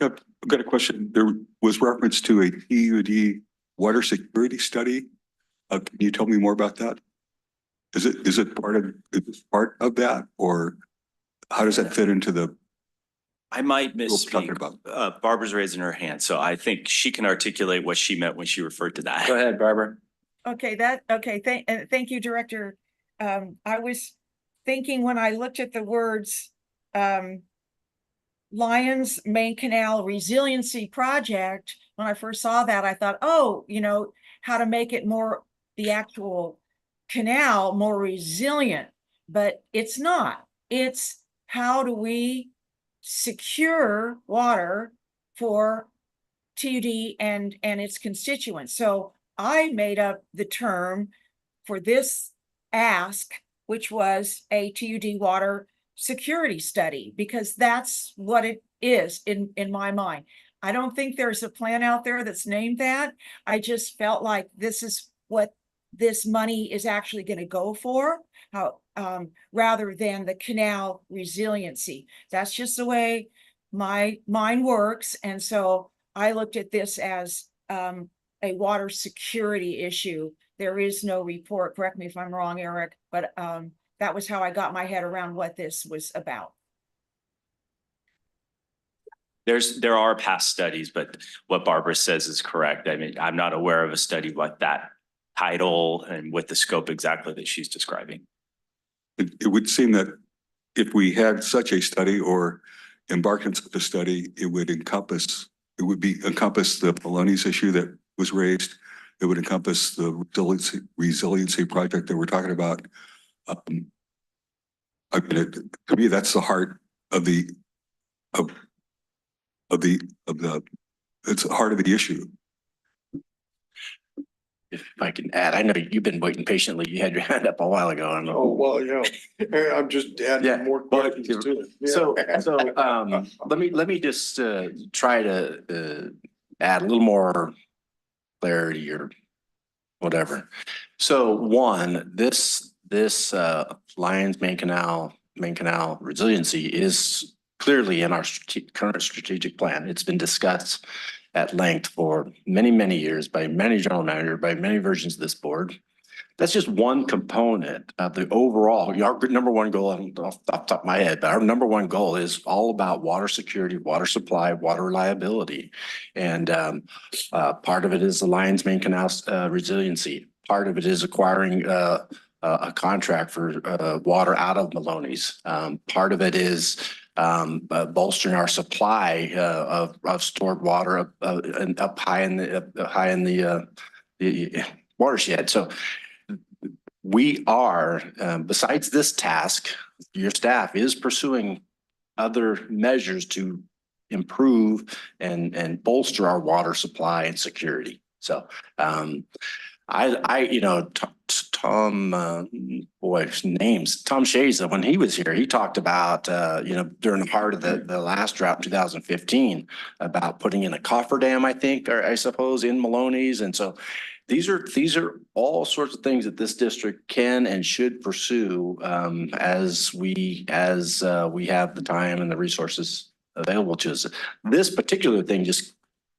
I: Yep, I've got a question. There was reference to a TUD water security study. Can you tell me more about that? Is it part of that, or how does that fit into the?
K: I might
I: we're talking
K: misspeak.
I: about?
K: Barbara's raising her hand, so I think she can articulate what she meant when she referred to that.
E: Go ahead, Barbara.
D: Okay, thank you, Director. I was thinking when I looked at the words Lions Main Canal Resiliency Project, when I first saw that, I thought, oh, you know, how to make it more, the actual canal more resilient, but it's not. It's how do we secure water for TUD and its constituents. So I made up the term for this ask, which was a TUD water security study, because that's what it is in my mind. I don't think there's a plan out there that's named that. I just felt like this is what this money is actually going to go for, rather than the canal resiliency. That's just the way my mind works. And so I looked at this as a water security issue. There is no report, correct me if I'm wrong, Eric, but that was how I got my head around what this was about.
K: There are past studies, but what Barbara says is correct. I mean, I'm not aware of a study like that title and with the scope exactly that she's describing.
I: It would seem that if we had such a study or embarked on such a study, it would encompass the Maloney's issue that was raised. It would encompass the resiliency project that we're talking about. I mean, to me, that's the heart of the it's the heart of the issue.
F: If I can add, I know you've been waiting patiently. You had your hand up a while ago. I don't know.
B: Oh, well, yeah, I'm just adding more questions to it. Yeah.
F: So let me just try to add a little more clarity or whatever. So one, this Lions Main Canal resiliency is clearly in our current strategic plan. It's been discussed at length for many, many years by many general managers, by many versions of this board. That's just one component of the overall. Our number one goal, off the top of my head, but our number one goal is all about water security, water supply, water reliability. And part of it is the Lions Main Canal resiliency. Part of it is acquiring a contract for water out of Maloney's. Part of it is bolstering our supply of stored water up high in the watershed. So we are, besides this task, your staff is pursuing other measures to improve and bolster our water supply and security. So Tom, Tom Shays, when he was here, he talked about, during the heart of the last drought, 2015, about putting in a cofferdam, I think, or I suppose, in Maloney's. And so these are all sorts of things that this district can and should pursue as we have the time and the resources available to us. This particular thing just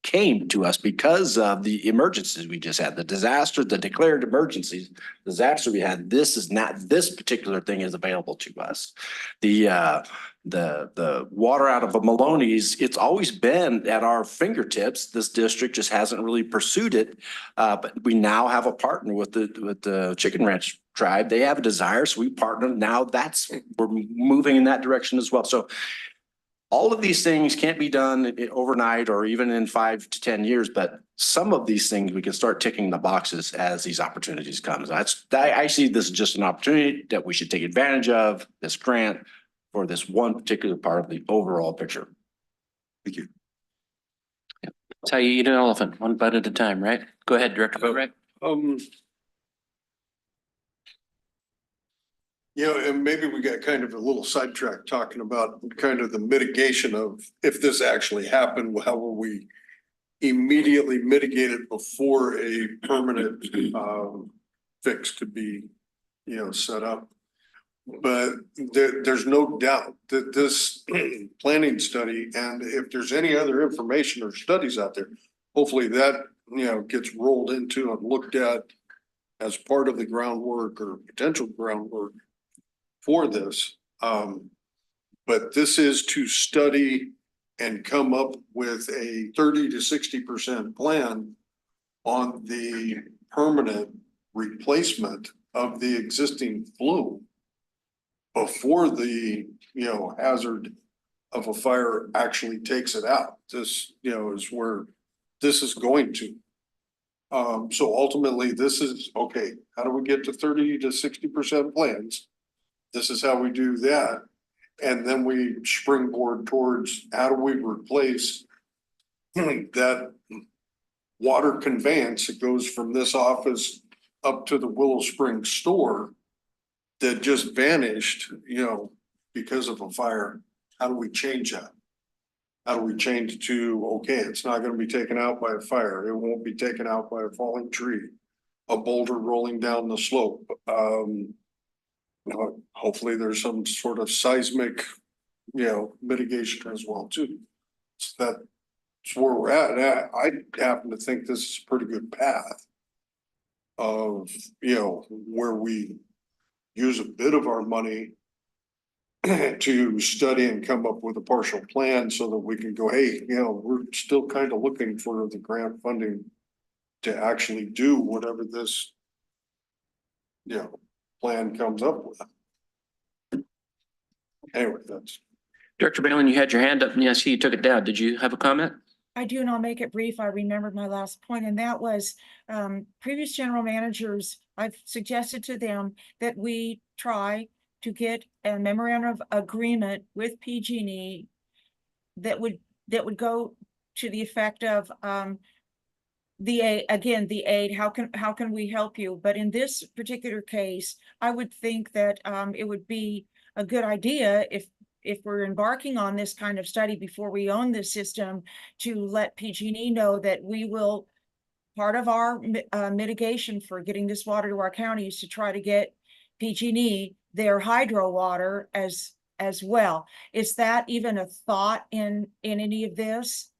F: came to us because of the emergencies we just had, the disaster, the declared emergencies, disaster we had. This is not, this particular thing is available to us. The water out of a Maloney's, it's always been at our fingertips. This district just hasn't really pursued it. But we now have a partner with the Chicken Ranch tribe. They have a desire, so we partner. Now we're moving in that direction as well. So all of these things can't be done overnight or even in 5 to 10 years, but some of these things we can start ticking the boxes as these opportunities come. I see this as just an opportunity that we should take advantage of, this grant, for this one particular part of the overall picture.
I: Thank you.
E: That's how you eat an elephant, one bite at a time, right? Go ahead, Director Boatright.
B: And maybe we got kind of a little sidetracked talking about kind of the mitigation of if this actually happened, how will we immediately mitigate it before a permanent fix could be, set up. But there's no doubt that this planning study, and if there's any other information or studies out there, hopefully that, gets rolled into and looked at as part of the groundwork or potential groundwork for this. But this is to study and come up with a 30 to 60% plan on the permanent replacement of the existing flume before the, hazard of a fire actually takes it out. This, is where this is going to. So ultimately this is, okay, how do we get to 30 to 60% plans? This is how we do that. And then we springboard towards how do we replace that water conveyance that goes from this office up to the Willow Springs store that just vanished, because of a fire. How do we change that? How do we change it to, okay, it's not going to be taken out by a fire. It won't be taken out by a falling tree, a boulder rolling down the slope. Hopefully there's some sort of seismic, mitigation as well too. So that's where we're at. And I happen to think this is a pretty good path of, where we use a bit of our money to study and come up with a partial plan so that we can go, hey, we're still kind of looking for the grant funding to actually do whatever this, plan comes up with. Anyway, that's.
E: Director Balin, you had your hand up and yes, you took it down. Did you have a comment?
D: I do, and I'll make it brief. I remembered my last point, and that was previous general managers. I've suggested to them that we try to get a memorandum of agreement with PG&E that would go to the effect of the aid. How can we help you? But in this particular case, I would think that it would be a good idea if we're embarking on this kind of study before we own this system, to let PG&E know that we will, part of our mitigation for getting this water to our county is to try to get PG&E their hydro water as well. Is that even a thought in any of this?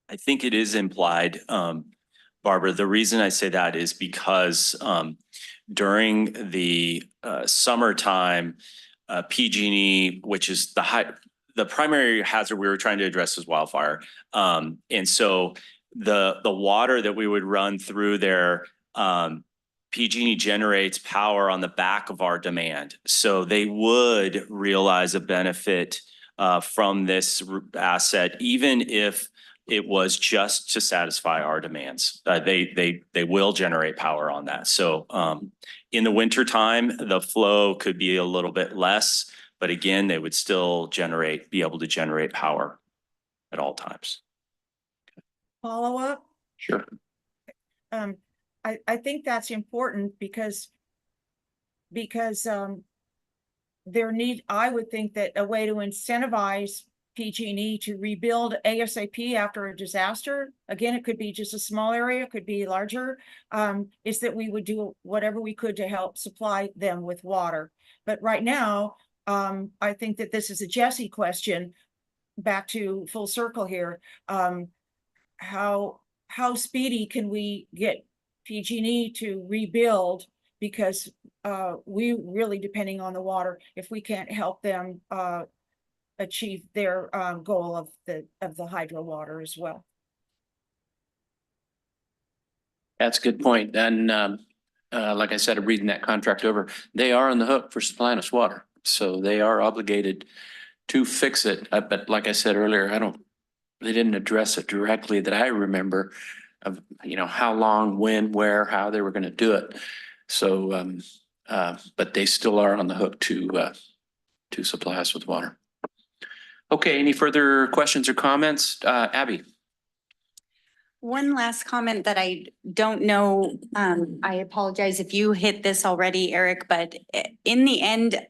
K: I think it is implied, Barbara. The reason I say that is because during the summertime, PG&E, which is the primary hazard we were trying to address is wildfire. And so the water that we would run through there, PG&E generates power on the back of our demand. So they would realize a benefit from this asset, even if it was just to satisfy our demands. They will generate power on that. So in the winter time, the flow could be a little bit less, but again, they would still be able to generate power at all times.
D: Follow up?
E: Sure.
D: I think that's important because I would think that a way to incentivize PG&E to rebuild ASAP after a disaster, again, it could be just a small area, it could be larger, is that we would do whatever we could to help supply them with water. But right now, I think that this is a Jesse question. back to full circle here, how speedy can we get PG&E to rebuild? Because we really depending on the water. If we can't help them achieve their goal of the hydro water as well.
E: That's a good point. And like I said, I'm reading that contract over. They are on the hook for supplying us water. So they are obligated to fix it. But like I said earlier, they didn't address it directly that I remember of, how long, when, where, how they were going to do it. So, but they still are on the hook to supply us with water. Okay, any further questions or comments? Abby?
G: One last comment that I don't know, I apologize if you hit this already, Eric, but in the end,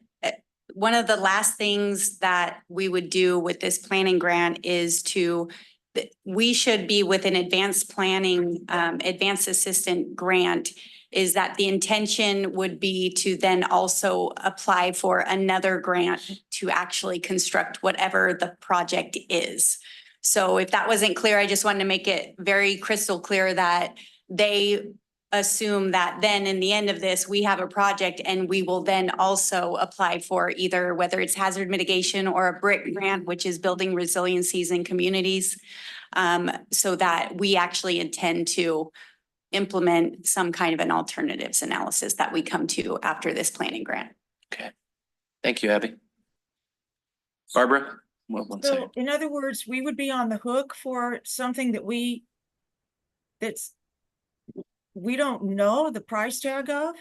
G: one of the last things that we would do with this planning grant is we should be with an advanced planning, advanced assistant grant, is that the intention would be to then also apply for another grant to actually construct whatever the project is. So if that wasn't clear, I just wanted to make it very crystal clear that they assume that then in the end of this, we have a project and we will then also apply for either whether it's hazard mitigation or a BRIC grant, which is building resiliencies in communities, so that we actually intend to implement some kind of an alternatives analysis that we come to after this planning grant.
E: Okay. Thank you, Abby. Barbara? One
D: So
E: second.
D: in other words, we would be on the hook for something that we don't know the price tag of?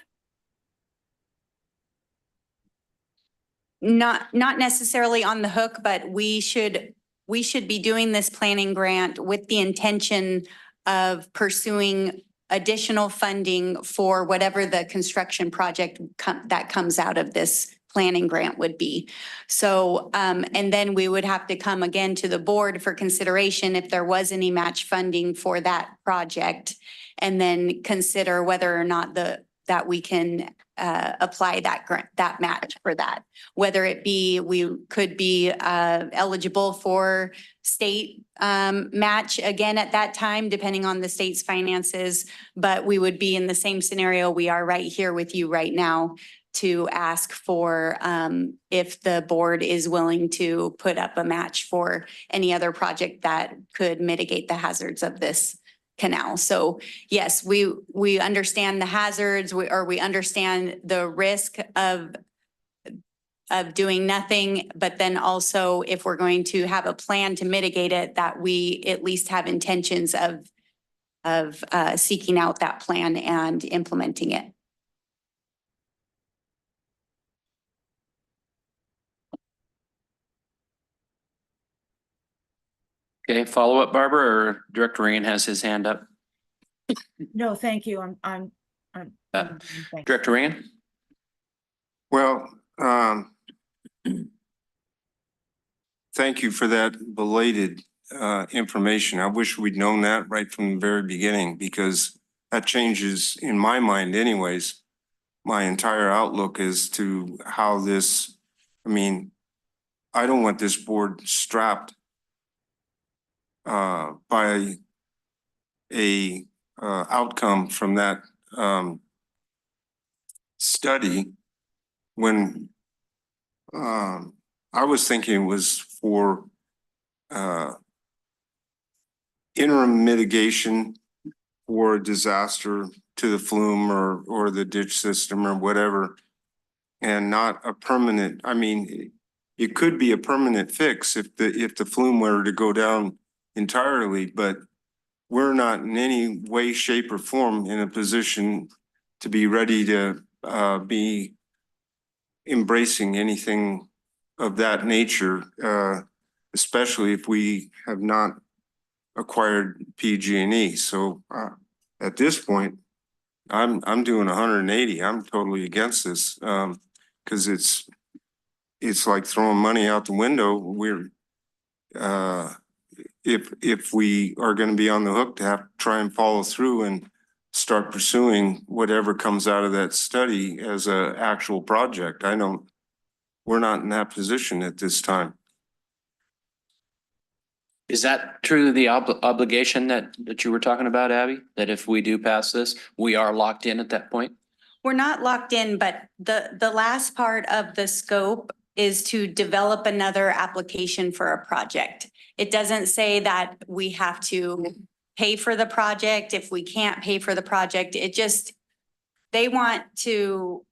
G: Not necessarily on the hook, but we should be doing this planning grant with the intention of pursuing additional funding for whatever the construction project that comes out of this planning grant would be. So, and then we would have to come again to the board for consideration if there was any match funding for that project, and then consider whether or not that we can apply that grant, that match for that. Whether it be, we could be eligible for state match again at that time, depending on the state's finances, but we would be in the same scenario we are right here with you right now to ask for if the board is willing to put up a match for any other project that could mitigate the hazards of this canal. So yes, we understand the hazards, we understand the risk of doing nothing, but then also if we're going to have a plan to mitigate it, that we at least have intentions of seeking out that plan and implementing it.
E: Okay, follow up, Barbara, or Director Regan has his hand up?
D: No, thank you. I'm
E: Director Regan?
A: Well, thank you for that belated information. I wish we'd known that right from the very beginning, because that changes, in my mind anyways, my entire outlook as to how this, I don't want this board strapped by a outcome from that study when I was thinking it was for interim mitigation for disaster to the flume or the ditch system or whatever, and not a permanent. It could be a permanent fix if the flume were to go down entirely, but we're not in any way, shape, or form in a position to be ready to be embracing anything of that nature, especially if we have not acquired PG&E. So at this point, I'm doing 180. I'm totally against this because it's like throwing money out the window. We're if we are going to be on the hook to have to try and follow through and start pursuing whatever comes out of that study as an actual project. We're not in that position at this time.
E: Is that true, the obligation that you were talking about, Abby? That if we do pass this, we are locked in at that point?
G: We're not locked in, but the last part of the scope is to develop another application for a project. It doesn't say that we have to pay for the project. If we can't pay for the project, it just, they want to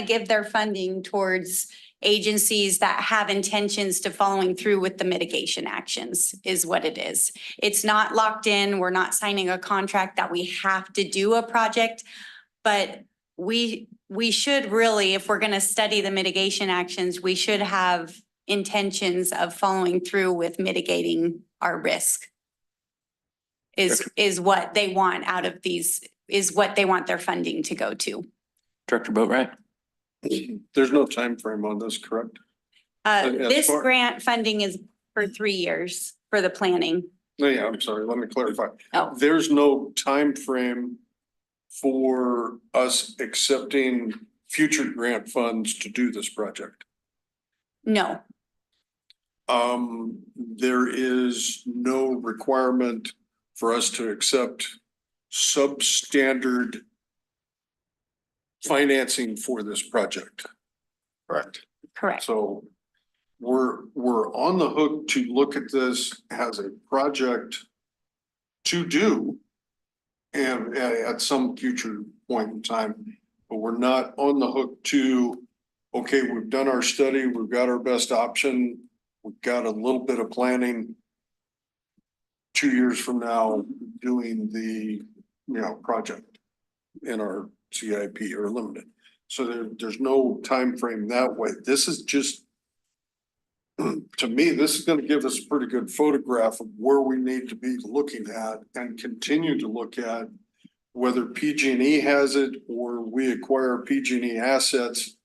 G: give their funding towards agencies that have intentions to following through with the mitigation actions is what it is. It's not locked in. We're not signing a contract that we have to do a project, but we should really, if we're going to study the mitigation actions, we should have intentions of following through with mitigating our risk. Is what they want out of these, is what they want their funding to go to.
E: Director Boatright?
B: There's no time frame on this, correct? As
G: This
B: far-
G: grant funding is for 3 years for the planning.
B: No, yeah, I'm sorry, let me clarify.
G: Oh.
B: There's no time frame for us accepting future grant funds to do this project.
G: No,
B: There is no requirement for us to accept substandard financing for this project.
F: Correct.
G: correct.
B: So we're on the hook to look at this as a project to do and at some future point in time, but we're not on the hook to, okay, we've done our study, we've got our best option, we've got a little bit of planning 2 years from now doing the, project in our CIP or limited. So there's no time frame that way. This is just, to me, this is gonna give us a pretty good photograph of where we need to be looking at and continue to look at whether PG&E has it or we acquire PG&E assets.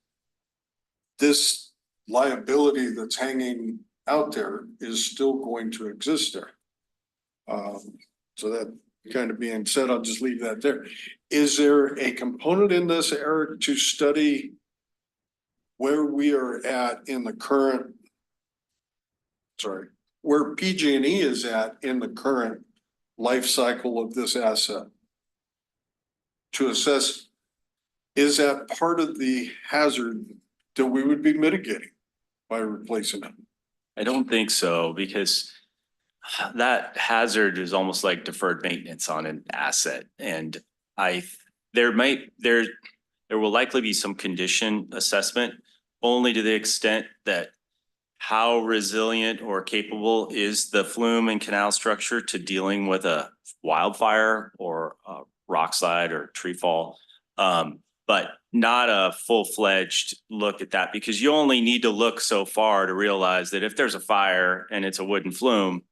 B: This liability that's hanging out there is still going to exist there. So that kind of being said, I'll just leave that there. Is there a component in this, Eric, to study where we are at in the current, where PG&E is at in the current life cycle of this asset? To assess, is that part of the hazard that we would be mitigating by replacing it?
K: I don't think so, because that hazard is almost like deferred maintenance on an asset. And there will likely be some condition assessment, only to the extent that how resilient or capable is the flume and canal structure to dealing with a wildfire or a rock slide or tree fall. But not a full-fledged look at that, because you only need to look so far to realize that if there's a fire and it's a wooden flume,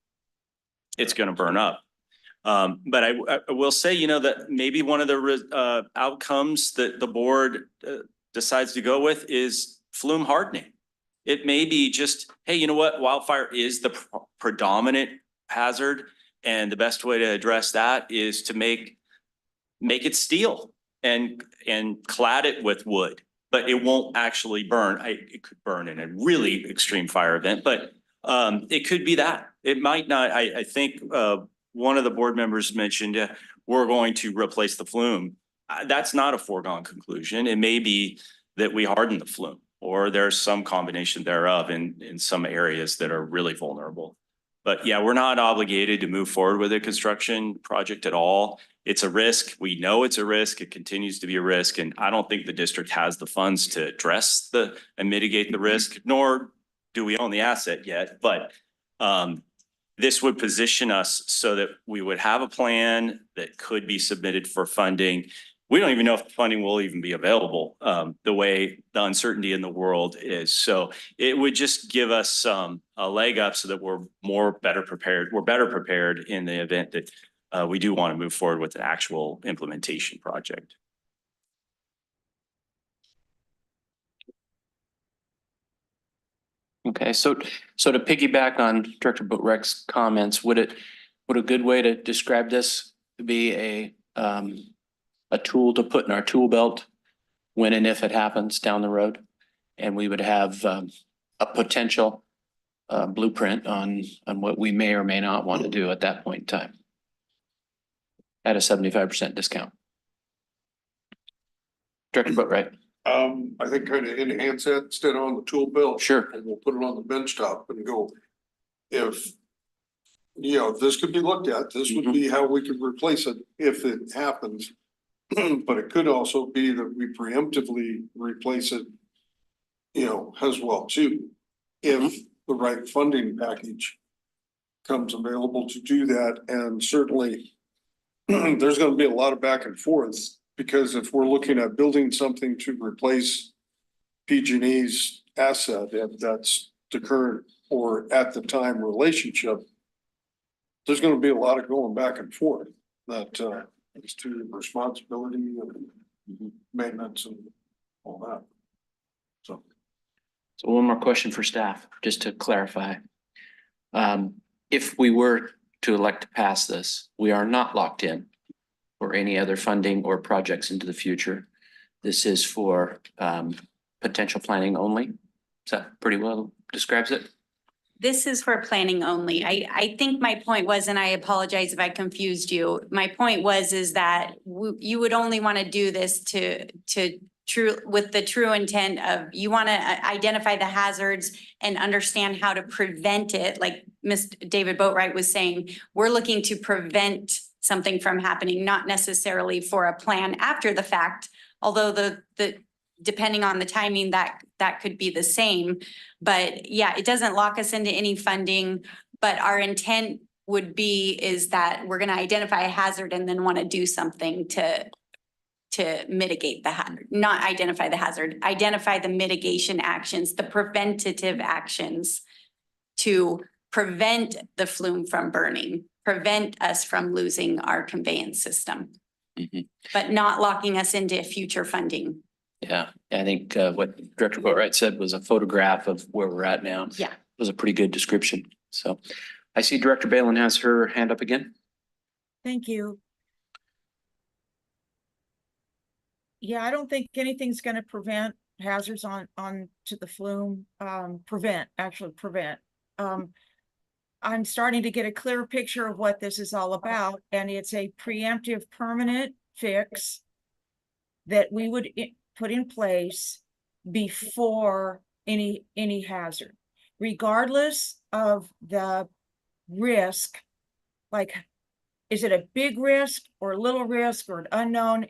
K: it's going to burn up. But I will say, that maybe one of the outcomes that the board decides to go with is flume hardening. It may be just, hey, you know what? Wildfire is the predominant hazard. And the best way to address that is to make it steel and clad it with wood, but it won't actually burn. It could burn in a really extreme fire event, but it could be that. It might not. I think one of the board members mentioned we're going to replace the flume. That's not a foregone conclusion. It may be that we harden the flume, or there's some combination thereof in some areas that are really vulnerable. But yeah, we're not obligated to move forward with a construction project at all. It's a risk. We know it's a risk. It continues to be a risk. And I don't think the district has the funds to address and mitigate the risk, nor do we own the asset yet. But this would position us so that we would have a plan that could be submitted for funding. We don't even know if the funding will even be available, the way the uncertainty in the world is. So it would just give us a leg up so that we're better prepared. We're better prepared in the event that we do want to move forward with an actual implementation project.
E: Okay, so to piggyback on Director Boatright's comments, would a good way to describe this be a tool to put in our tool belt when and if it happens down the road? And we would have a potential blueprint on what we may or may not want to do at that point in time. At a 75% discount. Director Boatright.
B: I think kind of enhance that instead on the tool belt.
E: Sure.
B: And we'll put it on the bench top and go, if, you know, this could be looked at, this would be how we could replace it if it happens. But it could also be that we preemptively replace it, you know, as well too. If the right funding package comes available to do that, and certainly there's gonna be a lot of back and forth, because if we're looking at building something to replace PG&E's asset, if that's the current or at the time relationship, there's gonna be a lot of going back and forth that is to responsibility and maintenance and all that. So
E: one more question for staff, just to clarify. If we were to elect to pass this, we are not locked in for any other funding or projects into the future. This is for potential planning only. So that pretty well describes it.
G: This is for planning only. I think my point was, and I apologize if I confused you. My point is that you would only want to do this to with the true intent of you want to identify the hazards and understand how to prevent it. Like Mr. David Boatright was saying, we're looking to prevent something from happening, not necessarily for a plan after the fact, although the depending on the timing, that could be the same. But yeah, it doesn't lock us into any funding, but our intent would be is that we're going to identify a hazard and then want to do something to mitigate the hazard, not identify the hazard, identify the mitigation actions, the preventative actions to prevent the flume from burning, prevent us from losing our conveyance system, but not locking us into future funding.
E: Yeah, I think what Director Boatright said was a photograph of where we're at now.
G: Yeah.
E: It was a pretty good description. So I see Director Balin has her hand up again.
D: Thank you. Yeah, I don't think anything's going to prevent hazards on to the flume. Prevent. I'm starting to get a clear picture of what this is all about, and it's a preemptive permanent fix that we would put in place before any hazard, regardless of the risk. Like, is it a big risk or a little risk or an unknown?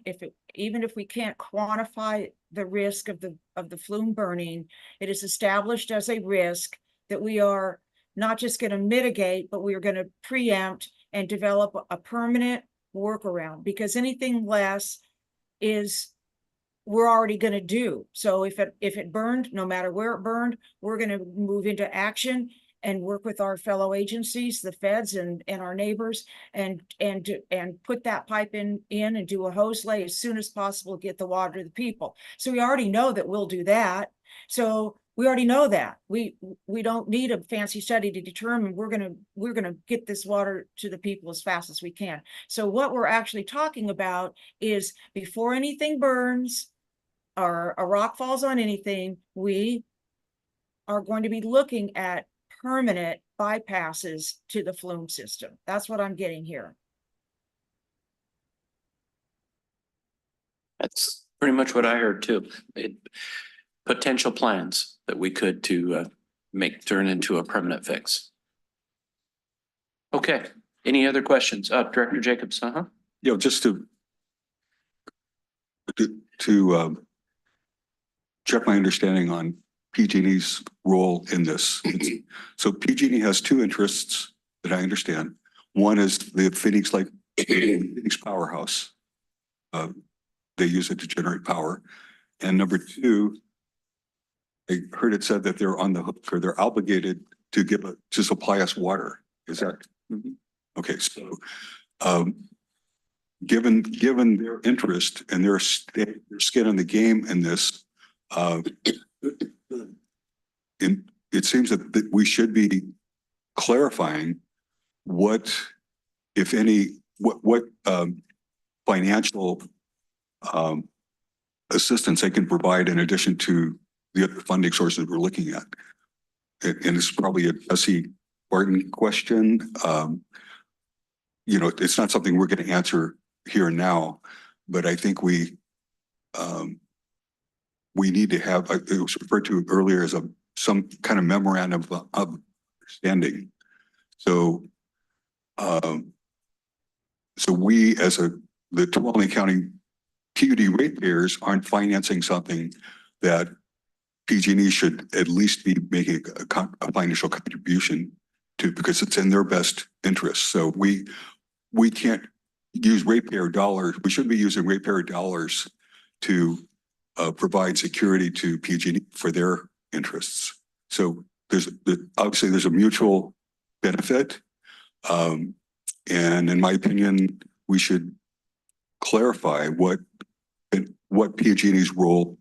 D: Even if we can't quantify the risk of the flume burning, it is established as a risk that we are not just going to mitigate, but we are going to preempt and develop a permanent workaround, because anything less is we're already going to do. So if it burned, no matter where it burned, we're going to move into action and work with our fellow agencies, the feds and our neighbors, and put that pipe in and do a hose lay as soon as possible, get the water to the people. So we already know that we'll do that. So we already know that we don't need a fancy study to determine we're gonna get this water to the people as fast as we can. So what we're actually talking about is before anything burns or a rock falls on anything, we are going to be looking at permanent bypasses to the flume system. That's what I'm getting here.
E: That's pretty much what I heard too. Potential plans that we could to turn into a permanent fix. Okay, any other questions? Director Jacobs,
I: You know, just to check my understanding on PG&E's role in this. So PG&E has two interests that I understand. One is the Phoenix powerhouse. They use it to generate power. And number two, I heard it said that they're on the hook or they're obligated to supply us water. Is that? Okay, so given their interest and their skin in the game in this, it seems that we should be clarifying what, if any, what financial assistance they can provide in addition to the other funding sources we're looking at. and it's probably a Jesse Barton question. You know, it's not something we're going to answer here and now, but I think we need to have, it was referred to earlier as some kind of memorandum of understanding. So, so we as the Tuolumne County PUD ratepayers aren't financing something that PG&E should at least be making a financial contribution to, because it's in their best interest. So we can't use ratepayer dollars. We should be using ratepayer dollars to provide security to PG&E for their interests. So obviously there's a mutual benefit. And in my opinion, we should clarify what PG&E's role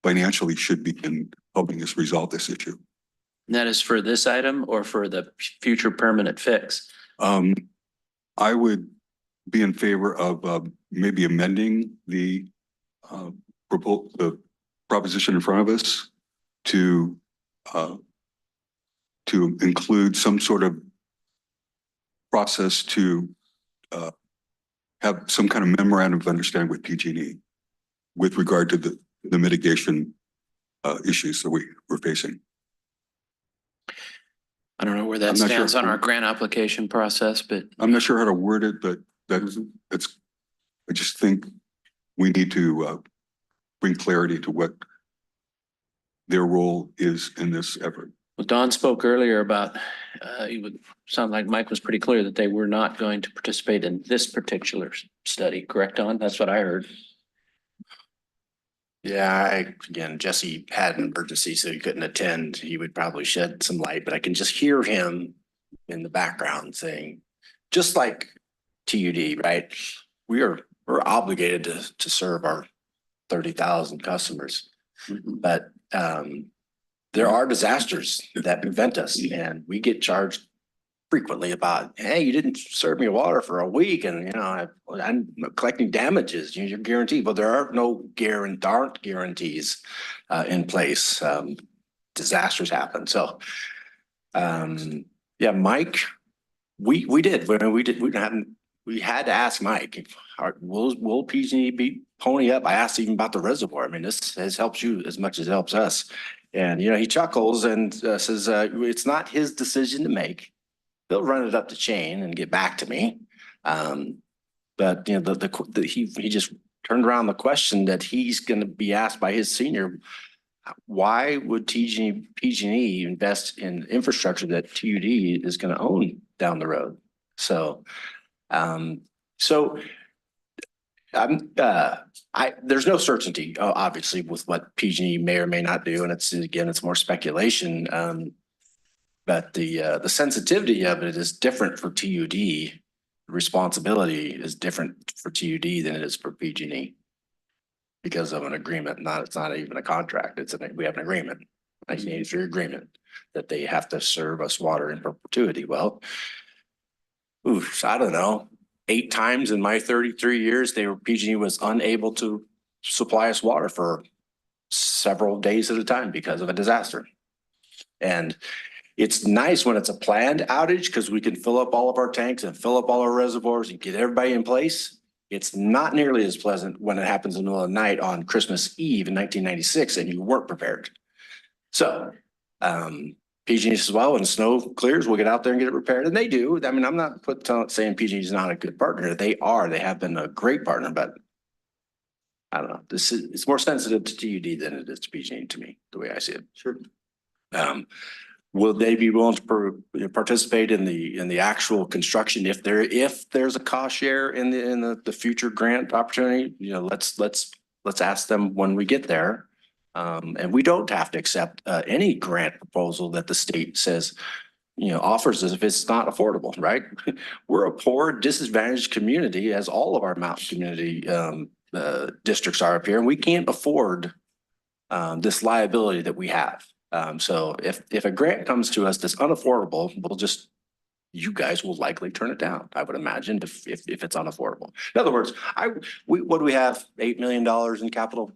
I: financially should be in helping us resolve this issue.
E: And that is for this item or for the future permanent fix?
I: I would be in favor of maybe amending the proposition in front of us to include some sort of process to have some kind of memorandum of understanding with PG&E with regard to the mitigation issues that we're facing.
E: I don't know where that
I: I'm not
E: stands
I: sure.
E: on our grant application process, but
I: I'm not sure how to word it, but I just think we need to bring clarity to what their role is in this effort.
E: well, Don spoke earlier about, it would sound like Mike was pretty clear that they were not going to participate in this particular study, correct, Don? That's what I heard.
F: Yeah, again, Jesse had an emergency, so he couldn't attend. He would probably shed some light, but I can just hear him in the background saying, just like TUD, right? We're obligated to serve our 30,000 customers, but there are disasters that prevent us, and we get charged frequently about, hey, you didn't serve me water for a week, and I'm collecting damages. You're guaranteed, but there are no guarantees in place. Disasters happen. So, yeah, Mike, we did. We had to ask Mike, will PG&E be pony up? I asked even about the reservoir. I mean, this helps you as much as it helps us. And, he chuckles and says, it's not his decision to make. He'll run it up the chain and get back to me. But he just turned around the question that he's going to be asked by his senior. Why would PG&E invest in infrastructure that TUD is going to own down the road? So, there's no certainty, obviously, with what PG&E may or may not do, and it's more speculation. But the sensitivity of it is different for TUD. The responsibility is different for TUD than it is for PG&E because of an agreement. It's not even a contract. We have an agreement, 1983 agreement, that they have to serve us water in perpetuity. Well, I don't know. 8 times in my 33 years, PG&E was unable to supply us water for several days at a time because of a disaster. And it's nice when it's a planned outage because we can fill up all of our tanks and fill up all our reservoirs and get everybody in place. It's not nearly as pleasant when it happens in the middle of the night on Christmas Eve in 1996 and you weren't prepared. So PG&E says, well, when snow clears, we'll get out there and get it repaired. And they do. I mean, I'm not saying PG&E is not a good partner. They are. They have been a great partner, but I don't know. It's more sensitive to TUD than it is to PG&E to me, the way I see it. Sure. Will they be willing to participate in the actual construction if there's a cost share in the future grant opportunity? Let's ask them when we get there. And we don't have to accept any grant proposal that the state says, offers us if it's not affordable, right? We're a poor, disadvantaged community, as all of our mountain community districts are up here, and we can't afford this liability that we have. So if a grant comes to us that's unaffordable, you guys will likely turn it down, I would imagine, if it's unaffordable. In other words, what do we have? $8 million in capital.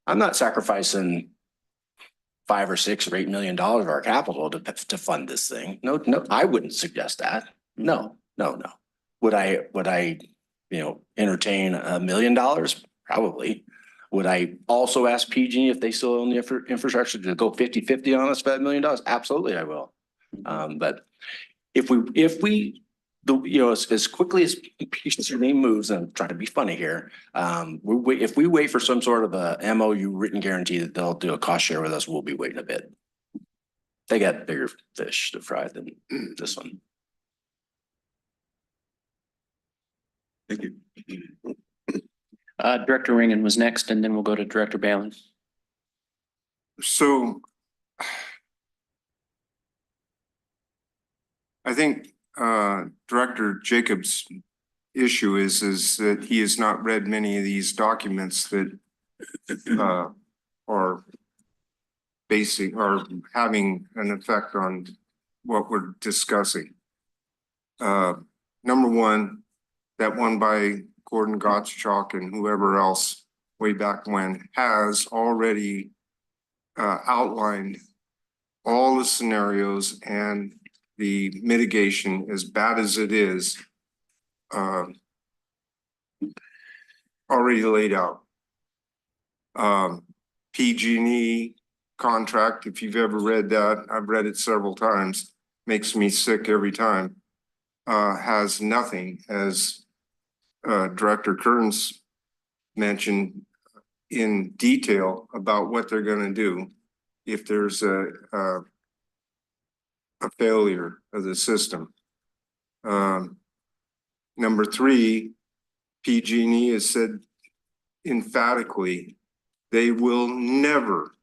F: I'm not sacrificing $5 or $6 or $8 million of our capital to fund this thing. No, I wouldn't suggest that. No. Would I, entertain $1 million? Probably. Would I also ask PG if they still own the infrastructure to go 50-50 on us for $1 million? Absolutely, I will. But if we, as quickly as PG&E moves, and I'm trying to be funny here, if we wait for some sort of a MOU written guarantee that they'll do a cost share with us, we'll be waiting a bit. They got bigger fish to fry than this one.
I: Thank you.
E: Director Ringen was next, and then we'll go to Director Balin.
A: So I think Director Jacobs' issue is that he has not read many of these documents that are basic or having an effect on what we're discussing. Number one, that one by Gordon Gottschalk and whoever else way back when has already outlined all the scenarios and the mitigation, as bad as it is, already laid out. PG&E contract, if you've ever read that, I've read it several times, makes me sick every time, has nothing, as Director Kearns mentioned, in detail about what they're going to do if there's a failure of the system. Number three, PG&E has said emphatically they will never,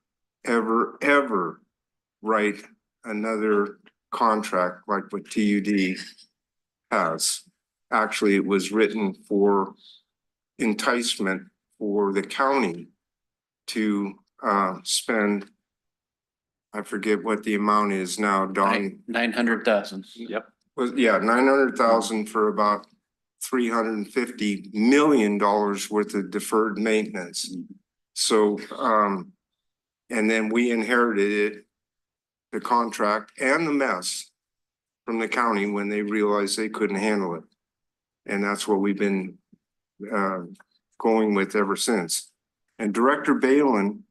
A: ever write another contract like what TUD has. Actually, it was written for enticement for the county to spend, I forget what the amount is now, Don.
E: 900,000. Yep.
A: Was, yeah, 900,000 for about $350 million worth of deferred maintenance. So, and then we inherited it, the contract and the mess from the county when they realized they couldn't handle it. And that's what we've been going with ever since. And Director Balin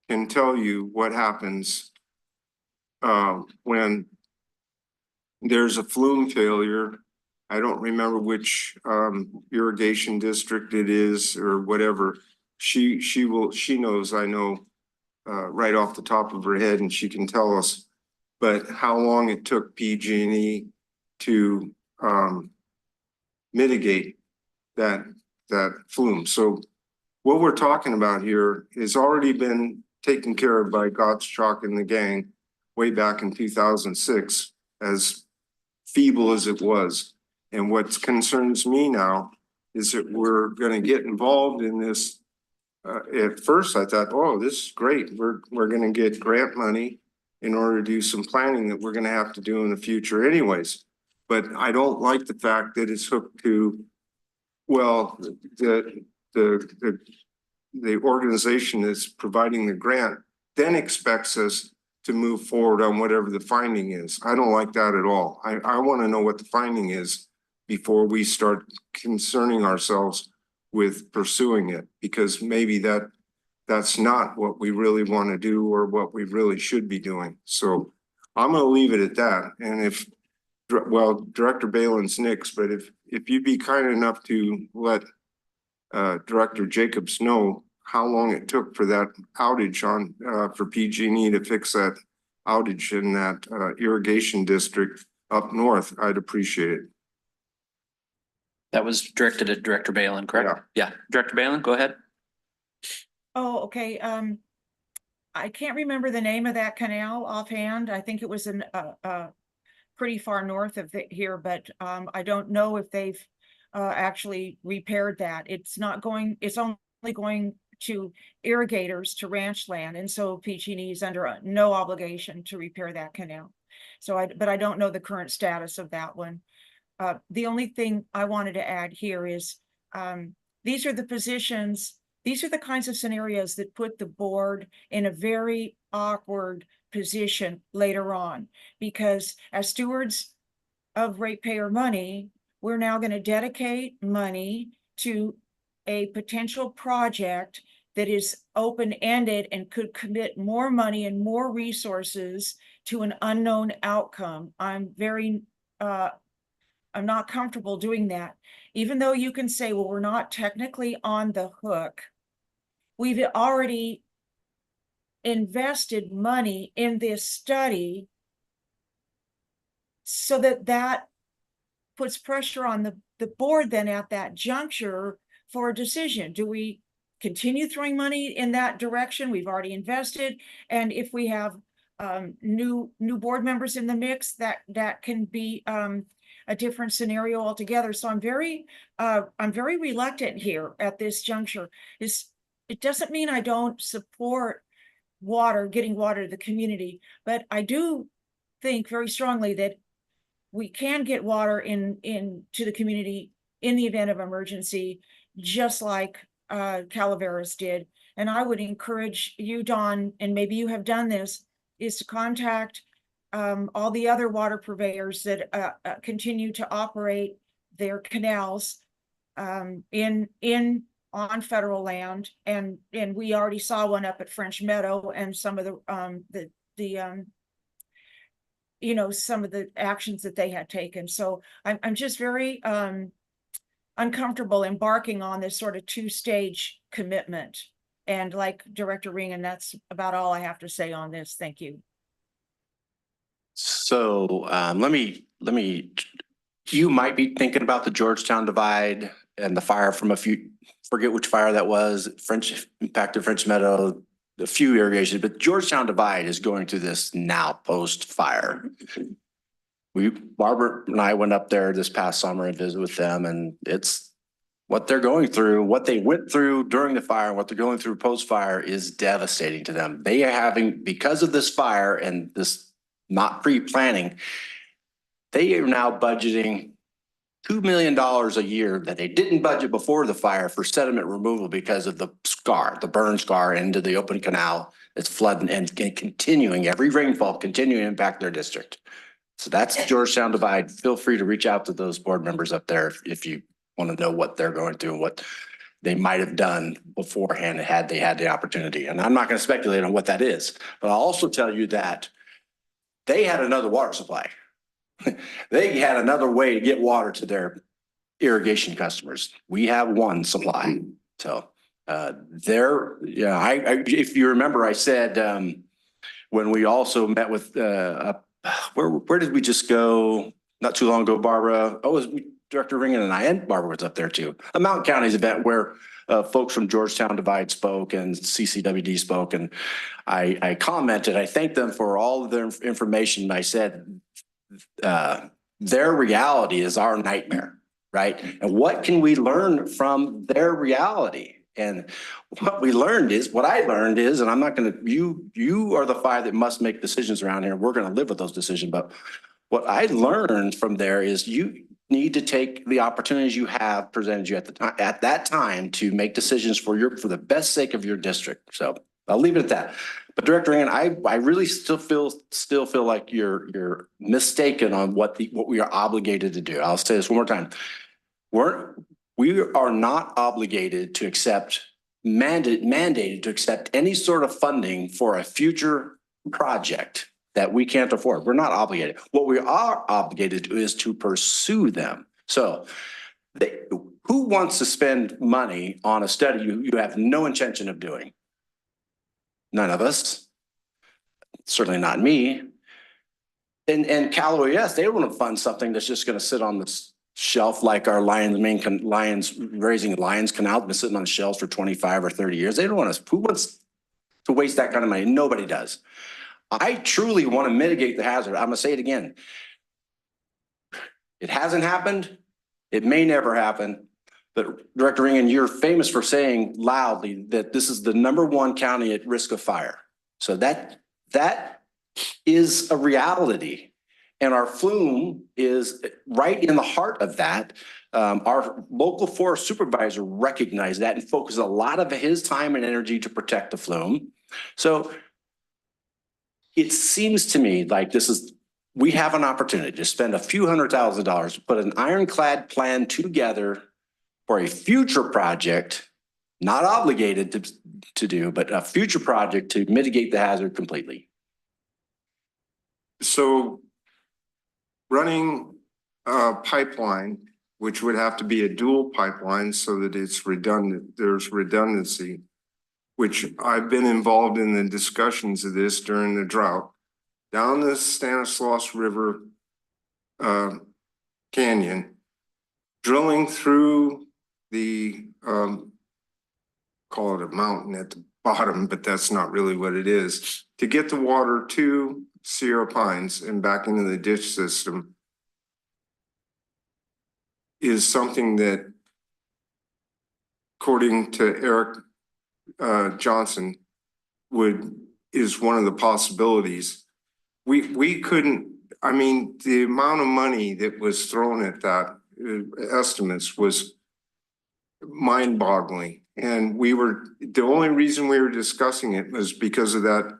A: can tell you what happens when there's a flume failure. I don't remember which irrigation district it is or whatever. She knows, I know right off the top of her head, and she can tell us, but how long it took PG&E to mitigate that flume. So what we're talking about here has already been taken care of by Gottschalk and the gang way back in 2006, as feeble as it was. And what concerns me now is that we're going to get involved in this. At first I thought, oh, this is great. We're going to get grant money in order to do some planning that we're going to have to do in the future anyways. But I don't like the fact that it's hooked to, well, the organization that's providing the grant then expects us to move forward on whatever the finding is. I don't like that at all. I want to know what the finding is before we start concerning ourselves with pursuing it, because maybe that's not what we really want to do or what we really should be doing. So I'm going to leave it at that. And if, well, Director Balin's next, but if you'd be kind enough to let Director Jacobs know how long it took for that outage on for PG&E to fix that outage in that irrigation district up north, I'd appreciate it.
E: That was directed at Director Balin, correct? Yeah. Director Balin, go ahead.
D: Oh, okay. I can't remember the name of that canal offhand. I think it was in pretty far north of here, but I don't know if they've actually repaired that. It's only going to irrigators to ranch land, and so PG&E is under no obligation to repair that canal. So but I don't know the current status of that one. The only thing I wanted to add here is these are the positions these are the kinds of scenarios that put the board in a very awkward position later on. Because as stewards of ratepayer money, we're now going to dedicate money to a potential project that is open-ended and could commit more money and more resources to an unknown outcome. I'm not comfortable doing that. Even though you can say, well, we're not technically on the hook. We've already invested money in this study so that puts pressure on the board then at that juncture for a decision. Do we continue throwing money in that direction? We've already invested. And if we have new board members in the mix, that can be a different scenario altogether. So I'm very reluctant here at this juncture. It doesn't mean I don't support getting water to the community, but I do think very strongly that we can get water to the community in the event of emergency, just like Calaveras did. And I would encourage you, Don, and maybe you have done this, is to contact all the other water purveyors that continue to operate their canals on federal land. And we already saw one up at French Meadow, and some of some of the actions that they had taken. So I'm just very uncomfortable embarking on this sort of two-stage commitment. And like Director Ringen, that's about all I have to say on this. Thank you.
F: So let me, you might be thinking about the Georgetown divide and the fire from forget which fire that was, impacted French Meadow, a few irrigations, but Georgetown divide is going through this now post fire. Barbara and I went up there this past summer and visited with them, and it's what they're going through, what they went through during the fire, and what they're going through post fire is devastating to them. They are having, because of this fire and this not pre-planning, they are now budgeting $2 million a year that they didn't budget before the fire for sediment removal because of the burn scar into the open canal. It's flooding and continuing, every rainfall continuing to impact their district. So that's Georgetown divide. Feel free to reach out to those board members up there if you want to know what they're going through and what they might have done beforehand had they had the opportunity. And I'm not going to speculate on what that is, but I'll also tell you that they had another water supply. They had another way to get water to their irrigation customers. We have one supply. So if you remember, I said when we also met with where did we just go not too long ago, Barbara? Oh, it was Director Ringen and I, and Barbara was up there too. A Mountain County's event where folks from Georgetown Divide spoke and CCWD spoke, and I commented, I thanked them for all of their information. I said, their reality is our nightmare, right? And what can we learn from their reality? And what I learned is, and I'm not going to, you are the five that must make decisions around here. We're going to live with those decisions. But what I learned from there is you need to take the opportunities you have presented you at that time to make decisions for the best sake of your district. So I'll leave it at that. But Director Ann, I really still feel like you're mistaken on what we are obligated to do. I'll say this one more time. We are not obligated to mandated to accept any sort of funding for a future project that we can't afford. We're not obligated. What we are obligated to is to pursue them. So who wants to spend money on a study you have no intention of doing? None of us. Certainly not me. And Cal OES, they don't want to fund something that's just going to sit on the shelf like our raising lions canal been sitting on shelves for 25 or 30 years. They don't want us. Who wants to waste that kind of money? Nobody does. I truly want to mitigate the hazard. I'm going to say it again. It hasn't happened. It may never happen. But Director Ringen, you're famous for saying loudly that this is the #1 county at risk of fire. So that is a reality. And our flume is right in the heart of that. Our local forest supervisor recognized that and focused a lot of his time and energy to protect the flume. So it seems to me like we have an opportunity to spend a few $100,000 to put an ironclad plan together for a future project, not obligated to do, but a future project to mitigate the hazard completely.
A: So running a pipeline, which would have to be a dual pipeline so that it's redundant, there's redundancy, which I've been involved in the discussions of this during the drought, down the Stanislaus River Canyon, drilling through the, call it a mountain at the bottom, but that's not really what it is, to get the water to Sierra Pines and back into the ditch system is something that, according to Eric Johnson, is one of the possibilities. We couldn't, I mean, the amount of money that was thrown at that estimates was mind-boggling. And the only reason we were discussing it was because of that,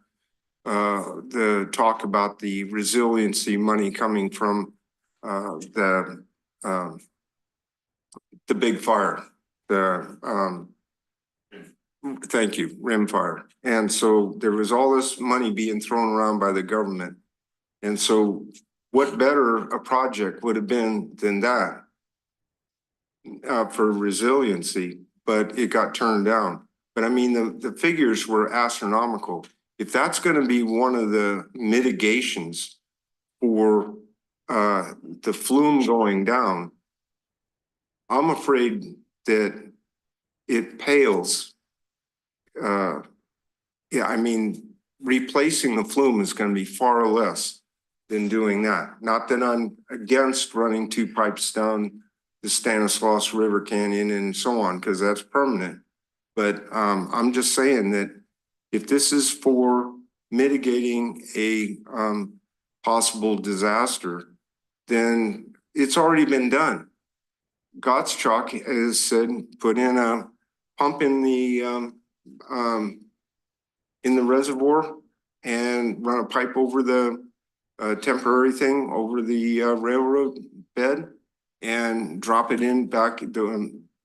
A: the talk about the resiliency money coming from the big fire, thank you, rimfire. And so there was all this money being thrown around by the government. And so what better a project would have been than that for resiliency, but it got turned down. But I mean, the figures were astronomical. If that's going to be one of the mitigations for the flume going down, I'm afraid that it pales. Yeah, I mean, replacing the flume is going to be far less than doing that. Not that I'm against running two pipes down the Stanislaus River Canyon and so on, because that's permanent. But I'm just saying that if this is for mitigating a possible disaster, then it's already been done. Gottschalk has said, put in a pump in the reservoir and run a pipe over the temporary thing over the railroad bed and drop it in back,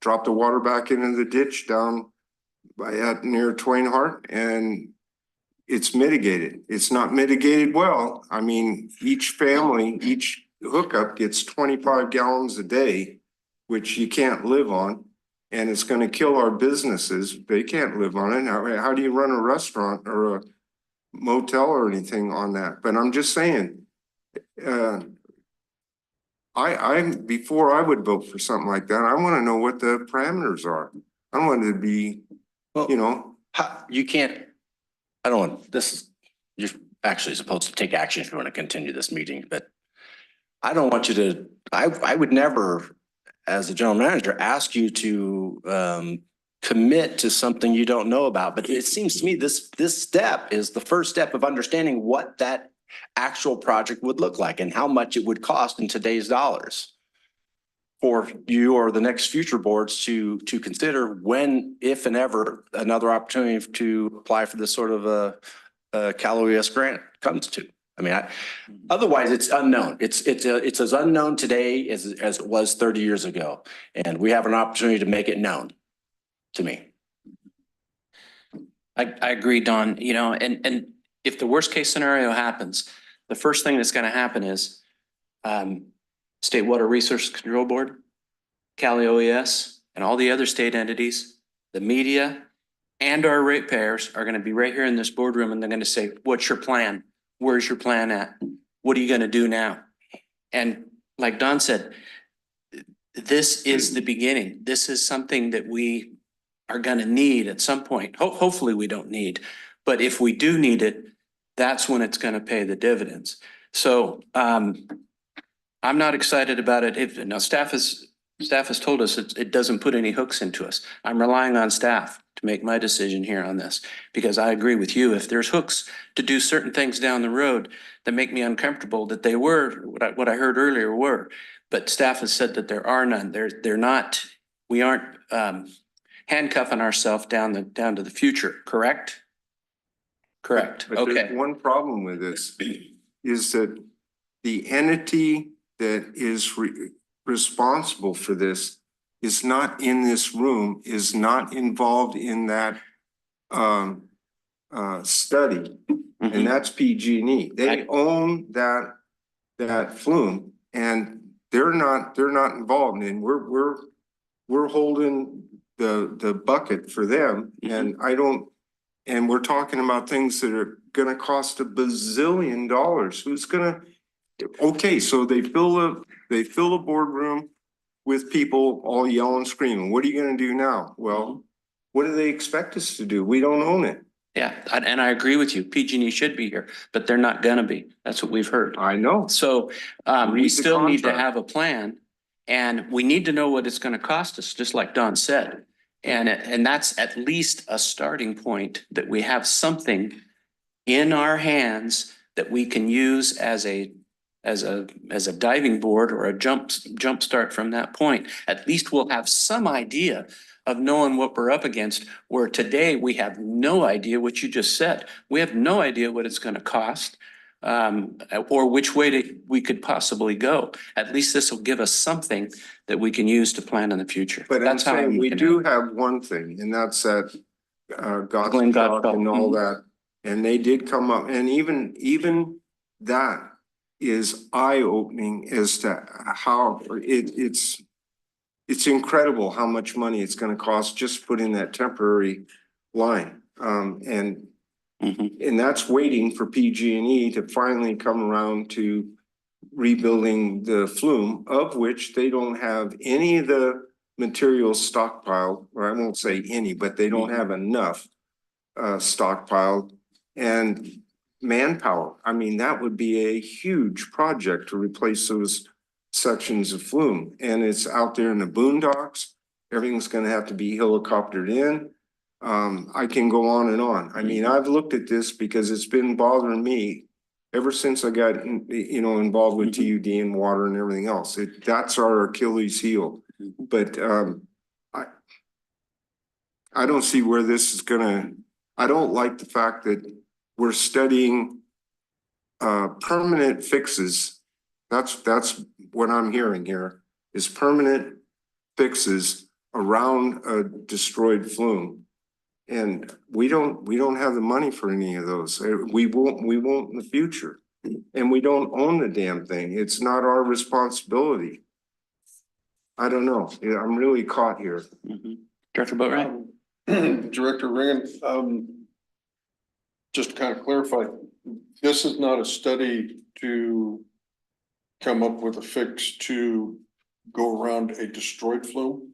A: drop the water back into the ditch down near Twain Hart, and it's mitigated. It's not mitigated well. I mean, each family, each hookup gets 25 gallons a day, which you can't live on. And it's going to kill our businesses. They can't live on it. How do you run a restaurant or a motel or anything on that? But I'm just saying, before I would vote for something like that, I want to know what the parameters are. I want it to be, you know.
F: You can't, I don't want, you're actually supposed to take action if you want to continue this meeting, but I don't want you to, I would never, as a general manager, ask you to commit to something you don't know about. But it seems to me this step is the first step of understanding what that actual project would look like and how much it would cost in today's dollars for you or the next future boards to consider when, if and ever, another opportunity to apply for this sort of a Cal OES grant comes to. I mean, otherwise it's unknown. It's as unknown today as it was 30 years ago. And we have an opportunity to make it known to me.
E: I agree, Don, you know, and if the worst case scenario happens, the first thing that's going to happen is State Water Resource Control Board, Cal OES, and all the other state entities, the media, and our ratepayers are going to be right here in this boardroom, and they're going to say, what's your plan? Where's your plan at? What are you going to do now? And like Don said, this is the beginning. This is something that we are going to need at some point. Hopefully we don't need, but if we do need it, that's when it's going to pay the dividends. So I'm not excited about it. Now staff has told us it doesn't put any hooks into us. I'm relying on staff to make my decision here on this, because I agree with you. If there's hooks to do certain things down the road that make me uncomfortable, that they were, what I heard earlier were, but staff has said that there are none. They're not, we aren't handcuffing ourselves down to the future, correct? Correct,
A: But there's
E: okay.
A: one problem with this, is that the entity that is responsible for this is not in this room, is not involved in that study,
E: Mhm.
A: and that's PG&E. They own that flume, and they're not involved, and we're holding the bucket for them, and and we're talking about things that are gonna cost $1 bazillion. Who's gonna, okay, so they fill a boardroom with people all yelling, screaming. What are you gonna do now? Well, what do they expect us to do? We don't own it.
E: Yeah, and I agree with you. PG&E should be here, but they're not gonna be. That's what we've heard.
A: I know.
E: So
A: Read
E: we
A: the
E: still need to
A: contract.
E: have a plan, and we need to know what it's gonna cost us, just like Don said. And that's at least a starting point, that we have something in our hands that we can use as a diving board or a jump start from that point. At least we'll have some idea of knowing what we're up against, where today we have no idea what you just said. We have no idea what it's gonna cost, or which way we could possibly go. At least this will give us something that we can use to plan in the future.
A: But I'm
E: That's how
A: saying we
E: looking at
A: do
E: it.
A: have one thing, and that's that
E: Glenn
A: Gottschalk
E: Gottschalk,
A: and all
E: mhm.
A: that. And they did come up, and even that is eye-opening as to how it's incredible how much money it's gonna cost just putting that temporary line. And that's waiting for PG&E to finally come around to rebuilding the flume, of which they don't have any of the materials stockpiled, or I won't say any, but they don't have enough stockpiled, and manpower. I mean, that would be a huge project to replace those sections of flume, and it's out there in the boondocks. Everything's gonna have to be helicoptered in. I can go on and on. I mean, I've looked at this because it's been bothering me ever since I got, involved with TUD and water and everything else. That's our Achilles heel. But I don't see where this is gonna, I don't like the fact that we're studying permanent fixes. That's what I'm hearing here, is permanent fixes around a destroyed flume. And we don't have the money for any of those. We won't in the future. And we don't own the damn thing. It's not our responsibility. I don't know. Yeah, I'm really caught here.
E: Director Boatright?
B: Director Ringen, just to kind of clarify, this is not a study to come up with a fix to go around a destroyed flume.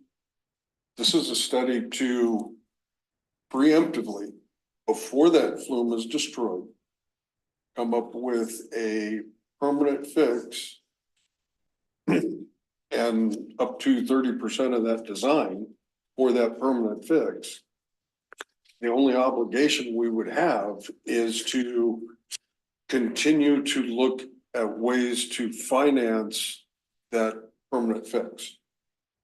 B: This is a study to preemptively, before that flume is destroyed, come up with a permanent fix and up to 30% of that design for that permanent fix. The only obligation we would have is to continue to look at ways to finance that permanent fix.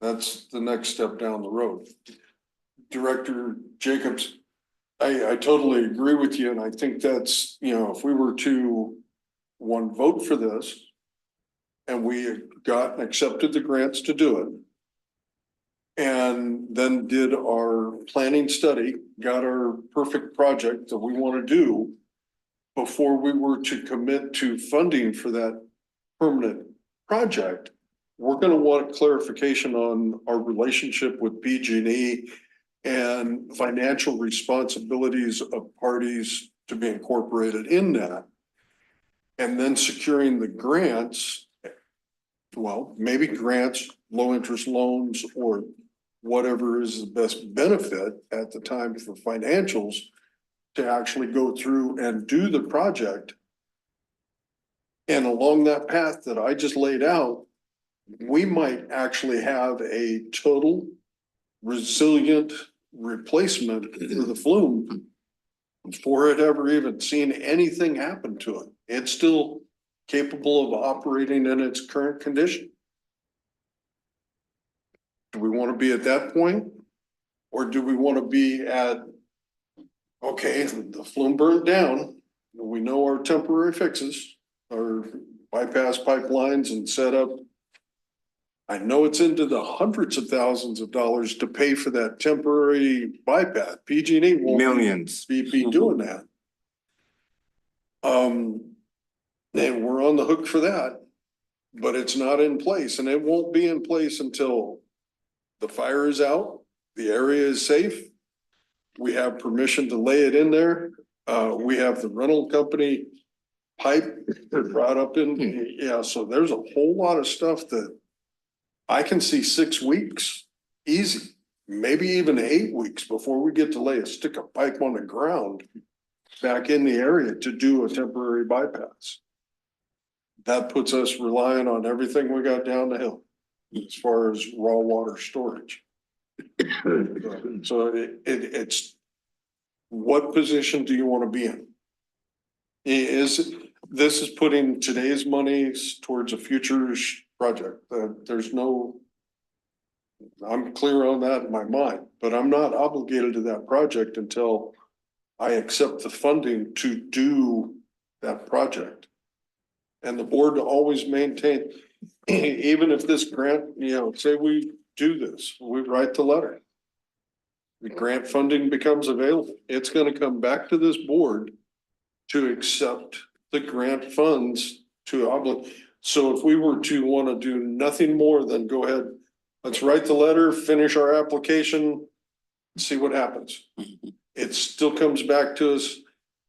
B: That's the next step down the road. Director Jacobs, I totally agree with you, and I think that's, if we were to vote for this and we got and accepted the grants to do it, and then did our planning study, got our perfect project that we want to do, before we were to commit to funding for that permanent project, we're going to want clarification on our relationship with PG&E and financial responsibilities of parties to be incorporated in that. And then securing the grants, well, maybe grants, low interest loans, or whatever is the best benefit at the time for financials to actually go through and do the project. And along that path that I just laid out, we might actually have a total resilient replacement for the flume before it ever even seen anything happen to it. It's still capable of operating in its current condition. Do we want to be at that point? Or do we want to be at, okay, the flume burned down, we know our temporary fixes, our bypass pipelines and setup. I know it's into the hundreds of thousands of dollars to pay for that temporary bypass. PG&E won't
A: Millions.
B: be doing that. And we're on the hook for that, but it's not in place, and it won't be in place until the fire is out, the area is safe. We have permission to lay it in there. We have the rental company pipe brought up in, yeah, so there's a whole lot of stuff that I can see 6 weeks, easy, maybe even 8 weeks before we get to lay a stick of pipe on the ground back in the area to do a temporary bypass. That puts us relying on everything we got down the hill as far as raw water storage. So it's, what position do you want to be in? This is putting today's monies towards a future project. There's no, I'm clear on that in my mind, but I'm not obligated to that project until I accept the funding to do that project. And the board always maintain, even if this grant, say we do this, we write the letter. The grant funding becomes available. It's gonna come back to this board to accept the grant funds to obligate. So if we were to want to do nothing more than go ahead, let's write the letter, finish our application, see what happens. It still comes back to us.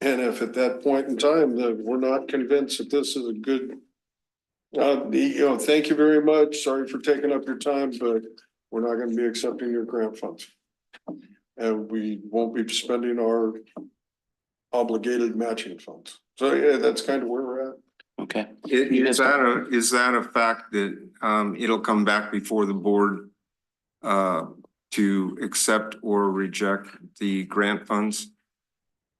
B: And if at that point in time that we're not convinced that this is a good, thank you very much. Sorry for taking up your time, but we're not going to be accepting your grant funds. And we won't be spending our obligated matching funds. So yeah, that's kind of where we're at.
E: Okay.
A: Is that a fact that it'll come back before the board to accept or reject the grant funds?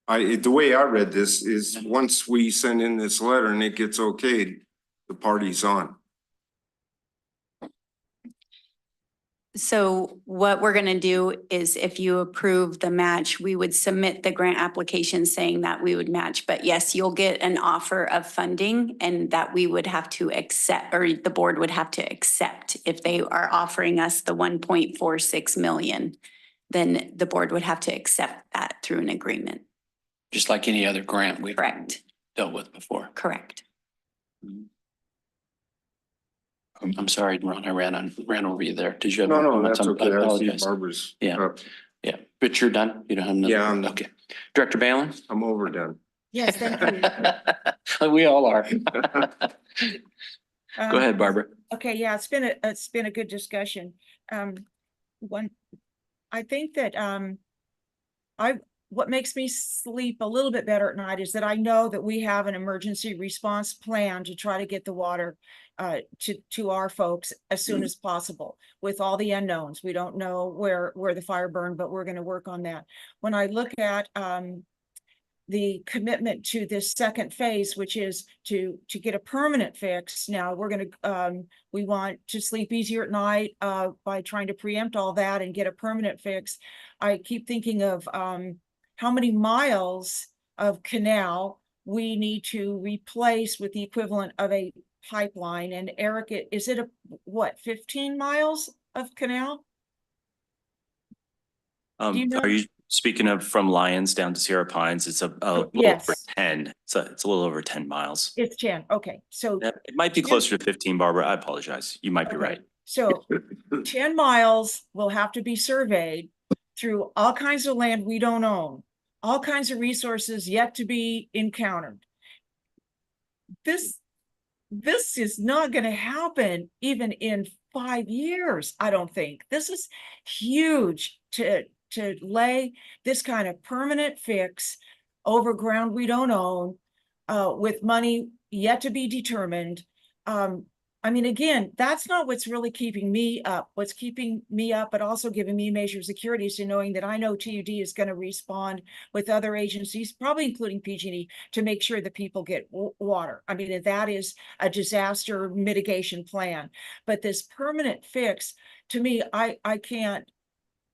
A: The way I read this is once we send in this letter and it gets okayed, the party's on.
G: So what we're going to do is if you approve the match, we would submit the grant application saying that we would match. But yes, you'll get an offer of funding and that we would have to accept, or the board would have to accept. If they are offering us the 1.46 million, then the board would have to accept that through an agreement.
E: Just like any other grant we've
G: Correct.
E: dealt with before.
G: Correct.
E: I'm sorry, Ron, I ran over you there. Did you have?
A: No,
E: more
A: no,
E: comments?
A: that's okay.
E: I
A: I see
E: apologize.
A: Barbara's.
E: Yeah. Yeah, but you're done? You don't have another?
A: Yeah, I'm-
E: Okay. Director Balin?
A: I'm overdone.
D: Yes, thank you.
E: We all are.
D: Um,
E: Go ahead, Barbara.
D: Okay, yeah, it's been a good discussion. I think that what makes me sleep a little bit better at night is that I know that we have an emergency response plan to try to get the water to our folks as soon as possible with all the unknowns. We don't know where the fire burned, but we're going to work on that. When I look at the commitment to this second phase, which is to get a permanent fix. Now we're going to, we want to sleep easier at night by trying to preempt all that and get a permanent fix. I keep thinking of how many miles of canal we need to replace with the equivalent of a pipeline. And Eric, is it 15 miles of canal? Do you know?
K: Are you speaking of from Lyons down to Sierra Pines? It's a little
D: Yes.
K: over 10. So it's a little over 10 miles.
D: It's 10. Okay. So
K: Yeah, it might be closer to 15, Barbara. I apologize. You might be
D: okay.
K: right.
D: So 10 miles will have to be surveyed through all kinds of land we don't own, all kinds of resources yet to be encountered. This is not going to happen even in 5 years, I don't think. This is huge to lay this kind of permanent fix over ground we don't own with money yet to be determined. I mean, again, that's not what's really keeping me up. What's keeping me up, but also giving me measure of security is to knowing that I know TUD is going to respond with other agencies, probably including PG&E, to make sure that people get water. I mean, that is a disaster mitigation plan. But this permanent fix, to me, I can't.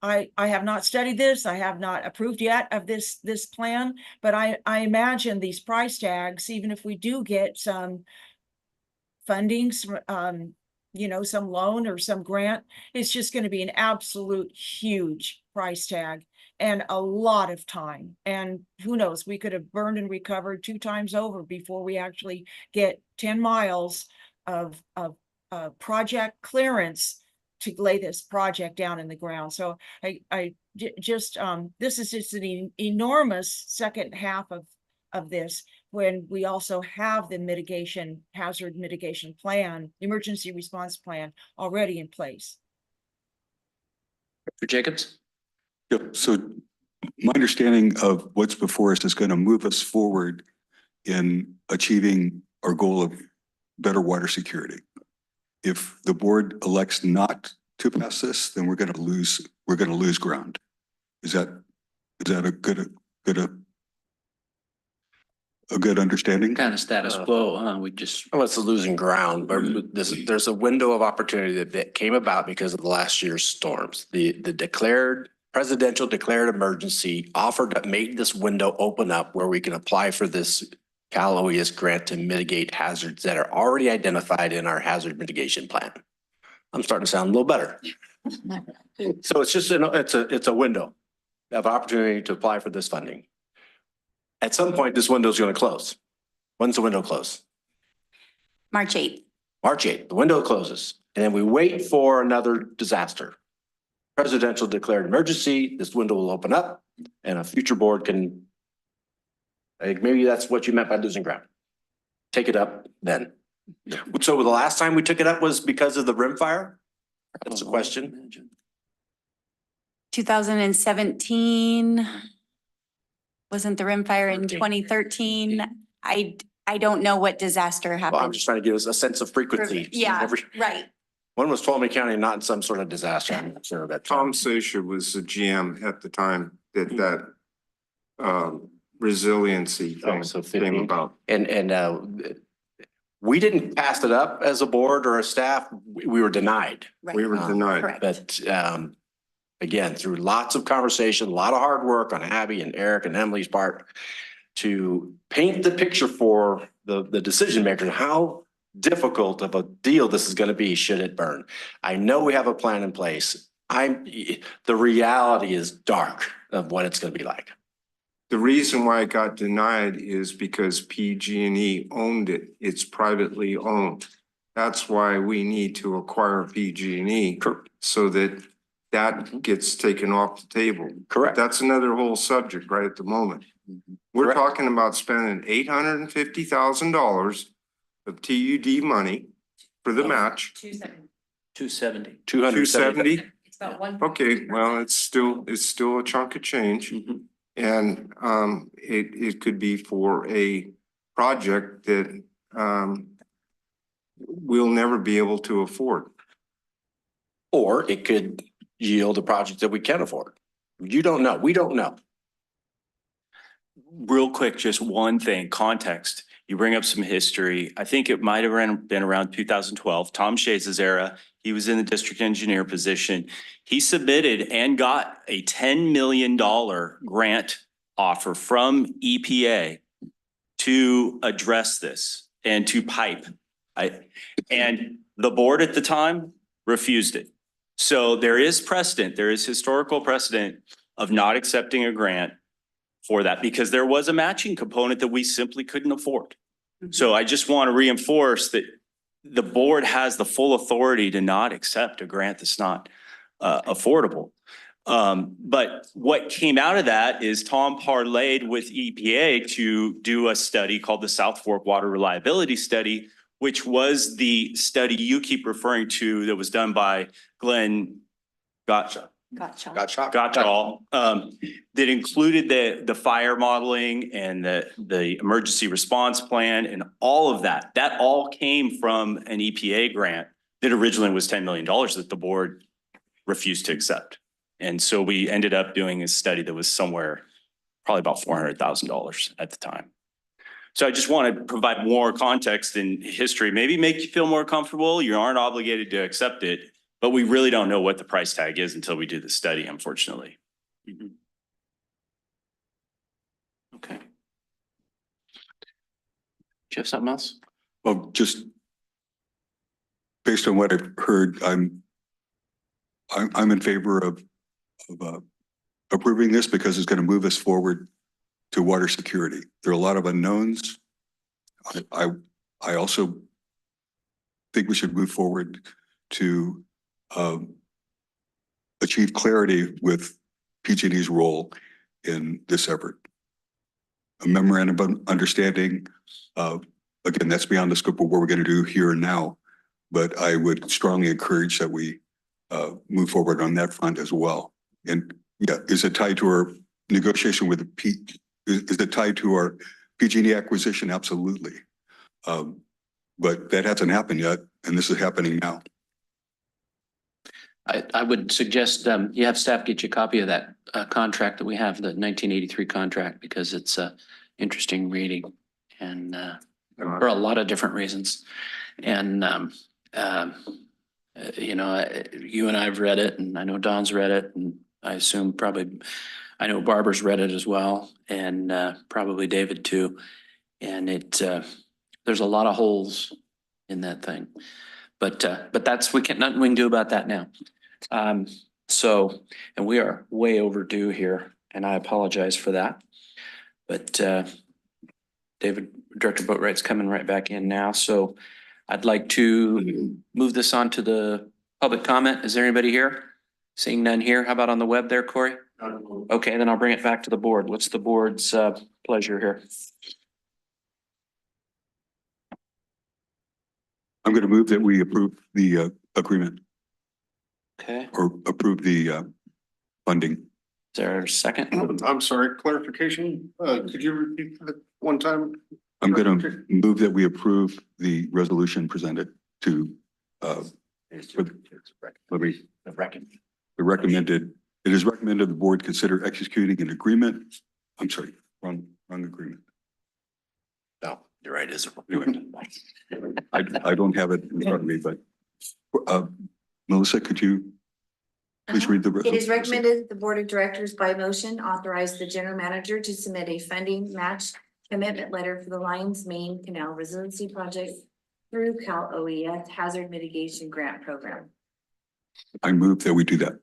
D: I have not studied this. I have not approved yet of this plan, but I imagine these price tags, even if we do get some funding, you know, some loan or some grant, it's just going to be an absolute huge price tag and a lot of time. And who knows, we could have burned and recovered 2 times over before we actually get 10 miles of project clearance to lay this project down in the ground. So this is just an enormous second half of this, when we also have the hazard mitigation plan, emergency response plan already in place.
E: Mr. Jacobs?
I: Yep, so my understanding of what's before us is going to move us forward in achieving our goal of better water security. If the board elects not to pass this, then we're going to lose ground. Is that a good understanding?
E: Kind of status quo, huh? We just.
F: Well, it's a losing ground, but there's a window of opportunity that came about because of the last year's storms. The presidential declared emergency offered that made this window open up where we can apply for this Cal OES grant to mitigate hazards that are already identified in our hazard mitigation plan. I'm starting to sound a little better. So it's just, it's a window of opportunity to apply for this funding. At some point, this window is going to close. When's the window close?
G: March 8th.
F: March 8th, the window closes, and then we wait for another disaster. Presidential declared emergency, this window will open up and a future board can, maybe that's what you meant by losing ground. Take it up then. So the last time we took it up was because of the rim fire? That's a question.
G: 2017. Wasn't the rim fire in
F: 13.
G: 2013? I don't know what disaster
F: Well, I'm
G: happened.
F: just trying to give us a sense of frequency.
G: Yeah, right.
F: One was Tuolumne County, not in some sort of disaster. I'm not sure that.
A: Tom Sasha was the GM at the time that resiliency thing
F: So
A: came
F: 15.
A: about.
F: And we didn't pass it up as a board or a staff. We were denied.
A: We were denied.
G: Correct.
F: But again, through lots of conversation, a lot of hard work on Abby and Eric and Emily's part to paint the picture for the decision makers, how difficult of a deal this is going to be should it burn. I know we have a plan in place. The reality is dark of what it's going to be like.
A: The reason why it got denied is because PG&E owned it. It's privately owned. That's why we need to acquire PG&E so that gets taken off the table.
F: Correct.
A: That's another whole subject right at the moment. We're
F: Correct.
A: talking about spending $850,000 of TUD money for the match.
E: 270.
A: 270?
J: It's about one.
A: Okay, well, it's still a chunk of change. And it could be for a project that we'll never be able to afford.
F: Or it could yield a project that we can afford. You don't know. We don't know.
K: Real quick, just one thing, context. You bring up some history. I think it might have been around 2012, Tom Shays' era. He was in the district engineer position. He submitted and got a $10 million grant offer from EPA to address this and to pipe. And the board at the time refused it. So there is precedent, there is historical precedent of not accepting a grant for that because there was a matching component that we simply couldn't afford. So I just want to reinforce that the board has the full authority to not accept a grant that's not affordable. But what came out of that is Tom parlayed with EPA to do a study called the South Fork Water Reliability Study, which was the study you keep referring to that was done by Glenn
G: Gotcha.
K: Gotcha all, that included the fire modeling and the emergency response plan and all of that. That all came from an EPA grant that originally was $10 million that the board refused to accept. And so we ended up doing a study that was somewhere probably about $400,000 at the time. So I just want to provide more context and history, maybe make you feel more comfortable. You aren't obligated to accept it, but we really don't know what the price tag is until we do the study, unfortunately.
E: Okay. Do you have something else?
I: Well, just based on what I've heard, I'm in favor of approving this because it's going to move us forward to water security. There are a lot of unknowns. I also think we should move forward to achieve clarity with PG&E's role in this effort. A memorandum of understanding, again, that's beyond the scope of what we're going to do here and now, but I would strongly encourage that we move forward on that front as well. And yeah, is it tied to our negotiation with the is it tied to our PG&E acquisition? Absolutely. But that hasn't happened yet, and this is happening now.
E: I would suggest you have staff get you a copy of that contract that we have, the 1983 contract, because it's interesting reading and for a lot of different reasons. And you know, you and I've read it, and I know Don's read it, and I assume probably I know Barbara's read it as well, and probably David too. And there's a lot of holes in that thing, but that's nothing we can do about that now. So, and we are way overdue here, and I apologize for that. But David, Director Boatwright's coming right back in now, so I'd like to move this on to the public comment. Is there anybody here? Seeing none here. How about on the web there, Corey? Okay, then I'll bring it back to the board. What's the board's pleasure here?
I: I'm going to move that we approve the agreement
E: Okay,
I: or approve the funding.
E: is there a second?
B: I'm sorry, clarification. Could you repeat that one time?
I: I'm going to move that we approve the resolution presented to the recommended. It is recommended the board consider executing an agreement. I'm sorry, wrong agreement.
E: No, you're right. Is
I: I don't have it in front of me, but Melissa, could you please read the
C: It is
I: resolution?
C: recommended the Board of Directors by motion authorize the general manager to submit a funding match commitment letter for the Lions Main Canal Resiliency Project through Cal OES Hazard Mitigation Grant Program.
I: I move that we do that.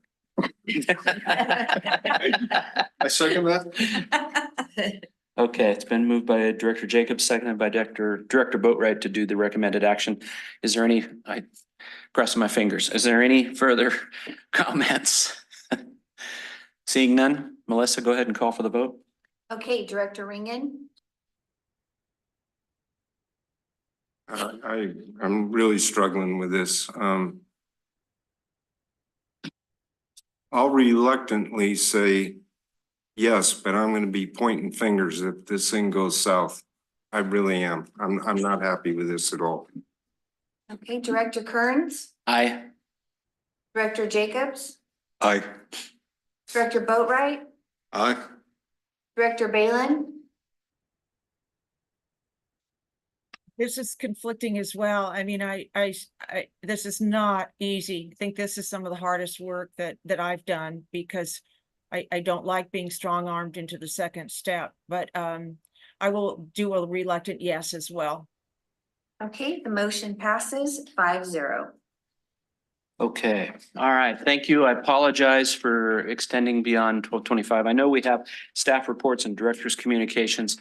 B: I second that.
E: Okay, it's been moved by Director Jacobs, seconded by Director Boatwright to do the recommended action. Is there any, I crossing my fingers, is there any further comments? Seeing none, Melissa, go ahead and call for the vote.
C: Okay, Director Ringen,
A: I'm really struggling with this. I'll reluctantly say yes, but I'm going to be pointing fingers if this thing goes south. I really am. I'm not happy with this at all.
C: okay, Director Kearns,
E: Aye.
C: Director Jacobs,
I: Aye.
C: Director Boatwright,
B: Aye.
C: Director Balin.
D: This is conflicting as well. I mean, this is not easy. I think this is some of the hardest work that I've done because I don't like being strong-armed into the second step, but I will do a reluctant yes as well.
C: Okay, the motion passes 5-0.
E: Okay, all right, thank you. I apologize for extending beyond 12:25. I know we have staff reports and directors' communications.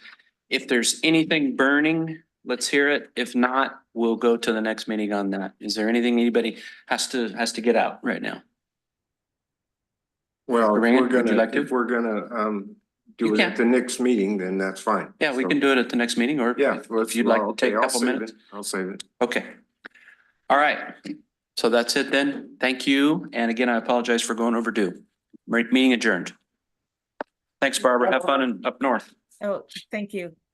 E: If there's anything burning, let's hear it. If not, we'll go to the next meeting on that. Is there anything anybody has to get out right now?
A: Well,
E: Ringen, would you like to?
A: if we're gonna do
E: You
A: it
E: can.
A: at the next meeting, then that's fine.
E: Yeah, we
A: So,
E: can do it at the next meeting, or
A: Yeah.
E: if you'd like to take a
A: I'll
E: couple
A: save
E: minutes.
A: it. I'll save it.
E: Okay. All right. So that's it then. Thank you. And again, I apologize for going overdue. Meeting adjourned. Thanks, Barbara. Have fun up north.
D: Oh, thank you.